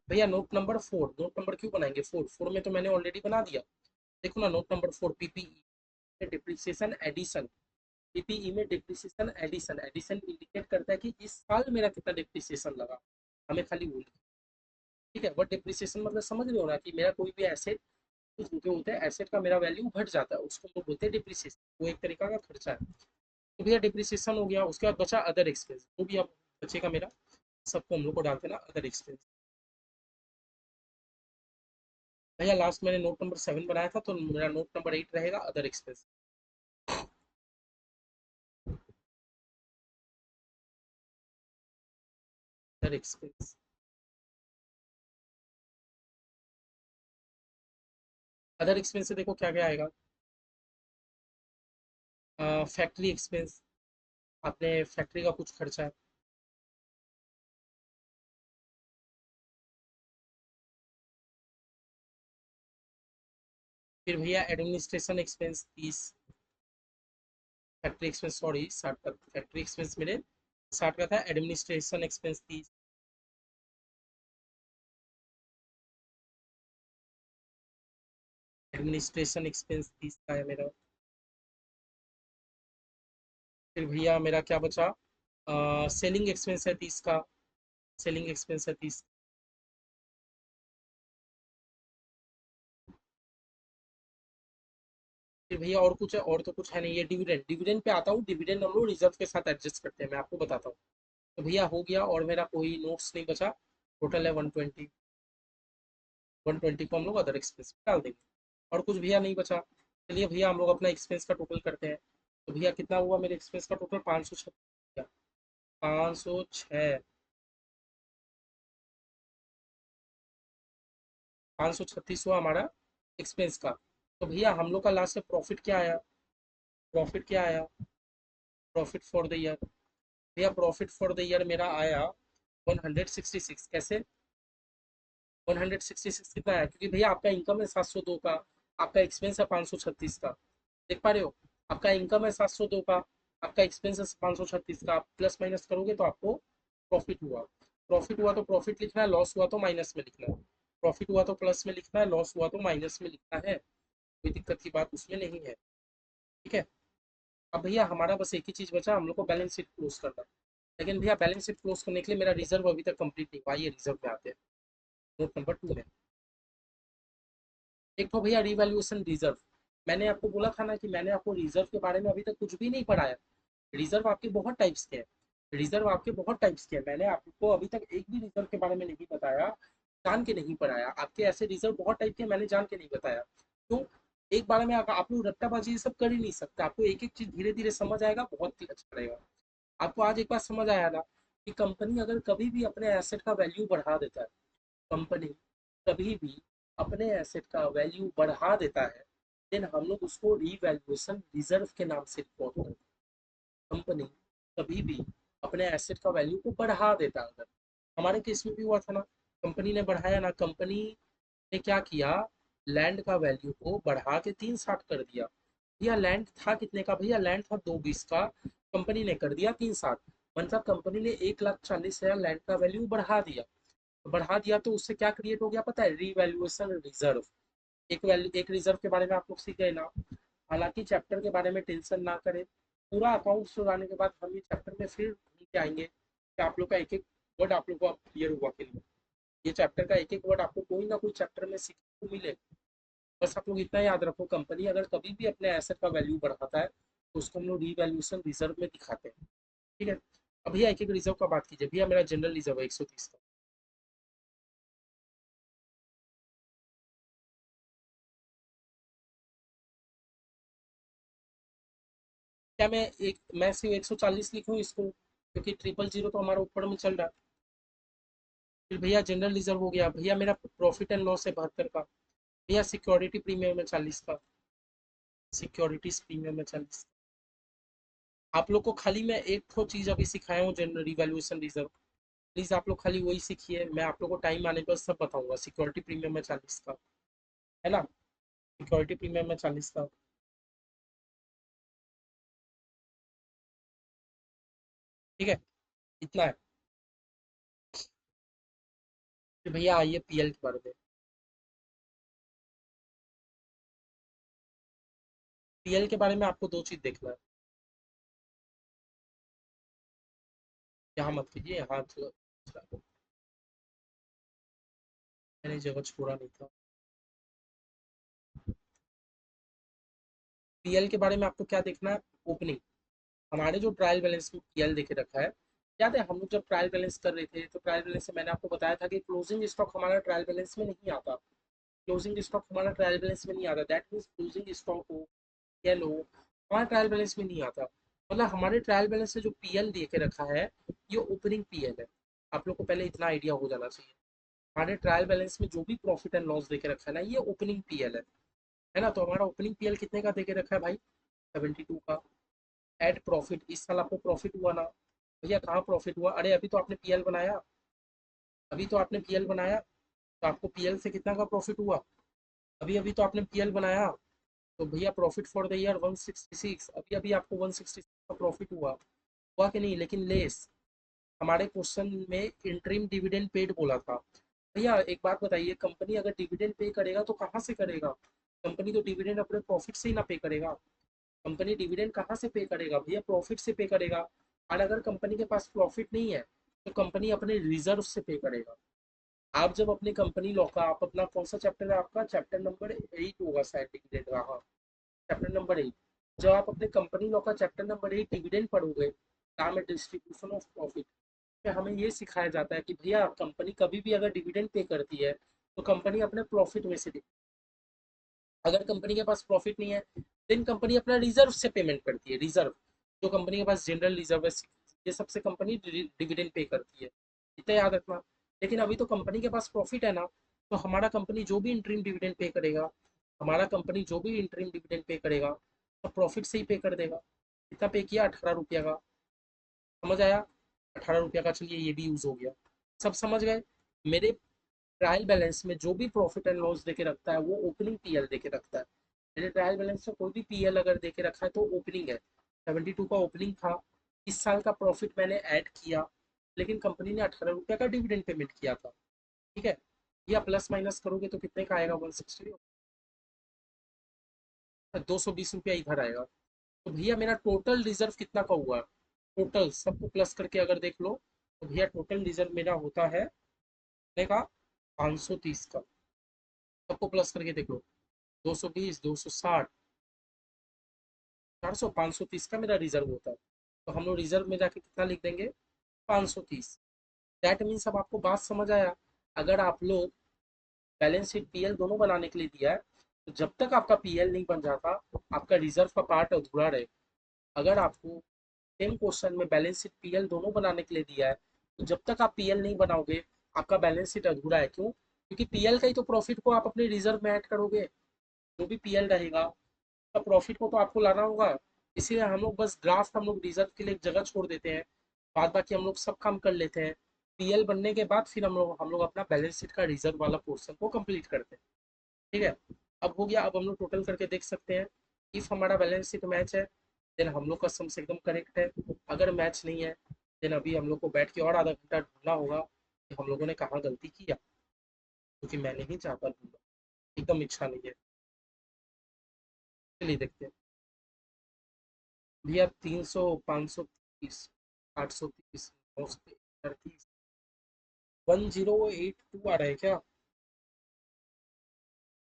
भैया नोट नंबर 4, नोट नंबर क्यों बनाएंगे, 4 में तो मैंने ऑलरेडी बना दिया। देखो ना, note number 4, PPE depreciation addition. PPE में डिप्रिसिएशन एडिशन, एडिशन इंडिकेट करता है कि इस साल मेरा कितना डिप्रिसिएशन लगा, हमें खाली वो। ठीक है, बट डिप्रिसिएशन मतलब समझ रहे हो ना, कि मेरा कोई भी एसेट, कुछ जो होता है एसेट का मेरा वैल्यू घट जाता है, उसको हम लोग बोलते हैं डिप्रिसिएशन। वो एक तरीका का खर्चा है। तो भैया डिप्रिसिएशन हो गया, उसके बाद बचा अदर एक्सपेंस। वो भी अब बचेगा मेरा, सबको हम लोग को डालते ना अदर एक्सपेंस। भैया लास्ट मैंने नोट नंबर 7 बनाया था, तो मेरा नोट नंबर 8 रहेगा other expense. Other expense, other expense से देखो क्या क्या आएगा। फैक्ट्री एक्सपेंस, आपने फैक्ट्री का कुछ खर्चा है। फिर भैया administration expense 30। Factory expense, sorry 60 का फैक्ट्री एक्सपेंस मेरे 60 का था। Administration expense 30। एडमिनिस्ट्रेशन एक्सपेंस 30 का है मेरा। फिर भैया मेरा क्या बचा, सेलिंग एक्सपेंस है 30 का। सेलिंग एक्सपेंस है 30। फिर भैया और कुछ है, और तो कुछ है नहीं। ये डिविडेंड, डिविडेंड पे आता हूँ। डिविडेंड हम लोग रिजर्व के साथ एडजस्ट करते हैं, मैं आपको बताता हूँ। तो भैया हो गया, और मेरा कोई नोट्स नहीं बचा। टोटल है 120। 120 को हम लोग अदर एक्सपेंस में डाल देंगे, और कुछ भैया नहीं बचा। चलिए भैया हम लोग अपना एक्सपेंस का टोटल करते हैं। तो भैया कितना हुआ मेरे एक्सपेंस का टोटल, 506। 506, 536 हुआ हमारा एक्सपेंस का। तो भैया हम लोग का लास्ट में प्रॉफिट क्या आया, प्रॉफिट क्या आया, प्रॉफिट फॉर द ईयर। भैया प्रॉफिट फॉर द ईयर मेरा आया 166। कैसे 166 कितना आया, क्योंकि भैया आपका इनकम है 702 का, आपका एक्सपेंस है 536 का। देख पा रहे हो, आपका इनकम है 702 का, आपका एक्सपेंस है 536 का। आप प्लस माइनस करोगे तो आपको प्रॉफिट हुआ। प्रॉफिट हुआ तो प्रॉफिट लिखना है, लॉस हुआ तो माइनस में लिखना है। प्रॉफिट हुआ तो प्लस में लिखना है, लॉस हुआ तो माइनस में लिखना है। कोई दिक्कत की बात उसमें नहीं है। ठीक है, अब भैया हमारा बस एक ही चीज बचा, हम लोग को बैलेंस शीट क्लोज करना। लेकिन भैया बैलेंस शीट क्लोज करने के लिए मेरा रिजर्व अभी तक कंप्लीट नहीं हुआ। ये रिजर्व में आते हैं, नोट नंबर 2 में। एक तो भैया रिवैल्यूएशन रिजर्व। मैंने आपको बोला था ना कि मैंने आपको रिजर्व के बारे में अभी तक कुछ भी नहीं पढ़ाया। रिजर्व आपके बहुत टाइप्स के हैं, रिजर्व आपके बहुत टाइप्स के हैं। मैंने आपको अभी तक एक भी रिजर्व के बारे में नहीं बताया, जान के नहीं पढ़ाया। आपके ऐसे रिजर्व बहुत टाइप के मैंने जान के नहीं बताया। तो एक बार में आप लोग रट्टाबाजी ये सब कर ही नहीं सकते। आपको एक एक चीज धीरे धीरे समझ आएगा, बहुत ही अच्छा रहेगा। आपको आज एक बात समझ आया ना, कि कंपनी अगर कभी भी अपने एसेट का वैल्यू बढ़ा देता है, कंपनी कभी भी अपने एसेट का वैल्यू बढ़ा देता है, देन हम लोग उसको रीवैल्यूएशन रिजर्व के नाम से रिपोर्ट करते हैं। कंपनी कभी भी अपने एसेट का वैल्यू को बढ़ा देता है, अगर हमारे केस में भी हुआ था ना, कंपनी ने बढ़ाया ना, कंपनी ने क्या किया, लैंड का वैल्यू को बढ़ा के 360 कर दिया। भैया लैंड था कितने का, भैया लैंड था 220 का। कंपनी ने कर दिया 3 साल, मतलब कंपनी ने 1,40,000 लैंड का वैल्यू बढ़ा दिया तो उससे क्या क्रिएट हो गया पता है, रीवैल्यूएशन रिजर्व। एक वैल्यू, एक रिजर्व के बारे में आप लोग सीख गए ना। हालांकि चैप्टर के बारे में टेंशन ना करें, पूरा अकाउंट सुनाने के बाद हम ये चैप्टर में फिर घूम के आएंगे कि आप लोग का एक एक वर्ड आप लोग को क्लियर हुआ कि नहीं। ये चैप्टर का एक एक वर्ड आपको कोई ना कोई चैप्टर में सीखने को मिले। बस आप लोग इतना याद रखो, कंपनी अगर कभी भी अपने एसेट का वैल्यू बढ़ाता है तो उसको हम लोग रीवैल्यूएशन रिजर्व में दिखाते हैं। ठीक है। अब भैया एक एक रिजर्व का बात कीजिए। भैया मेरा जनरल रिजर्व है 130 का। क्या मैं सिर्फ 140 लिखूं इसको, क्योंकि 000 तो हमारा ऊपर में चल रहा है। फिर भैया जनरल रिजर्व हो गया। भैया मेरा प्रॉफिट एंड लॉस है 72 का। भैया सिक्योरिटी प्रीमियम है 40 का। सिक्योरिटीज प्रीमियम है 40। आप लोग को खाली मैं एक ठो चीज अभी सिखाया हूँ, जनरल रिवैल्यूएशन रिजर्व। प्लीज आप लोग खाली वही सीखिए, मैं आप लोग को टाइम आने पर सब बताऊंगा। सिक्योरिटी प्रीमियम है 40 का, है ना। सिक्योरिटी प्रीमियम है 40 का। ठीक है, इतना है। फिर भैया आइए पीएल के बारे में। पीएल के बारे में आपको दो चीज देखना है। यहाँ मत कीजिए, यहाँ मैंने जगह छोड़ा नहीं था। पीएल के बारे में आपको क्या देखना है, ओपनिंग। हमारे जो ट्रायल बैलेंस में पीएल देखे रखा है, याद है हम लोग जब ट्रायल बैलेंस कर रहे थे तो ट्रायल बैलेंस से मैंने आपको बताया था कि क्लोजिंग स्टॉक हमारा ट्रायल बैलेंस में नहीं आता। क्लोजिंग स्टॉक हमारा ट्रायल बैलेंस में नहीं आता, दैट मीन्स क्लोजिंग स्टॉक हो या लो, हमारा ट्रायल बैलेंस में नहीं आता। मतलब हमारे ट्रायल बैलेंस से जो पीएल दे के रखा है, ये ओपनिंग पीएल है। आप लोग को पहले इतना आइडिया हो जाना चाहिए। हमारे ट्रायल बैलेंस में जो भी प्रॉफिट एंड लॉस देके रखा है ना, ये ओपनिंग पीएल है ना। तो हमारा ओपनिंग पीएल कितने का देके रखा है भाई, 72 का। एड प्रॉफिट, इस साल आपको प्रॉफिट हुआ ना। भैया कहाँ प्रॉफिट हुआ, अरे अभी तो आपने पीएल बनाया, अभी तो आपने पीएल बनाया, तो आपको पीएल से कितना का प्रॉफिट हुआ, अभी अभी तो आपने पीएल बनाया। तो भैया प्रॉफिट फॉर द ईयर 166, अभी अभी आपको 166 का प्रॉफिट हुआ, हुआ कि नहीं, लेकिन लेस। हमारे क्वेश्चन में इंटरिम डिविडेंड पेड बोला था। भैया एक बात बताइए, कंपनी अगर डिविडेंड पे करेगा तो कहाँ से करेगा। कंपनी तो डिविडेंड अपने प्रॉफिट से ही ना पे करेगा। कंपनी डिविडेंड कहाँ से पे करेगा भैया, प्रॉफिट से पे करेगा। और अगर कंपनी के पास प्रॉफिट नहीं है तो कंपनी अपने रिजर्व से पे करेगा। आप जब अपनी कंपनी लॉ का, आप अपना कौन सा चैप्टर है आपका, चैप्टर नंबर 8 होगा शायद डिविडेंड का, हाँ। चैप्टर नंबर 8, जब आप अपने कंपनी लॉ का चैप्टर नंबर 8 डिविडेंड पढ़ोगे, नाम है डिस्ट्रीब्यूशन ऑफ प्रॉफिट, में हमें ये सिखाया जाता है कि भैया कंपनी कभी भी अगर डिविडेंड पे करती है तो कंपनी अपने प्रॉफिट में से अगर कंपनी के पास प्रॉफिट नहीं है देन कंपनी अपना रिजर्व से पेमेंट करती है। रिजर्व, जो कंपनी के पास जनरल रिजर्व है, ये सबसे कंपनी डिविडेंड पे करती है। इतना याद रखना। लेकिन अभी तो कंपनी के पास प्रॉफिट है ना, तो हमारा कंपनी जो भी इंटरिम डिविडेंड पे करेगा, हमारा कंपनी जो भी इंटरिम डिविडेंड पे करेगा तो प्रॉफिट से ही पे कर देगा। कितना पे किया, 18 रुपया का। समझ आया, 18 रुपया का, चलिए ये भी यूज हो गया। सब समझ गए। मेरे ट्रायल बैलेंस में जो भी प्रॉफिट एंड लॉस देके रखता है वो ओपनिंग पीएल देके रखता है। मेरे ट्रायल बैलेंस में कोई भी पीएल अगर देके रखा है तो ओपनिंग है। 72 का ओपनिंग था। इस साल का प्रॉफिट मैंने ऐड किया, लेकिन कंपनी ने 18 रुपया का डिविडेंड पेमेंट किया था। ठीक है। या प्लस माइनस करोगे तो कितने का आएगा, 160, 220 रुपया इधर आएगा। तो भैया मेरा टोटल रिजर्व कितना का हुआ, टोटल सबको प्लस करके अगर देख लो तो भैया टोटल रिजर्व मेरा होता है कितने का, 530 का। सबको प्लस करके देख लो, 220, 260, 400, 530 का मेरा रिजर्व होता है। तो हम लोग रिजर्व में जाके कितना लिख देंगे, 530। दैट मीन्स अब आपको बात समझ आया। अगर आप लोग बैलेंस शीट पीएल दोनों बनाने के लिए दिया है, तो जब तक आपका पीएल नहीं बन जाता आपका रिजर्व का पार्ट अधूरा रहे। अगर आपको सेम क्वेश्चन में बैलेंस शीट पीएल दोनों बनाने के लिए दिया है, तो जब तक आप पीएल नहीं बनाओगे आपका बैलेंस शीट अधूरा है। क्यों, क्योंकि पीएल का ही तो प्रॉफिट को आप अपने रिजर्व में ऐड करोगे। जो भी पीएल रहेगा तो प्रॉफिट को तो आपको लाना होगा। इसीलिए हम लोग बस ड्राफ्ट हम लोग रिजर्व के लिए एक जगह छोड़ देते हैं, बाद बाकी हम लोग सब काम कर लेते हैं। पीएल बनने के बाद फिर हम लोग अपना बैलेंस शीट का रिजर्व वाला पोर्शन को कंप्लीट करते हैं। ठीक है। अब हो गया, अब हम लोग टोटल करके देख सकते हैं। इफ हमारा बैलेंस शीट मैच है देन हम लोग का सम्स एकदम करेक्ट है। अगर मैच नहीं है देन अभी हम लोग को बैठ के और आधा घंटा ढूंढना होगा कि हम लोगों ने कहाँ गलती किया, क्योंकि मैं नहीं चाहता ढूंढना, एकदम इच्छा नहीं है। चलिए देखते हैं। भैया 300, 530, 830, 938, 1082 आ रहा है क्या?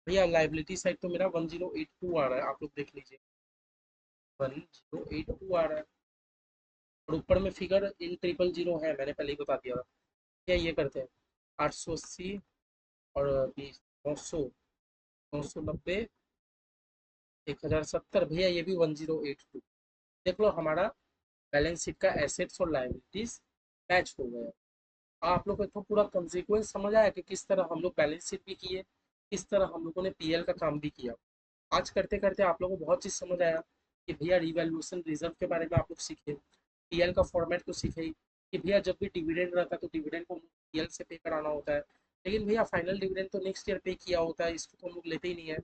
भैया लाइबिलिटी साइड तो मेरा 1082 आ रहा है, आप लोग देख लीजिए। 1082 आ रहा है, और ऊपर में फिगर इन ट्रिपल जीरो है, मैंने पहले ही बता दिया। क्या ये करते हैं, 880 और 20, 900, 990, 1070, भैया ये भी 1082। देख लो हमारा बैलेंस शीट का एसेट्स और लाइबिलिटीज मैच हो गया। आप लोग को तो पूरा कंसिक्वेंस समझ आया कि किस तरह हम लोग बैलेंस शीट भी किए, किस तरह हम लोगों ने पीएल का काम भी किया। आज करते करते आप लोगों को बहुत चीज़ समझ आया कि भैया रिवैल्यूएशन रिजर्व के बारे में आप लोग सीखे, पीएल का फॉर्मेट को सीखे कि भैया जब भी डिविडेंड रहता है तो डिविडेंड को पीएल से पे कराना होता है, लेकिन भैया फाइनल डिविडेंड तो नेक्स्ट ईयर पे किया होता है, इसको तो हम लोग लेते ही नहीं है।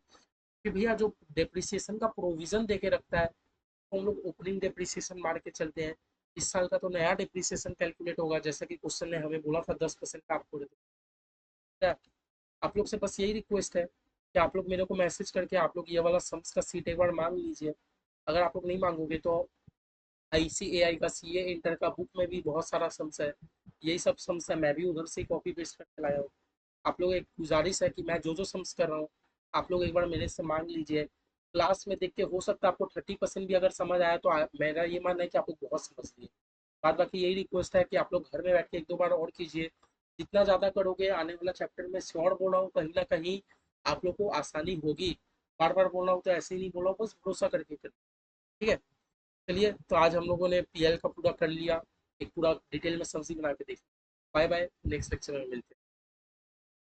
फिर भैया जो डेप्रिसिएशन का प्रोविजन दे के रखता है, तो हम लोग ओपनिंग डेप्रिसिएशन मार के चलते हैं। इस साल का तो नया डेप्रिसिएशन कैलकुलेट होगा, जैसा कि क्वेश्चन ने हमें बोला था 10% का आपको देता है। आप लोग से बस यही रिक्वेस्ट है कि आप लोग मेरे को मैसेज करके आप लोग ये वाला सम्स का सीट एक बार मांग लीजिए। अगर आप लोग नहीं मांगोगे तो आईसीएआई का सीए इंटर का बुक में भी बहुत सारा सम्स है, यही सब सम्स है, मैं भी उधर से कॉपी पेस्ट करके लाया हूँ। आप लोग एक गुजारिश है कि मैं जो जो सम्स कर रहा हूँ आप लोग एक बार मेरे से मांग लीजिए, क्लास में देख के हो सकता है आपको 30% भी अगर समझ आया तो मेरा ये मानना है कि आप लोग बहुत समझ लिए। बाद बाकी यही रिक्वेस्ट है कि आप लोग घर में बैठ के एक दो बार और कीजिए, जितना ज़्यादा करोगे आने वाला चैप्टर में श्योर बोल रहा हूँ कहीं ना कहीं आप लोग को आसानी होगी। बार बार बोल रहा हूँ तो ऐसे ही नहीं बोल रहा हूँ, बस भरोसा करके करिए। ठीक है, चलिए तो आज हम लोगों ने पीएल का पूरा कर लिया, एक पूरा डिटेल में सब्जी बना के देखी। बाय बाय, नेक्स्ट लेक्चर में मिलते हैं।